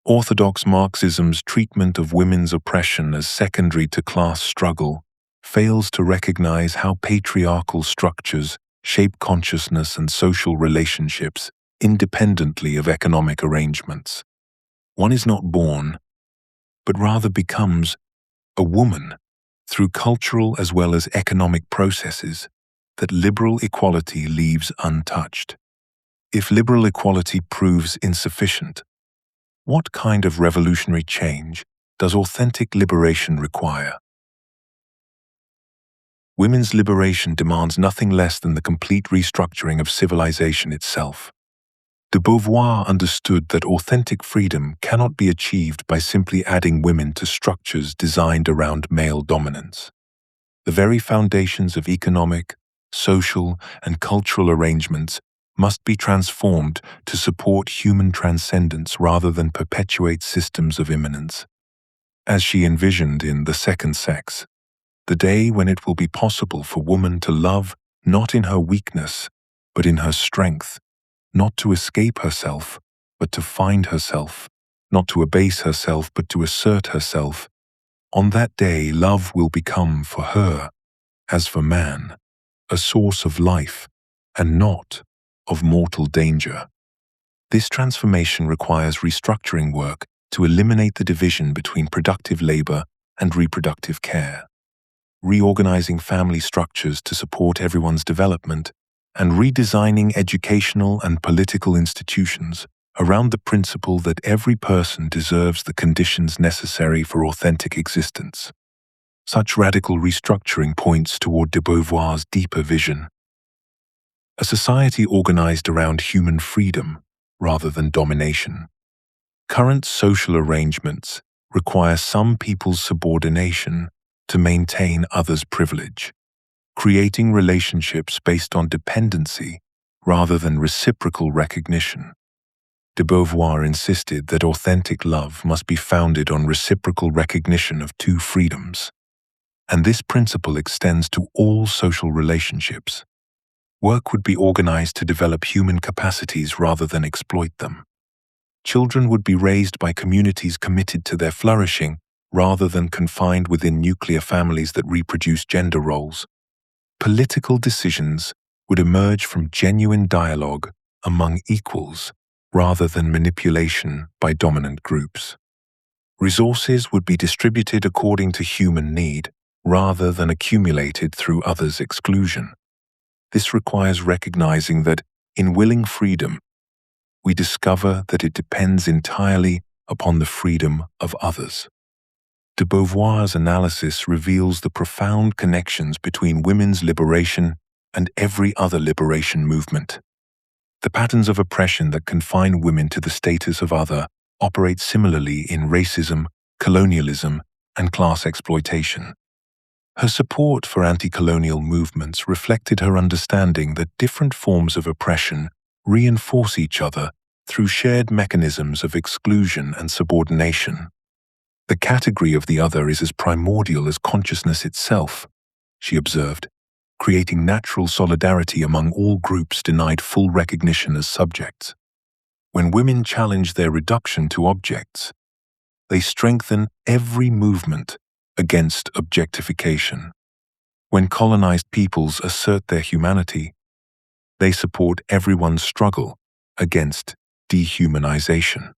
Orthodox Marxism's treatment of women's oppression as secondary to class struggle fails to recognize how patriarchal structures shape consciousness and social relationships independently of economic arrangements. One is not born, but rather becomes a woman through cultural as well as economic processes that liberal equality leaves untouched. If liberal equality proves insufficient, what kind of revolutionary change does authentic liberation require? Women's liberation demands nothing less than the complete restructuring of civilization itself. De Beauvoir understood that authentic freedom cannot be achieved by simply adding women to structures designed around male dominance. The very foundations of economic, social, and cultural arrangements must be transformed to support human transcendence rather than perpetuate systems of immanence. As she envisioned in The Second Sex, the day when it will be possible for woman to love not in her weakness, but in her strength, not to escape herself, but to find herself, not to abase herself, but to assert herself. On that day, love will become for her, as for man, a source of life, and not of mortal danger. This transformation requires restructuring work to eliminate the division between productive labor and reproductive care, reorganizing family structures to support everyone's development, and redesigning educational and political institutions around the principle that every person deserves the conditions necessary for authentic existence. Such radical restructuring points toward de Beauvoir's deeper vision: a society organized around human freedom rather than domination. Current social arrangements require some people's subordination to maintain others' privilege, creating relationships based on dependency rather than reciprocal recognition. De Beauvoir insisted that authentic love must be founded on reciprocal recognition of two freedoms, and this principle extends to all social relationships. Work would be organized to develop human capacities rather than exploit them. Children would be raised by communities committed to their flourishing rather than confined within nuclear families that reproduce gender roles. Political decisions would emerge from genuine dialogue among equals rather than manipulation by dominant groups. Resources would be distributed according to human need rather than accumulated through others' exclusion. This requires recognizing that, in willing freedom, we discover that it depends entirely upon the freedom of others. De Beauvoir's analysis reveals the profound connections between women's liberation and every other liberation movement. The patterns of oppression that confine women to the status of other operate similarly in racism, colonialism, and class exploitation. Her support for anti-colonial movements reflected her understanding that different forms of oppression reinforce each other through shared mechanisms of exclusion and subordination. The category of the other is as primordial as consciousness itself, she observed, creating natural solidarity among all groups denied full recognition as subjects. When women challenge their reduction to objects, they strengthen every movement against objectification. When colonized peoples assert their humanity, they support everyone's struggle against dehumanization.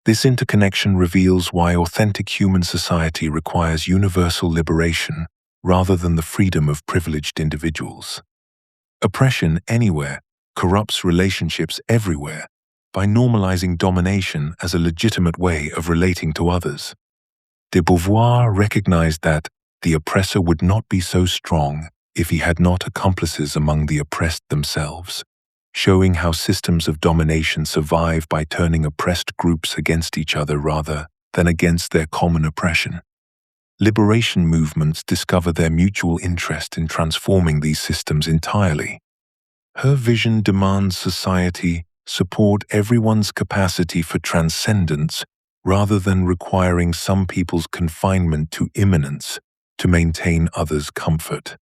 This interconnection reveals why authentic human society requires universal liberation rather than the freedom of privileged individuals. Oppression anywhere corrupts relationships everywhere by normalizing domination as a legitimate way of relating to others. De Beauvoir recognized that the oppressor would not be so strong if he had not accomplices among the oppressed themselves, showing how systems of domination survive by turning oppressed groups against each other rather than against their common oppression. Liberation movements discover their mutual interest in transforming these systems entirely. Her vision demands society support everyone's capacity for transcendence rather than requiring some people's confinement to immanence to maintain others' comfort.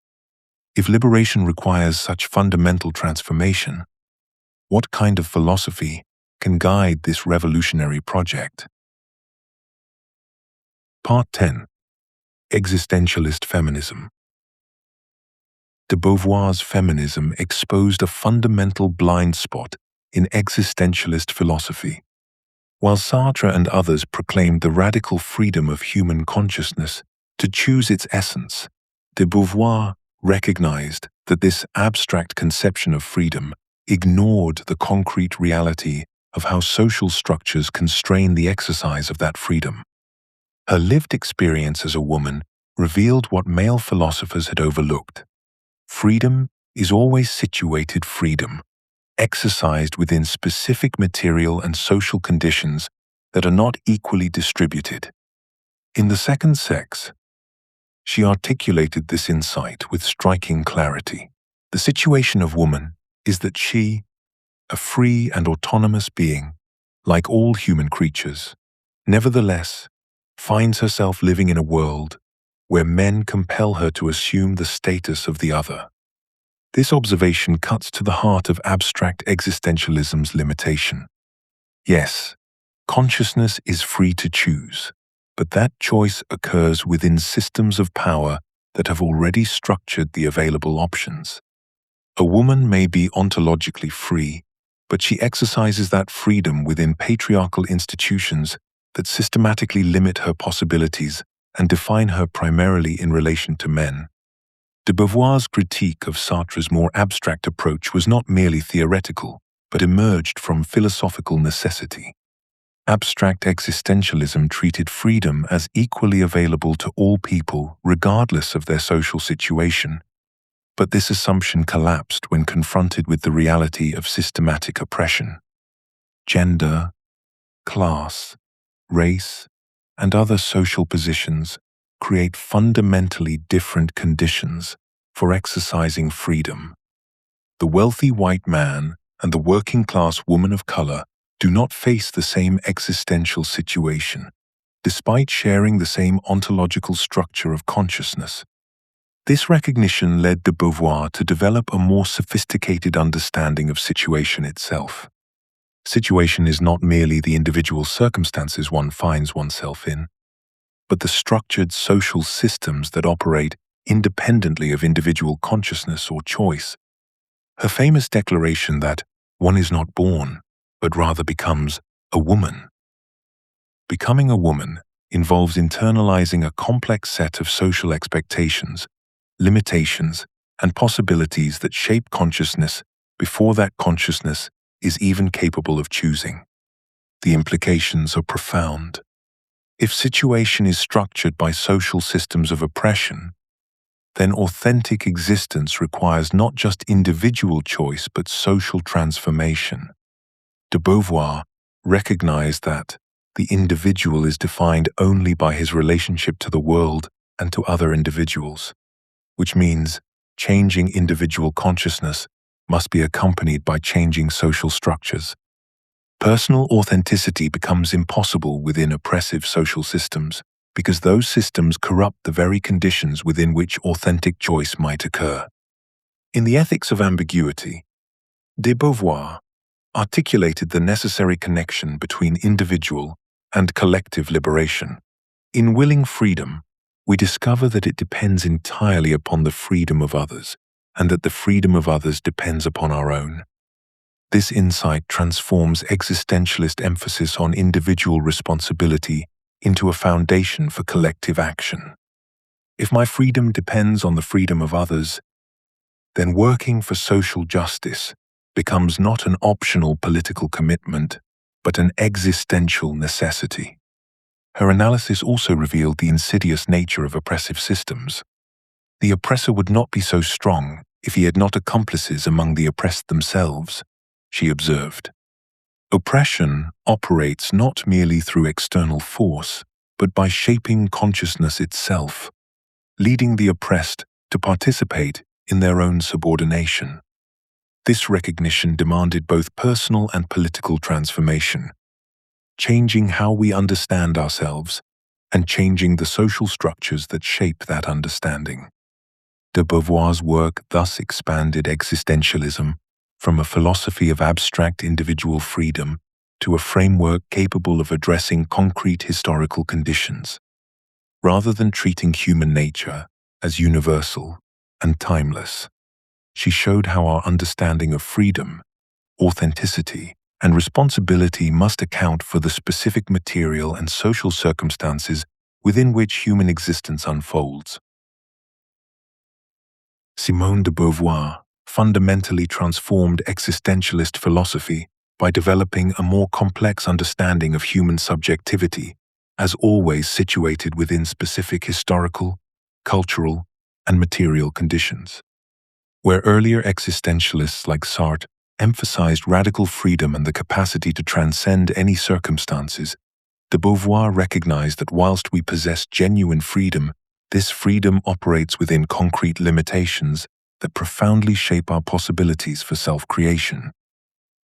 If liberation requires such fundamental transformation, what kind of philosophy can guide this revolutionary project? Part 10. Existentialist Feminism. De Beauvoir's feminism exposed a fundamental blind spot in existentialist philosophy. While Sartre and others proclaimed the radical freedom of human consciousness to choose its essence, de Beauvoir recognized that this abstract conception of freedom ignored the concrete reality of how social structures constrain the exercise of that freedom. Her lived experience as a woman revealed what male philosophers had overlooked. Freedom is always situated freedom, exercised within specific material and social conditions that are not equally distributed. In The Second Sex, she articulated this insight with striking clarity. The situation of woman is that she, a free and autonomous being, like all human creatures, nevertheless finds herself living in a world where men compel her to assume the status of the other. This observation cuts to the heart of abstract existentialism's limitation. Yes, consciousness is free to choose, but that choice occurs within systems of power that have already structured the available options. A woman may be ontologically free, but she exercises that freedom within patriarchal institutions that systematically limit her possibilities and define her primarily in relation to men. De Beauvoir's critique of Sartre's more abstract approach was not merely theoretical, but emerged from philosophical necessity. Abstract existentialism treated freedom as equally available to all people regardless of their social situation, but this assumption collapsed when confronted with the reality of systematic oppression. Gender, class, race, and other social positions create fundamentally different conditions for exercising freedom. The wealthy white man and the working-class woman of color do not face the same existential situation, despite sharing the same ontological structure of consciousness. This recognition led de Beauvoir to develop a more sophisticated understanding of situation itself. Situation is not merely the individual circumstances one finds oneself in, but the structured social systems that operate independently of individual consciousness or choice. Her famous declaration that one is not born, but rather becomes a woman. Becoming a woman involves internalizing a complex set of social expectations, limitations, and possibilities that shape consciousness before that consciousness is even capable of choosing. The implications are profound. If situation is structured by social systems of oppression, then authentic existence requires not just individual choice but social transformation. De Beauvoir recognized that the individual is defined only by his relationship to the world and to other individuals, which means changing individual consciousness must be accompanied by changing social structures. Personal authenticity becomes impossible within oppressive social systems because those systems corrupt the very conditions within which authentic choice might occur. In the Ethics of Ambiguity, de Beauvoir articulated the necessary connection between individual and collective liberation. In willing freedom, we discover that it depends entirely upon the freedom of others, and that the freedom of others depends upon our own. This insight transforms existentialist emphasis on individual responsibility into a foundation for collective action. If my freedom depends on the freedom of others, then working for social justice becomes not an optional political commitment, but an existential necessity. Her analysis also revealed the insidious nature of oppressive systems. The oppressor would not be so strong if he had not accomplices among the oppressed themselves, she observed. Oppression operates not merely through external force, but by shaping consciousness itself, leading the oppressed to participate in their own subordination. This recognition demanded both personal and political transformation, changing how we understand ourselves and changing the social structures that shape that understanding. De Beauvoir's work thus expanded existentialism from a philosophy of abstract individual freedom to a framework capable of addressing concrete historical conditions. Rather than treating human nature as universal and timeless, she showed how our understanding of freedom, authenticity, and responsibility must account for the specific material and social circumstances within which human existence unfolds. Simone de Beauvoir fundamentally transformed existentialist philosophy by developing a more complex understanding of human subjectivity, as always situated within specific historical, cultural, and material conditions. Where earlier existentialists like Sartre emphasized radical freedom and the capacity to transcend any circumstances, de Beauvoir recognized that whilst we possess genuine freedom, this freedom operates within concrete limitations that profoundly shape our possibilities for self-creation.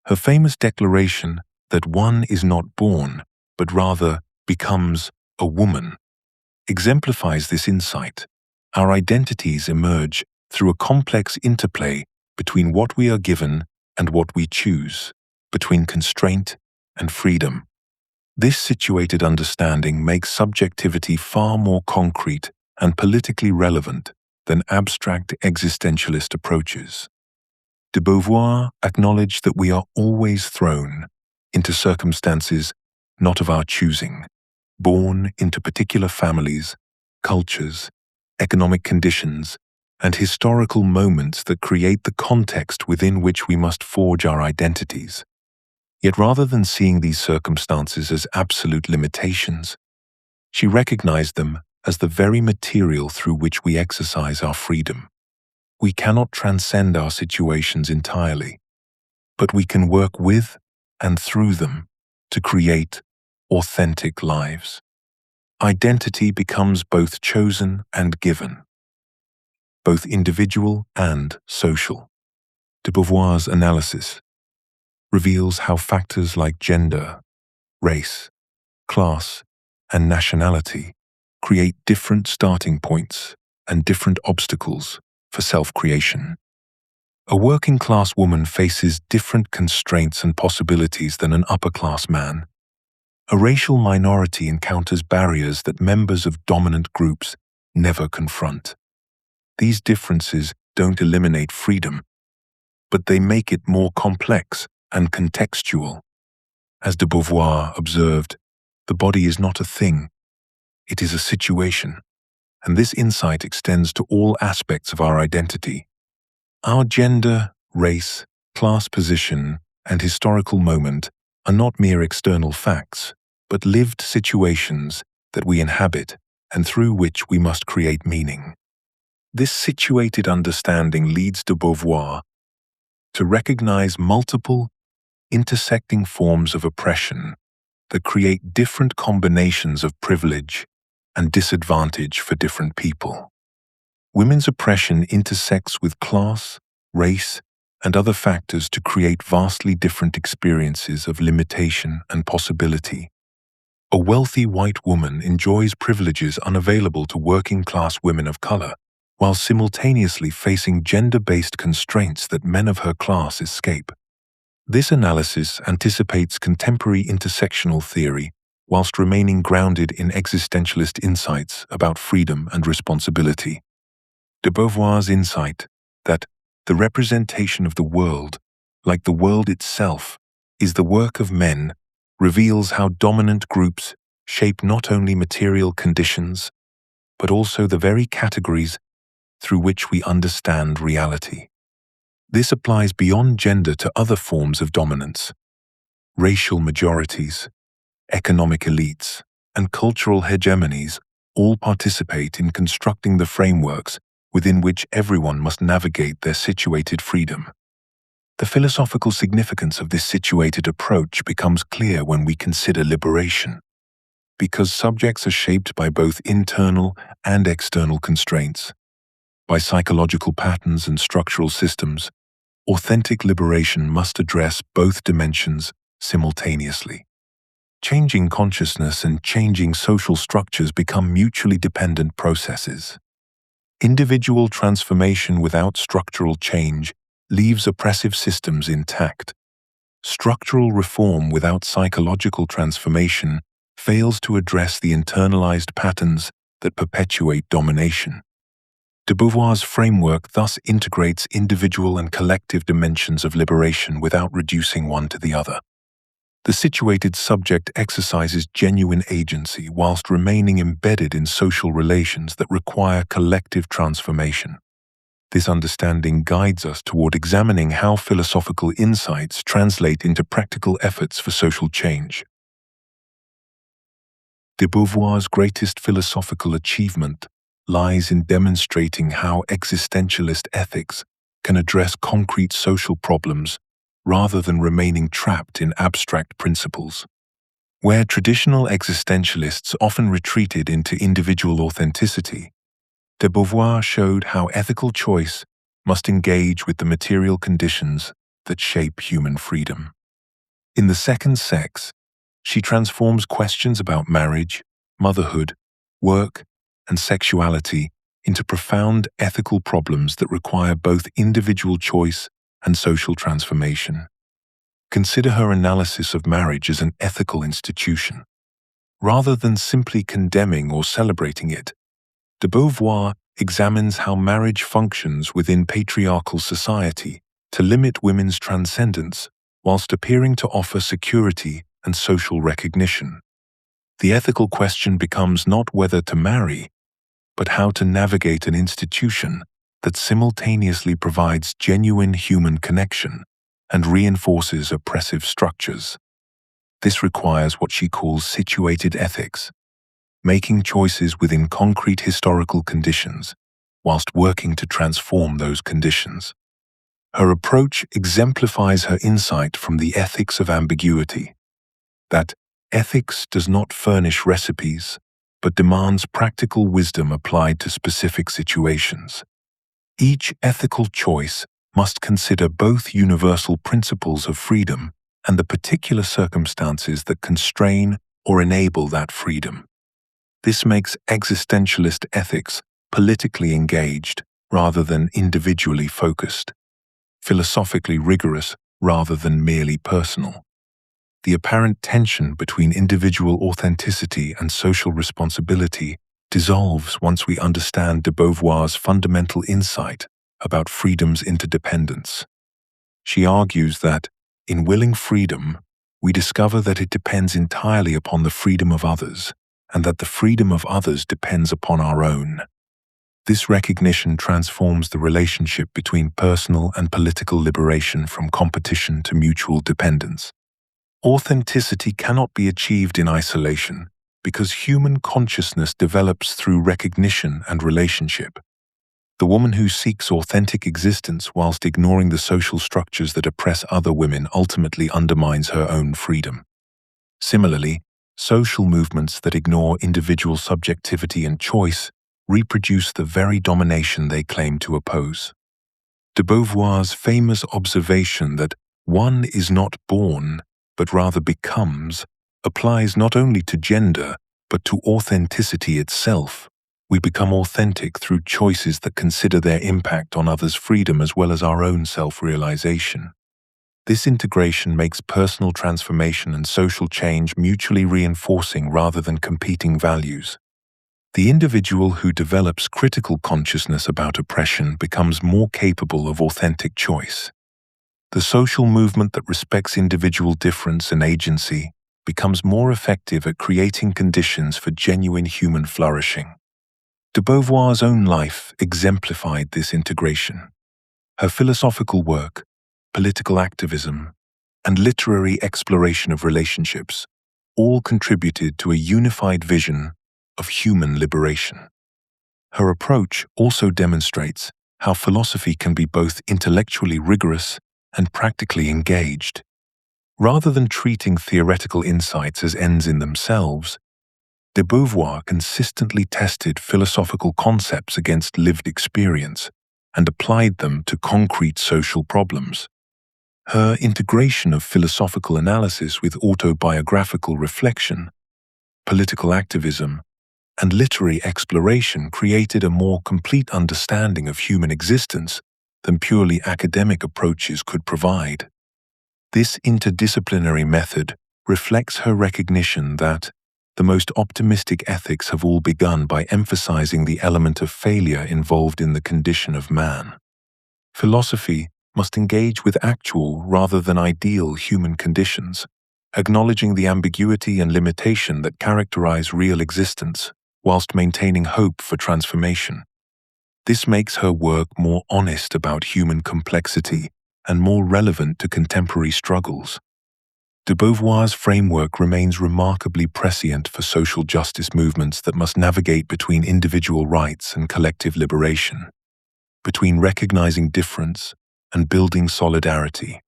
Her famous declaration that one is not born, but rather becomes a woman, exemplifies this insight. Our identities emerge through a complex interplay between what we are given and what we choose, between constraint and freedom. This situated understanding makes subjectivity far more concrete and politically relevant than abstract existentialist approaches. De Beauvoir acknowledged that we are always thrown into circumstances not of our choosing, born into particular families, cultures, economic conditions, and historical moments that create the context within which we must forge our identities. Yet rather than seeing these circumstances as absolute limitations, she recognized them as the very material through which we exercise our freedom. We cannot transcend our situations entirely, but we can work with and through them to create authentic lives. Identity becomes both chosen and given, both individual and social. De Beauvoir's analysis reveals how factors like gender, race, class, and nationality create different starting points and different obstacles for self-creation. A working-class woman faces different constraints and possibilities than an upper-class man. A racial minority encounters barriers that members of dominant groups never confront. These differences don't eliminate freedom, but they make it more complex and contextual. As de Beauvoir observed, the body is not a thing, it is a situation, and this insight extends to all aspects of our identity. Our gender, race, class position, and historical moment are not mere external facts, but lived situations that we inhabit and through which we must create meaning. This situated understanding leads de Beauvoir to recognize multiple, intersecting forms of oppression that create different combinations of privilege and disadvantage for different people. Women's oppression intersects with class, race, and other factors to create vastly different experiences of limitation and possibility. A wealthy white woman enjoys privileges unavailable to working-class women of color, while simultaneously facing gender-based constraints that men of her class escape. This analysis anticipates contemporary intersectional theory whilst remaining grounded in existentialist insights about freedom and responsibility. De Beauvoir's insight that the representation of the world, like the world itself, is the work of men, reveals how dominant groups shape not only material conditions, but also the very categories through which we understand reality. This applies beyond gender to other forms of dominance. Racial majorities, economic elites, and cultural hegemonies all participate in constructing the frameworks within which everyone must navigate their situated freedom. The philosophical significance of this situated approach becomes clear when we consider liberation. Because subjects are shaped by both internal and external constraints, by psychological patterns and structural systems, authentic liberation must address both dimensions simultaneously. Changing consciousness and changing social structures become mutually dependent processes. Individual transformation without structural change leaves oppressive systems intact. Structural reform without psychological transformation fails to address the internalized patterns that perpetuate domination. De Beauvoir's framework thus integrates individual and collective dimensions of liberation without reducing one to the other. The situated subject exercises genuine agency whilst remaining embedded in social relations that require collective transformation. This understanding guides us toward examining how philosophical insights translate into practical efforts for social change. De Beauvoir's greatest philosophical achievement lies in demonstrating how existentialist ethics can address concrete social problems rather than remaining trapped in abstract principles. Where traditional existentialists often retreated into individual authenticity, de Beauvoir showed how ethical choice must engage with the material conditions that shape human freedom. In The Second Sex, she transforms questions about marriage, motherhood, work, and sexuality into profound ethical problems that require both individual choice and social transformation. Consider her analysis of marriage as an ethical institution. Rather than simply condemning or celebrating it, de Beauvoir examines how marriage functions within patriarchal society to limit women's transcendence whilst appearing to offer security and social recognition. The ethical question becomes not whether to marry, but how to navigate an institution that simultaneously provides genuine human connection and reinforces oppressive structures. This requires what she calls situated ethics, making choices within concrete historical conditions whilst working to transform those conditions. Her approach exemplifies her insight from the ethics of ambiguity, that ethics does not furnish recipes, but demands practical wisdom applied to specific situations. Each ethical choice must consider both universal principles of freedom and the particular circumstances that constrain or enable that freedom. This makes existentialist ethics politically engaged rather than individually focused, philosophically rigorous rather than merely personal. The apparent tension between individual authenticity and social responsibility dissolves once we understand de Beauvoir's fundamental insight about freedom's interdependence. She argues that, in willing freedom, we discover that it depends entirely upon the freedom of others, and that the freedom of others depends upon our own. This recognition transforms the relationship between personal and political liberation from competition to mutual dependence. Authenticity cannot be achieved in isolation because human consciousness develops through recognition and relationship. The woman who seeks authentic existence whilst ignoring the social structures that oppress other women ultimately undermines her own freedom. Similarly, social movements that ignore individual subjectivity and choice reproduce the very domination they claim to oppose. De Beauvoir's famous observation that one is not born, but rather becomes, applies not only to gender, but to authenticity itself. We become authentic through choices that consider their impact on others' freedom as well as our own self-realization. This integration makes personal transformation and social change mutually reinforcing rather than competing values. The individual who develops critical consciousness about oppression becomes more capable of authentic choice. The social movement that respects individual difference and agency becomes more effective at creating conditions for genuine human flourishing. De Beauvoir's own life exemplified this integration. Her philosophical work, political activism, and literary exploration of relationships all contributed to a unified vision of human liberation. Her approach also demonstrates how philosophy can be both intellectually rigorous and practically engaged. Rather than treating theoretical insights as ends in themselves, de Beauvoir consistently tested philosophical concepts against lived experience and applied them to concrete social problems. Her integration of philosophical analysis with autobiographical reflection, political activism, and literary exploration created a more complete understanding of human existence than purely academic approaches could provide. This interdisciplinary method reflects her recognition that the most optimistic ethics have all begun by emphasizing the element of failure involved in the condition of man. Philosophy must engage with actual rather than ideal human conditions, acknowledging the ambiguity and limitation that characterize real existence, whilst maintaining hope for transformation. This makes her work more honest about human complexity and more relevant to contemporary struggles. De Beauvoir's framework remains remarkably prescient for social justice movements that must navigate between individual rights and collective liberation, between recognizing difference and building solidarity.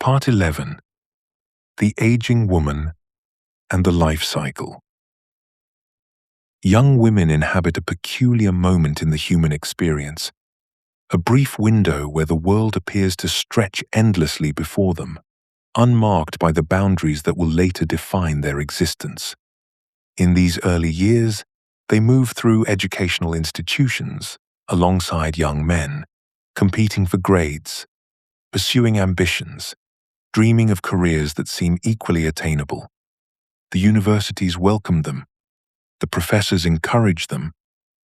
Part 11. The Aging Woman and the Life Cycle. Young women inhabit a peculiar moment in the human experience, a brief window where the world appears to stretch endlessly before them, unmarked by the boundaries that will later define their existence. In these early years, They move through educational institutions alongside young men, competing for grades, pursuing ambitions, dreaming of careers that seem equally attainable. The universities welcome them, the professors encourage them,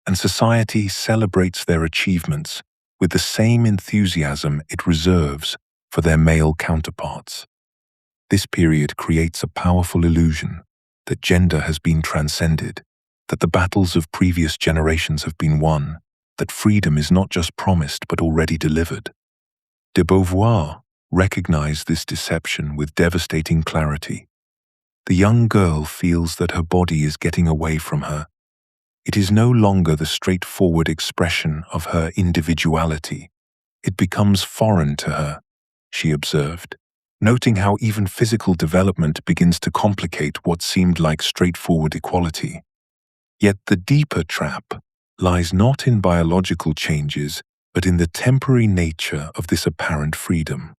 and society celebrates their achievements with the same enthusiasm it reserves for their male counterparts. This period creates a powerful illusion that gender has been transcended, that the battles of previous generations have been won, that freedom is not just promised but already delivered. De Beauvoir recognized this deception with devastating clarity. The young girl feels that her body is getting away from her. It is no longer the straightforward expression of her individuality. It becomes foreign to her, she observed, noting how even physical development begins to complicate what seemed like straightforward equality. Yet the deeper trap lies not in biological changes, but in the temporary nature of this apparent freedom.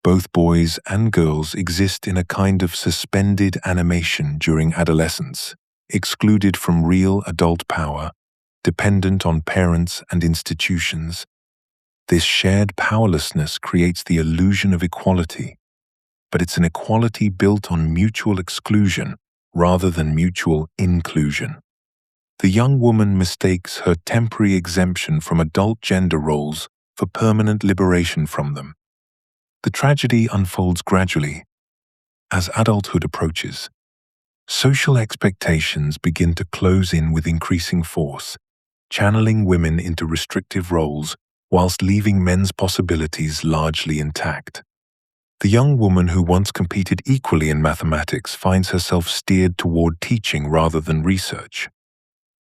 Both boys and girls exist in a kind of suspended animation during adolescence, excluded from real adult power, dependent on parents and institutions. This shared powerlessness creates the illusion of equality, but it's an equality built on mutual exclusion rather than mutual inclusion. The young woman mistakes her temporary exemption from adult gender roles for permanent liberation from them. The tragedy unfolds gradually. As adulthood approaches, social expectations begin to close in with increasing force, channeling women into restrictive roles whilst leaving men's possibilities largely intact. The young woman who once competed equally in mathematics finds herself steered toward teaching rather than research.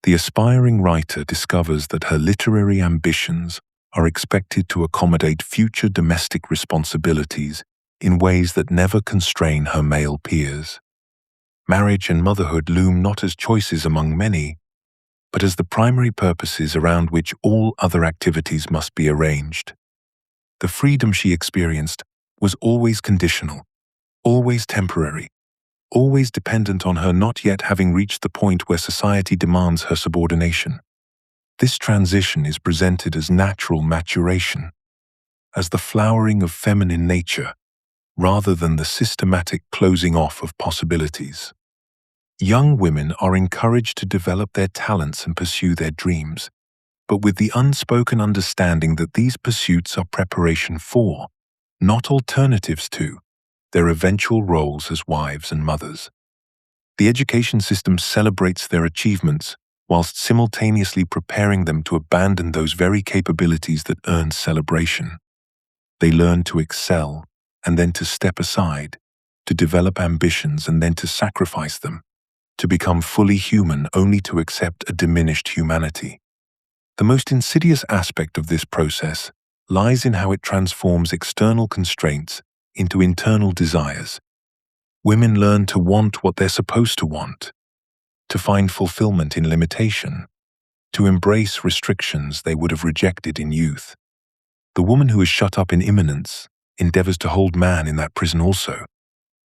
The aspiring writer discovers that her literary ambitions are expected to accommodate future domestic responsibilities in ways that never constrain her male peers. Marriage and motherhood loom not as choices among many, but as the primary purposes around which all other activities must be arranged. The freedom she experienced was always conditional, always temporary, always dependent on her not yet having reached the point where society demands her subordination. This transition is presented as natural maturation, as the flowering of feminine nature, rather than the systematic closing off of possibilities. Young women are encouraged to develop their talents and pursue their dreams, but with the unspoken understanding that these pursuits are preparation for, not alternatives to, their eventual roles as wives and mothers. The education system celebrates their achievements whilst simultaneously preparing them to abandon those very capabilities that earn celebration. They learn to excel and then to step aside, to develop ambitions and then to sacrifice them, to become fully human only to accept a diminished humanity. The most insidious aspect of this process lies in how it transforms external constraints into internal desires. Women learn to want what they're supposed to want, to find fulfillment in limitation, to embrace restrictions they would have rejected in youth. The woman who is shut up in immanence endeavors to hold man in that prison also,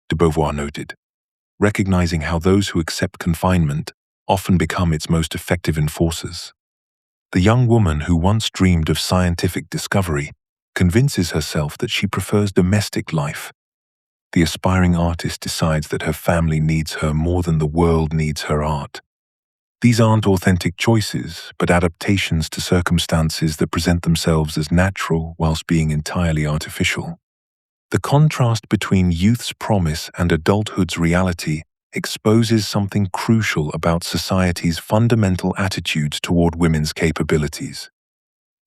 de Beauvoir noted, recognizing how those who accept confinement often become its most effective enforcers. The young woman who once dreamed of scientific discovery convinces herself that she prefers domestic life. The aspiring artist decides that her family needs her more than the world needs her art. These aren't authentic choices, but adaptations to circumstances that present themselves as natural whilst being entirely artificial. The contrast between youth's promise and adulthood's reality exposes something crucial about society's fundamental attitudes toward women's capabilities.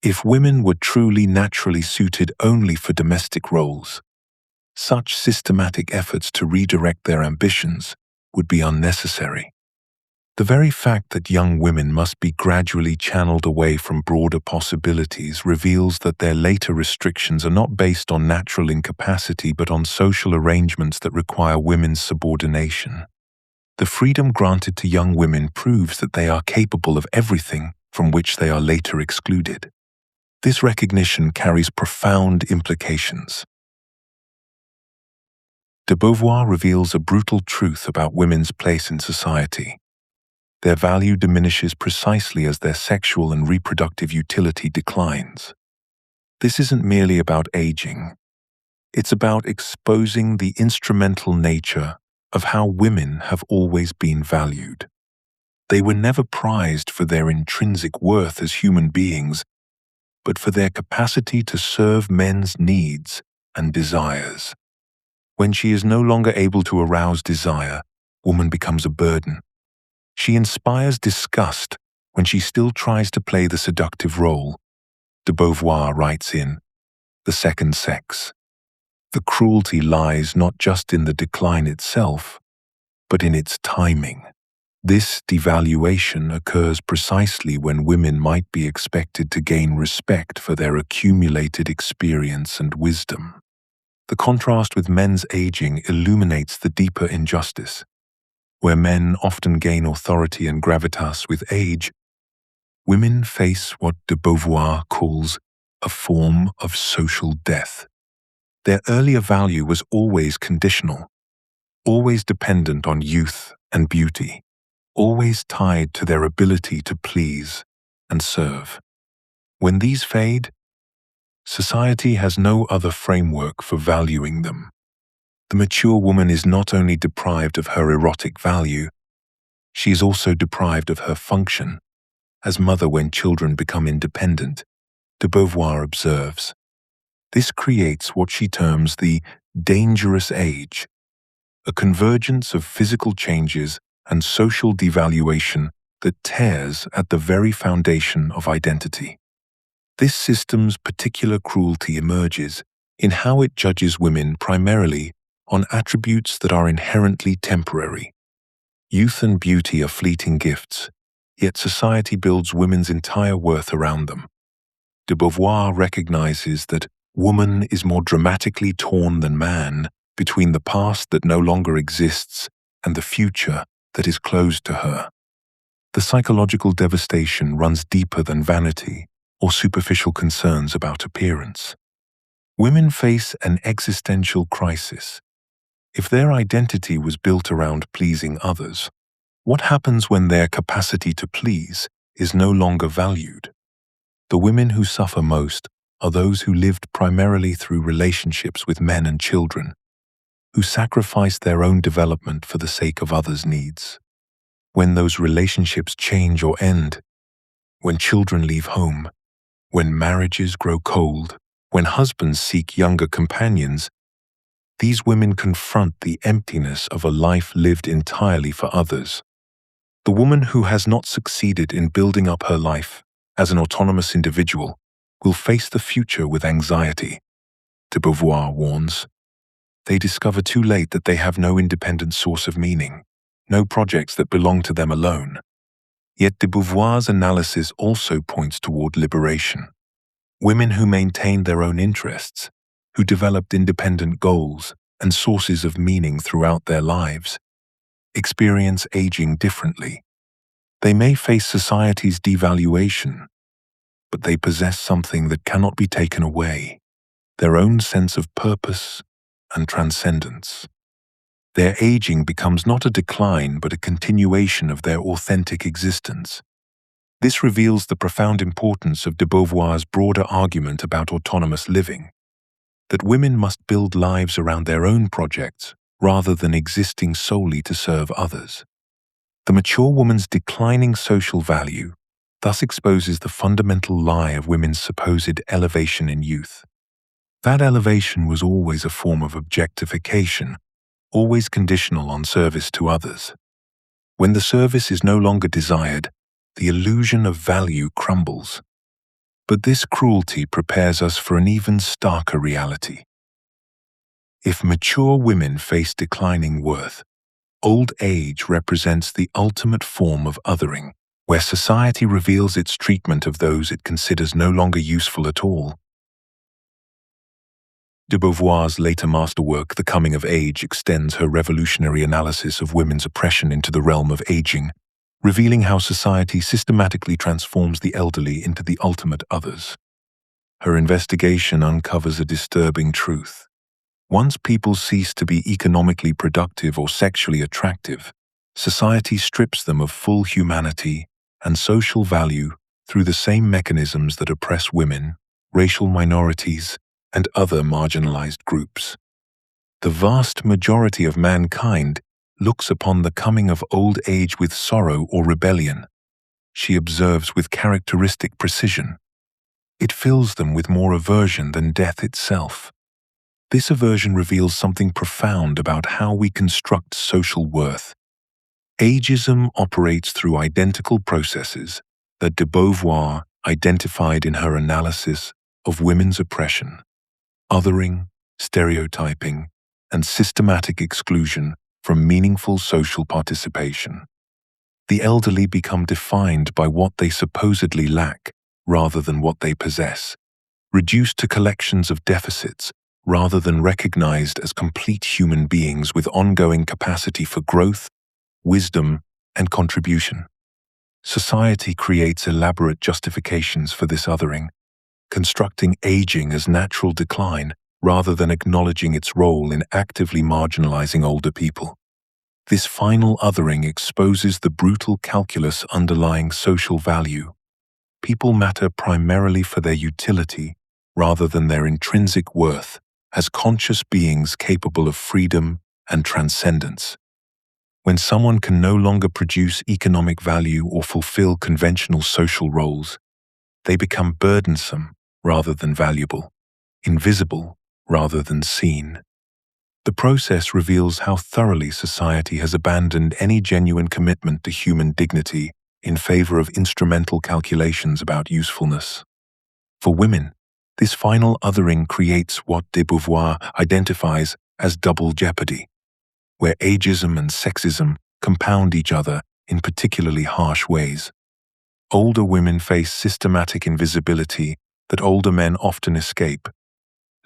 If women were truly naturally suited only for domestic roles, such systematic efforts to redirect their ambitions would be unnecessary. The very fact that young women must be gradually channeled away from broader possibilities reveals that their later restrictions are not based on natural incapacity but on social arrangements that require women's subordination. The freedom granted to young women proves that they are capable of everything from which they are later excluded. This recognition carries profound implications. De Beauvoir reveals a brutal truth about women's place in society. Their value diminishes precisely as their sexual and reproductive utility declines. This isn't merely about aging. It's about exposing the instrumental nature of how women have always been valued. They were never prized for their intrinsic worth as human beings, but for their capacity to serve men's needs and desires. When she is no longer able to arouse desire, woman becomes a burden. She inspires disgust when she still tries to play the seductive role. De Beauvoir writes in The Second Sex, "The cruelty lies not just in the decline itself, but in its timing." This devaluation occurs precisely when women might be expected to gain respect for their accumulated experience and wisdom. The contrast with men's aging illuminates the deeper injustice. Where men often gain authority and gravitas with age, women face what de Beauvoir calls a form of social death. Their earlier value was always conditional, always dependent on youth and beauty, always tied to their ability to please and serve. When these fade, society has no other framework for valuing them. The mature woman is not only deprived of her erotic value, she is also deprived of her function as mother when children become independent, de Beauvoir observes. This creates what she terms the dangerous age, a convergence of physical changes and social devaluation that tears at the very foundation of identity. This system's particular cruelty emerges in how it judges women primarily on attributes that are inherently temporary. Youth and beauty are fleeting gifts, yet society builds women's entire worth around them. De Beauvoir recognizes that woman is more dramatically torn than man between the past that no longer exists and the future that is closed to her. The psychological devastation runs deeper than vanity or superficial concerns about appearance. Women face an existential crisis. If their identity was built around pleasing others, what happens when their capacity to please is no longer valued? The women who suffer most are those who lived primarily through relationships with men and children, who sacrificed their own development for the sake of others' needs. When those relationships change or end, when children leave home, when marriages grow cold, when husbands seek younger companions, these women confront the emptiness of a life lived entirely for others. The woman who has not succeeded in building up her life as an autonomous individual will face the future with anxiety. De Beauvoir warns, they discover too late that they have no independent source of meaning, no projects that belong to them alone. Yet de Beauvoir's analysis also points toward liberation. Women who maintained their own interests, who developed independent goals and sources of meaning throughout their lives, experience aging differently. They may face society's devaluation, but they possess something that cannot be taken away, their own sense of purpose and transcendence. Their aging becomes not a decline but a continuation of their authentic existence. This reveals the profound importance of de Beauvoir's broader argument about autonomous living, that women must build lives around their own projects rather than existing solely to serve others. The mature woman's declining social value thus exposes the fundamental lie of women's supposed elevation in youth. That elevation was always a form of objectification, always conditional on service to others. When the service is no longer desired, the illusion of value crumbles. But this cruelty prepares us for an even starker reality. If mature women face declining worth, old age represents the ultimate form of othering, where society reveals its treatment of those it considers no longer useful at all. De Beauvoir's later masterwork, The Coming of Age, extends her revolutionary analysis of women's oppression into the realm of aging, revealing how society systematically transforms the elderly into the ultimate others. Her investigation uncovers a disturbing truth. Once people cease to be economically productive or sexually attractive, Society strips them of full humanity and social value through the same mechanisms that oppress women, racial minorities, and other marginalized groups. The vast majority of mankind looks upon the coming of old age with sorrow or rebellion. She observes with characteristic precision. It fills them with more aversion than death itself. This aversion reveals something profound about how we construct social worth. Ageism operates through identical processes that de Beauvoir identified in her analysis of women's oppression: othering, stereotyping, and systematic exclusion from meaningful social participation. The elderly become defined by what they supposedly lack rather than what they possess, reduced to collections of deficits rather than recognized as complete human beings with ongoing capacity for growth, wisdom, and contribution. Society creates elaborate justifications for this othering, constructing aging as natural decline rather than acknowledging its role in actively marginalizing older people. This final othering exposes the brutal calculus underlying social value. People matter primarily for their utility rather than their intrinsic worth as conscious beings capable of freedom and transcendence. When someone can no longer produce economic value or fulfill conventional social roles, they become burdensome rather than valuable, invisible rather than seen. The process reveals how thoroughly society has abandoned any genuine commitment to human dignity in favor of instrumental calculations about usefulness. For women, this final othering creates what de Beauvoir identifies as double jeopardy, where ageism and sexism compound each other in particularly harsh ways. Older women face systematic invisibility that older men often escape,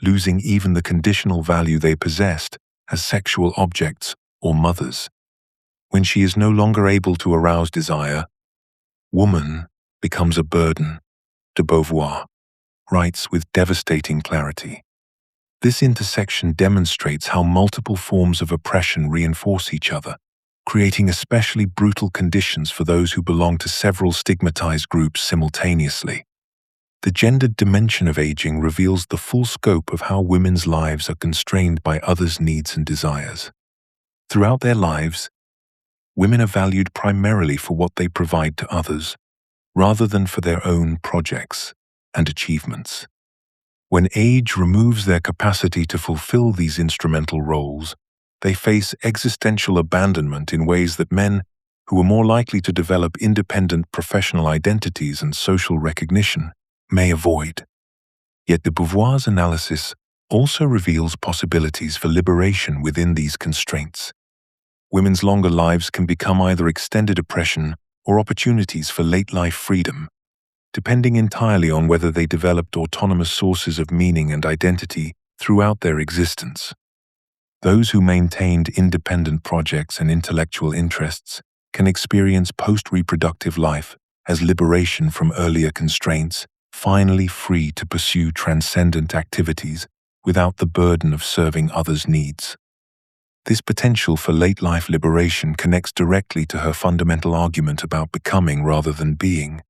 losing even the conditional value they possessed as sexual objects or mothers. When she is no longer able to arouse desire, woman becomes a burden, de Beauvoir writes with devastating clarity. This intersection demonstrates how multiple forms of oppression reinforce each other, creating especially brutal conditions for those who belong to several stigmatized groups simultaneously. The gendered dimension of aging reveals the full scope of how women's lives are constrained by others' needs and desires. Throughout their lives, women are valued primarily for what they provide to others, rather than for their own projects and achievements. When age removes their capacity to fulfill these instrumental roles, they face existential abandonment in ways that men, who are more likely to develop independent professional identities and social recognition, may avoid. Yet de Beauvoir's analysis also reveals possibilities for liberation within these constraints. Women's longer lives can become either extended oppression or opportunities for late-life freedom, depending entirely on whether they developed autonomous sources of meaning and identity throughout their existence. Those who maintained independent projects and intellectual interests can experience post-reproductive life as liberation from earlier constraints, finally free to pursue transcendent activities without the burden of serving others' needs. This potential for late-life liberation connects directly to her fundamental argument about becoming rather than being.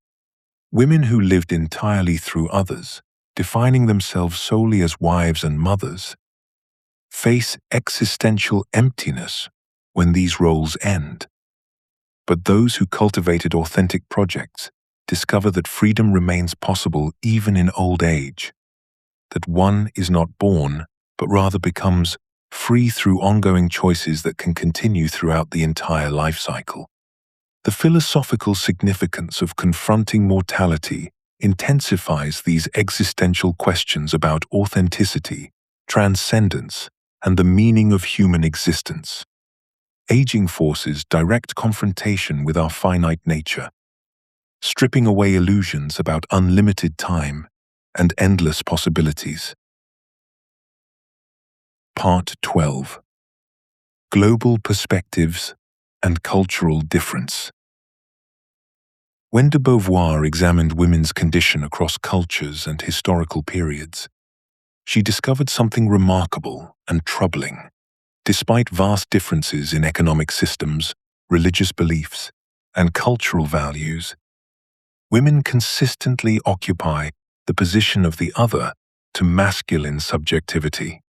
Women who lived entirely through others, defining themselves solely as wives and mothers, face existential emptiness when these roles end. But those who cultivated authentic projects discover that freedom remains possible even in old age, that one is not born, but rather becomes free through ongoing choices that can continue throughout the entire life cycle. The philosophical significance of confronting mortality intensifies these existential questions about authenticity, transcendence, and the meaning of human existence. Aging forces direct confrontation with our finite nature, stripping away illusions about unlimited time and endless possibilities. Part 12. Global Perspectives and Cultural Difference. When de Beauvoir examined women's condition across cultures and historical periods, she discovered something remarkable and troubling. Despite vast differences in economic systems, religious beliefs, and cultural values, women consistently occupy the position of the other to masculine subjectivity.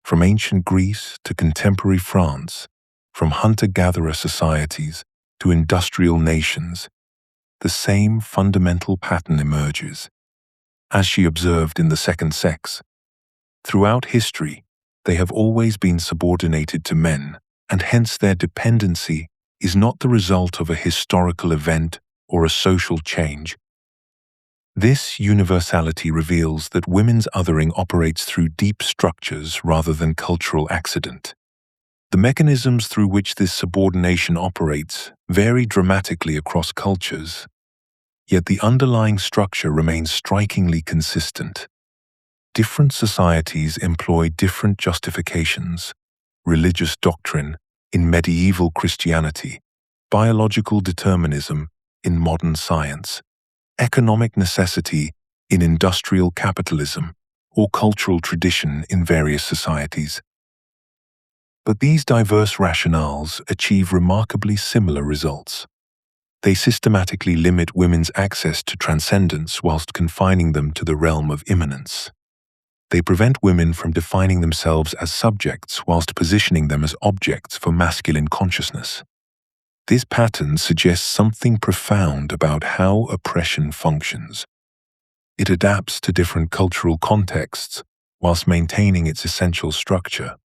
From ancient Greece to contemporary France, from hunter-gatherer societies to industrial nations, the same fundamental pattern emerges, as she observed in the second sex. Throughout history, they have always been subordinated to men, and hence their dependency is not the result of a historical event or a social change. This universality reveals that women's othering operates through deep structures rather than cultural accident. The mechanisms through which this subordination operates vary dramatically across cultures, yet the underlying structure remains strikingly consistent. Different societies employ different justifications: religious doctrine in medieval Christianity, biological determinism in modern science, economic necessity in industrial capitalism, or cultural tradition in various societies. But these diverse rationales achieve remarkably similar results. They systematically limit women's access to transcendence whilst confining them to the realm of immanence. They prevent women from defining themselves as subjects whilst positioning them as objects for masculine consciousness. This pattern suggests something profound about how oppression functions. It adapts to different cultural contexts whilst maintaining its essential structure.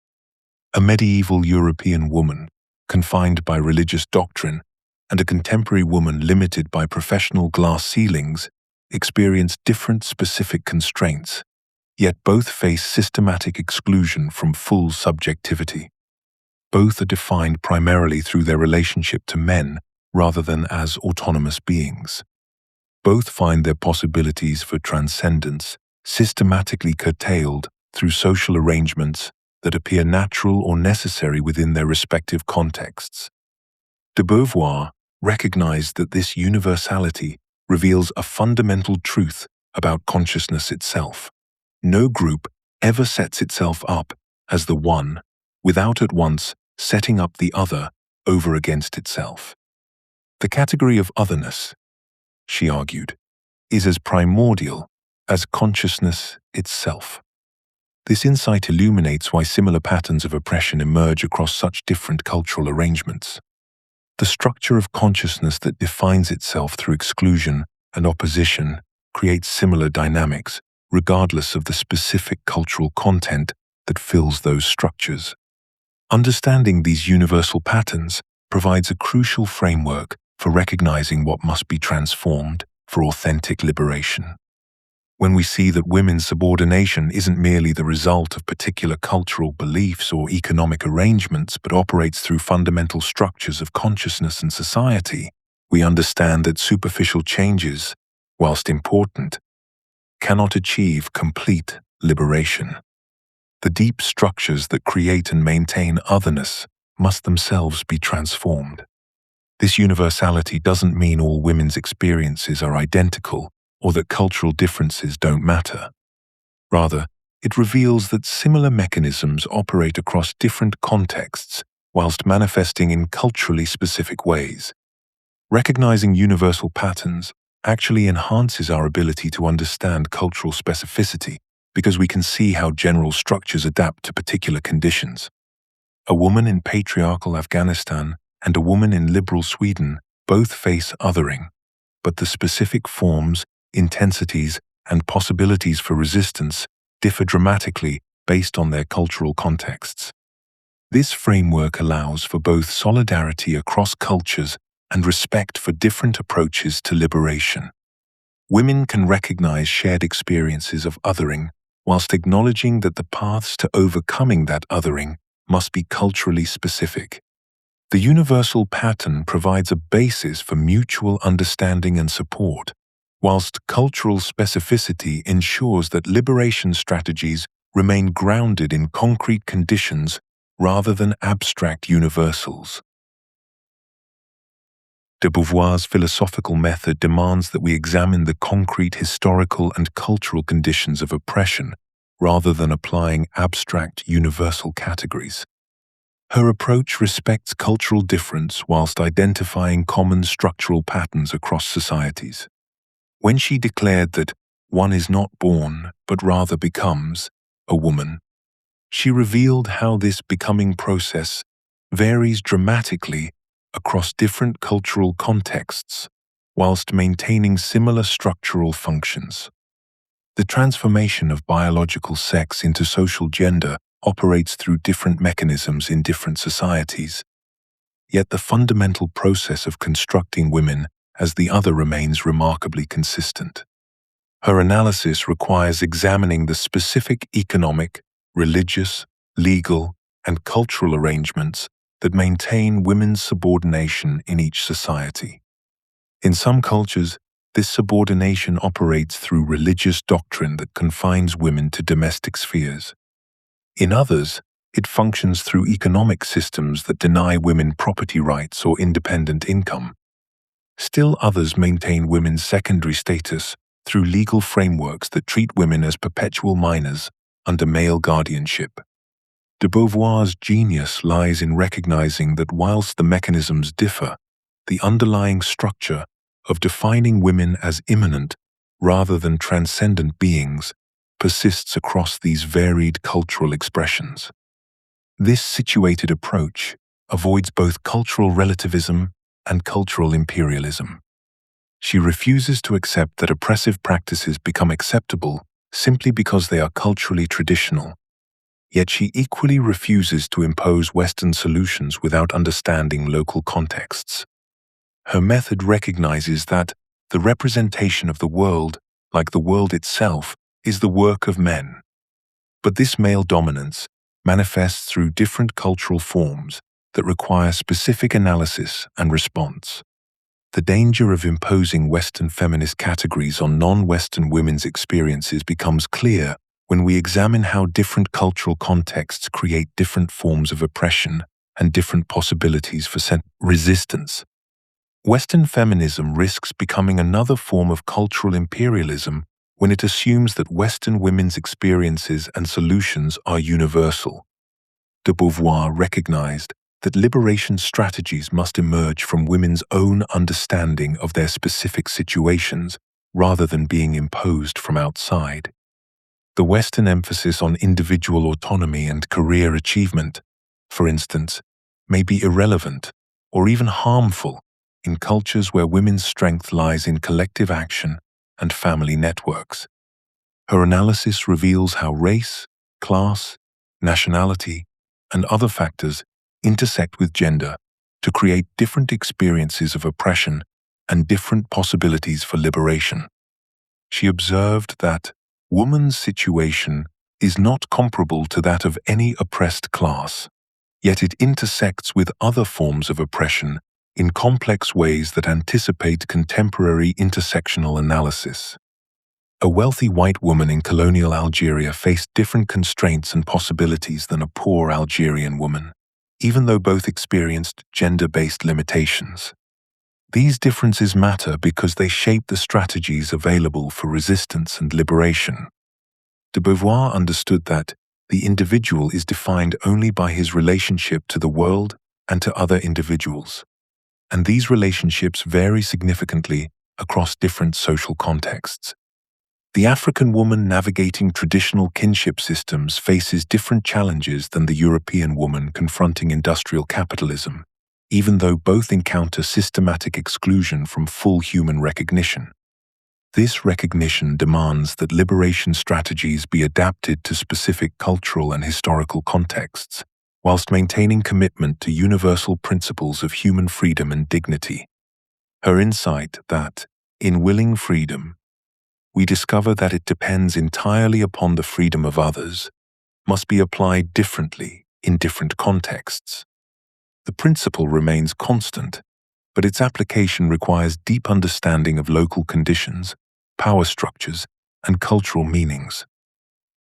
A medieval European woman, confined by religious doctrine, and a contemporary woman limited by professional glass ceilings, experience different specific constraints, yet both face systematic exclusion from full subjectivity. Both are defined primarily through their relationship to men rather than as autonomous beings. Both find their possibilities for transcendence systematically curtailed through social arrangements that appear natural or necessary within their respective contexts. De Beauvoir recognized that this universality reveals a fundamental truth about consciousness itself. No group ever sets itself up as the one without at once setting up the other over against itself. The category of otherness, she argued, is as primordial as consciousness itself. This insight illuminates why similar patterns of oppression emerge across such different cultural arrangements. The structure of consciousness that defines itself through exclusion and opposition creates similar dynamics, regardless of the specific cultural content that fills those structures. Understanding these universal patterns provides a crucial framework for recognizing what must be transformed for authentic liberation. When we see that women's subordination isn't merely the result of particular cultural beliefs or economic arrangements but operates through fundamental structures of consciousness and society, we understand that superficial changes, whilst important, cannot achieve complete liberation. The deep structures that create and maintain otherness must themselves be transformed. This universality doesn't mean all women's experiences are identical or that cultural differences don't matter. Rather, it reveals that similar mechanisms operate across different contexts whilst manifesting in culturally specific ways. Recognizing universal patterns actually enhances our ability to understand cultural specificity because we can see how general structures adapt to particular conditions. A woman in patriarchal Afghanistan and a woman in liberal Sweden both face othering, but the specific forms, intensities, and possibilities for resistance differ dramatically based on their cultural contexts. This framework allows for both solidarity across cultures and respect for different approaches to liberation. Women can recognize shared experiences of othering whilst acknowledging that the paths to overcoming that othering must be culturally specific. The universal pattern provides a basis for mutual understanding and support, whilst cultural specificity ensures that liberation strategies remain grounded in concrete conditions rather than abstract universals. De Beauvoir's philosophical method demands that we examine the concrete historical and cultural conditions of oppression rather than applying abstract universal categories. Her approach respects cultural difference whilst identifying common structural patterns across societies. When she declared that one is not born, but rather becomes, a woman, she revealed how this becoming process varies dramatically across different cultural contexts, whilst maintaining similar structural functions. The transformation of biological sex into social gender operates through different mechanisms in different societies, yet the fundamental process of constructing women as the other remains remarkably consistent. Her analysis requires examining the specific economic, religious, legal, and cultural arrangements that maintain women's subordination in each society. In some cultures, this subordination operates through religious doctrine that confines women to domestic spheres. In others, it functions through economic systems that deny women property rights or independent income. Still others maintain women's secondary status through legal frameworks that treat women as perpetual minors under male guardianship. De Beauvoir's genius lies in recognizing that whilst the mechanisms differ, the underlying structure of defining women as immanent rather than transcendent beings persists across these varied cultural expressions. This situated approach avoids both cultural relativism and cultural imperialism. She refuses to accept that oppressive practices become acceptable simply because they are culturally traditional. Yet she equally refuses to impose Western solutions without understanding local contexts. Her method recognizes that the representation of the world, like the world itself, is the work of men. But this male dominance manifests through different cultural forms that require specific analysis and response. The danger of imposing Western feminist categories on non-Western women's experiences becomes clear when we examine how different cultural contexts create different forms of oppression and different possibilities for resistance. Western feminism risks becoming another form of cultural imperialism when it assumes that Western women's experiences and solutions are universal. De Beauvoir recognized that liberation strategies must emerge from women's own understanding of their specific situations rather than being imposed from outside. The Western emphasis on individual autonomy and career achievement, for instance, may be irrelevant or even harmful in cultures where women's strength lies in collective action and family networks. Her analysis reveals how race, class, nationality, and other factors intersect with gender to create different experiences of oppression and different possibilities for liberation. She observed that woman's situation is not comparable to that of any oppressed class, yet it intersects with other forms of oppression in complex ways that anticipate contemporary intersectional analysis. A wealthy white woman in colonial Algeria faced different constraints and possibilities than a poor Algerian woman, even though both experienced gender-based limitations. These differences matter because they shape the strategies available for resistance and liberation. De Beauvoir understood that the individual is defined only by his relationship to the world and to other individuals, and these relationships vary significantly across different social contexts. The African woman navigating traditional kinship systems faces different challenges than the European woman confronting industrial capitalism, even though both encounter systematic exclusion from full human recognition. This recognition demands that liberation strategies be adapted to specific cultural and historical contexts, whilst maintaining commitment to universal principles of human freedom and dignity. Her insight that, in willing freedom, we discover that it depends entirely upon the freedom of others, must be applied differently in different contexts. The principle remains constant, but its application requires deep understanding of local conditions, power structures, and cultural meanings.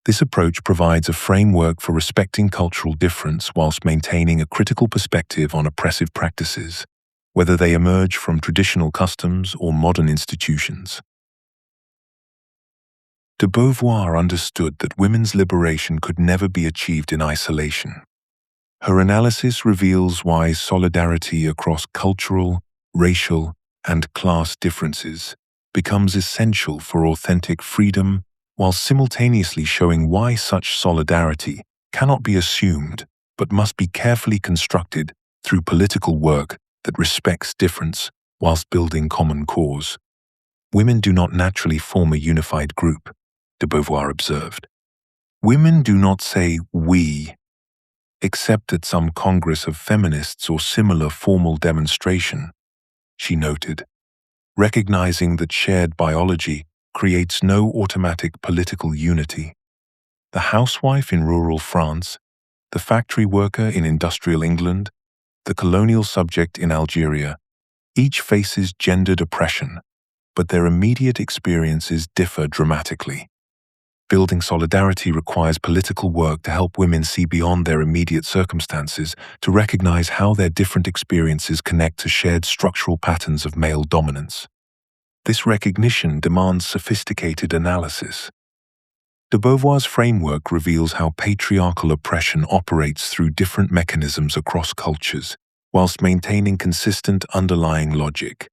This approach provides a framework for respecting cultural difference whilst maintaining a critical perspective on oppressive practices, whether they emerge from traditional customs or modern institutions. De Beauvoir understood that women's liberation could never be achieved in isolation. Her analysis reveals why solidarity across cultural, racial, and class differences becomes essential for authentic freedom, while simultaneously showing why such solidarity cannot be assumed but must be carefully constructed through political work that respects difference whilst building common cause. Women do not naturally form a unified group, de Beauvoir observed. Women do not say "we," except at some congress of feminists or similar formal demonstration, she noted, recognizing that shared biology creates no automatic political unity. The housewife in rural France, the factory worker in industrial England, the colonial subject in Algeria, each faces gendered oppression, but their immediate experiences differ dramatically. Building solidarity requires political work to help women see beyond their immediate circumstances, to recognize how their different experiences connect to shared structural patterns of male dominance. This recognition demands sophisticated analysis. De Beauvoir's framework reveals how patriarchal oppression operates through different mechanisms across cultures, whilst maintaining consistent underlying logic.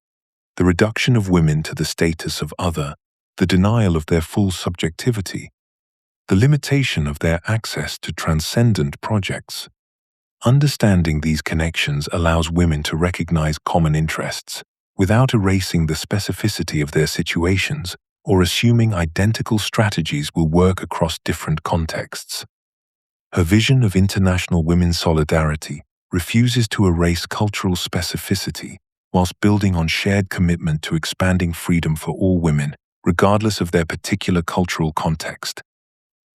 The reduction of women to the status of other, the denial of their full subjectivity, the limitation of their access to transcendent projects. Understanding these connections allows women to recognize common interests, without erasing the specificity of their situations or assuming identical strategies will work across different contexts. Her vision of international women's solidarity refuses to erase cultural specificity, whilst building on shared commitment to expanding freedom for all women, regardless of their particular cultural context.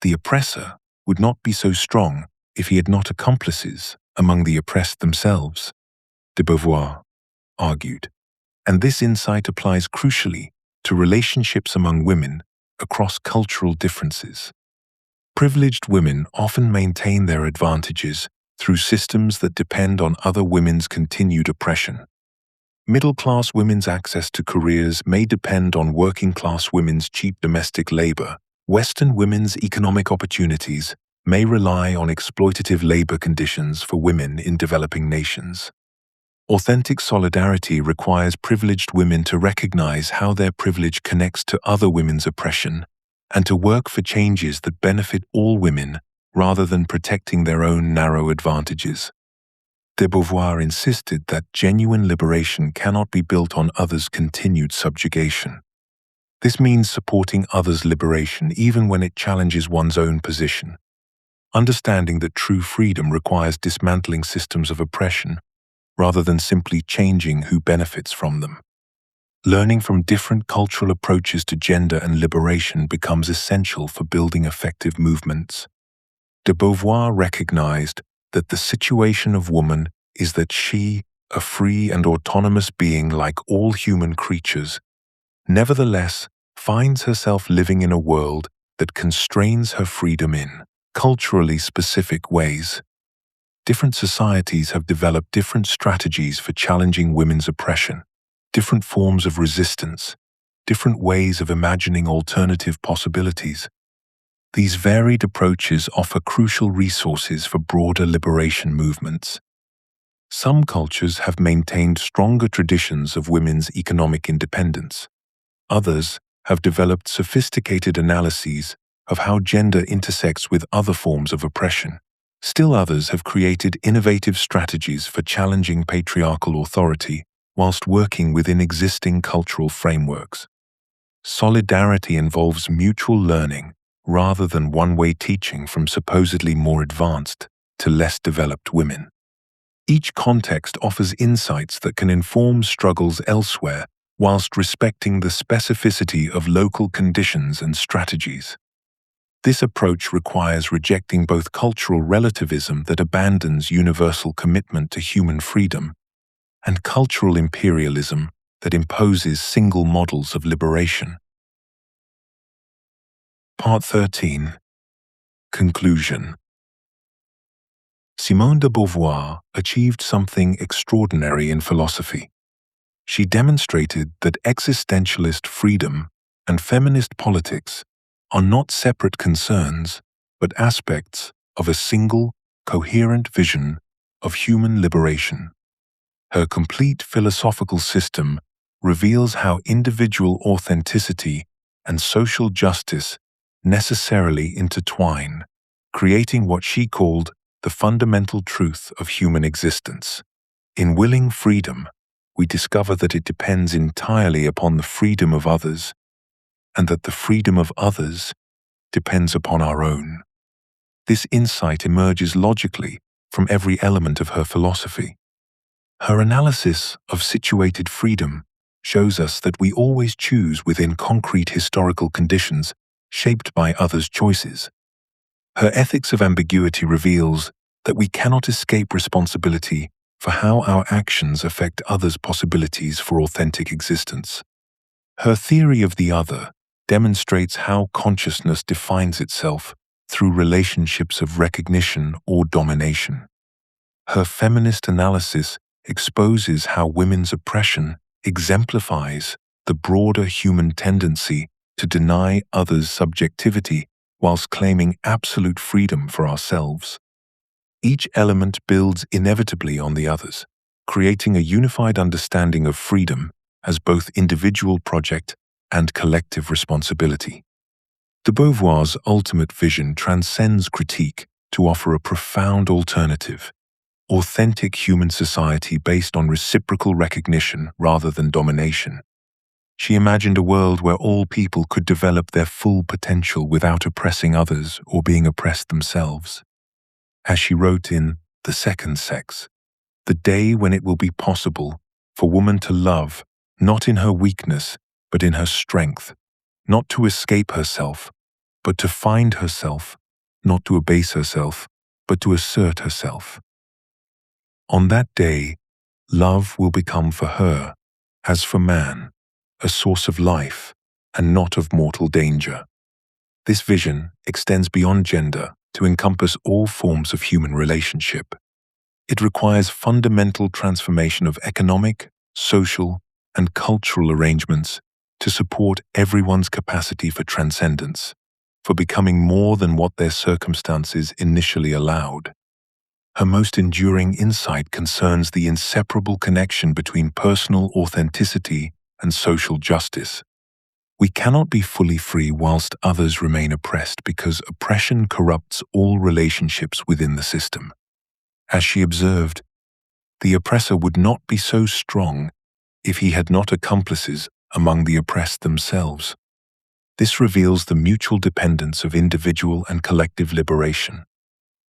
The oppressor would not be so strong if he had not accomplices among the oppressed themselves, de Beauvoir argued, and this insight applies crucially to relationships among women across cultural differences. Privileged women often maintain their advantages through systems that depend on other women's continued oppression. Middle-class women's access to careers may depend on working-class women's cheap domestic labor. Western women's economic opportunities may rely on exploitative labor conditions for women in developing nations. Authentic solidarity requires privileged women to recognize how their privilege connects to other women's oppression, and to work for changes that benefit all women rather than protecting their own narrow advantages. De Beauvoir insisted that genuine liberation cannot be built on others' continued subjugation. This means supporting others' liberation even when it challenges one's own position. Understanding that true freedom requires dismantling systems of oppression, rather than simply changing who benefits from them. Learning from different cultural approaches to gender and liberation becomes essential for building effective movements. De Beauvoir recognized that the situation of woman is that she, a free and autonomous being like all human creatures, nevertheless finds herself living in a world that constrains her freedom in culturally specific ways. Different societies have developed different strategies for challenging women's oppression, different forms of resistance, different ways of imagining alternative possibilities. These varied approaches offer crucial resources for broader liberation movements. Some cultures have maintained stronger traditions of women's economic independence. Others have developed sophisticated analyses of how gender intersects with other forms of oppression. Still others have created innovative strategies for challenging patriarchal authority whilst working within existing cultural frameworks. Solidarity involves mutual learning rather than one-way teaching from supposedly more advanced to less developed women. Each context offers insights that can inform struggles elsewhere whilst respecting the specificity of local conditions and strategies. This approach requires rejecting both cultural relativism that abandons universal commitment to human freedom and cultural imperialism that imposes single models of liberation. Part 13. Conclusion. Simone de Beauvoir achieved something extraordinary in philosophy. She demonstrated that existentialist freedom and feminist politics are not separate concerns, but aspects of a single, coherent vision of human liberation. Her complete philosophical system reveals how individual authenticity and social justice necessarily intertwine, creating what she called the fundamental truth of human existence. In Willing Freedom, we discover that it depends entirely upon the freedom of others, and that the freedom of others depends upon our own. This insight emerges logically from every element of her philosophy. Her analysis of situated freedom shows us that we always choose within concrete historical conditions shaped by others' choices. Her ethics of ambiguity reveals that we cannot escape responsibility for how our actions affect others' possibilities for authentic existence. Her theory of the other demonstrates how consciousness defines itself through relationships of recognition or domination. Her feminist analysis exposes how women's oppression exemplifies the broader human tendency to deny others' subjectivity whilst claiming absolute freedom for ourselves. Each element builds inevitably on the others, creating a unified understanding of freedom as both individual project and collective responsibility. De Beauvoir's ultimate vision transcends critique to offer a profound alternative: authentic human society based on reciprocal recognition rather than domination. She imagined a world where all people could develop their full potential without oppressing others or being oppressed themselves. As she wrote in The Second Sex, "The day when it will be possible for woman to love, not in her weakness, but in her strength, not to escape herself, but to find herself, not to abase herself, but to assert herself. On that day, love will become for her, as for man, a source of life and not of mortal danger." This vision extends beyond gender to encompass all forms of human relationship. It requires fundamental transformation of economic, social, and cultural arrangements to support everyone's capacity for transcendence, for becoming more than what their circumstances initially allowed. Her most enduring insight concerns the inseparable connection between personal authenticity and social justice. We cannot be fully free whilst others remain oppressed because oppression corrupts all relationships within the system. As she observed, the oppressor would not be so strong if he had not accomplices among the oppressed themselves. This reveals the mutual dependence of individual and collective liberation.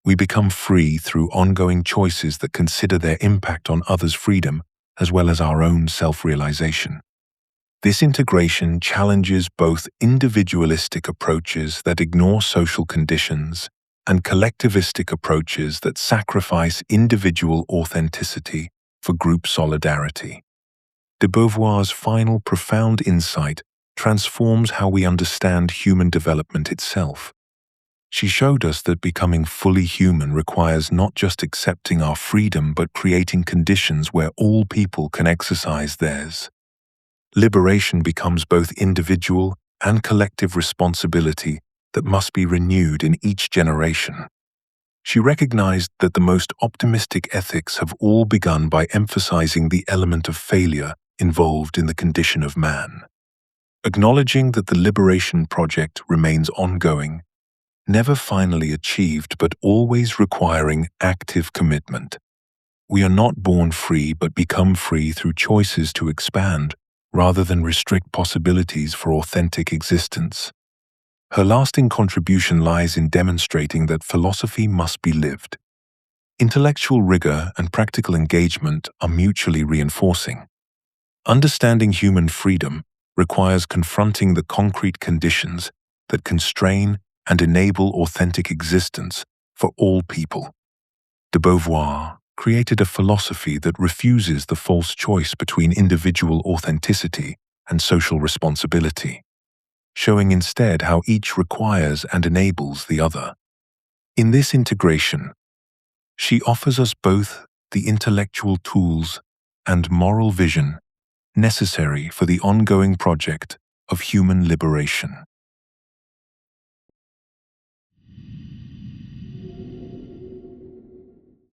We become free through ongoing choices that consider their impact on others' freedom as well as our own self-realization. This integration challenges both individualistic approaches that ignore social conditions and collectivistic approaches that sacrifice individual authenticity for group solidarity. De Beauvoir's final profound insight transforms how we understand human development itself. She showed us that becoming fully human requires not just accepting our freedom but creating conditions where all people can exercise theirs. Liberation becomes both individual and collective responsibility that must be renewed in each generation. She recognized that the most optimistic ethics have all begun by emphasizing the element of failure involved in the condition of man. Acknowledging that the liberation project remains ongoing, never finally achieved but always requiring active commitment. We are not born free but become free through choices to expand rather than restrict possibilities for authentic existence. Her lasting contribution lies in demonstrating that philosophy must be lived. Intellectual rigor and practical engagement are mutually reinforcing. Understanding human freedom requires confronting the concrete conditions that constrain and enable authentic existence for all people. De Beauvoir created a philosophy that refuses the false choice between individual authenticity and social responsibility, showing instead how each requires and enables the other. In this integration, she offers us both the intellectual tools and moral vision necessary for the ongoing project of human liberation.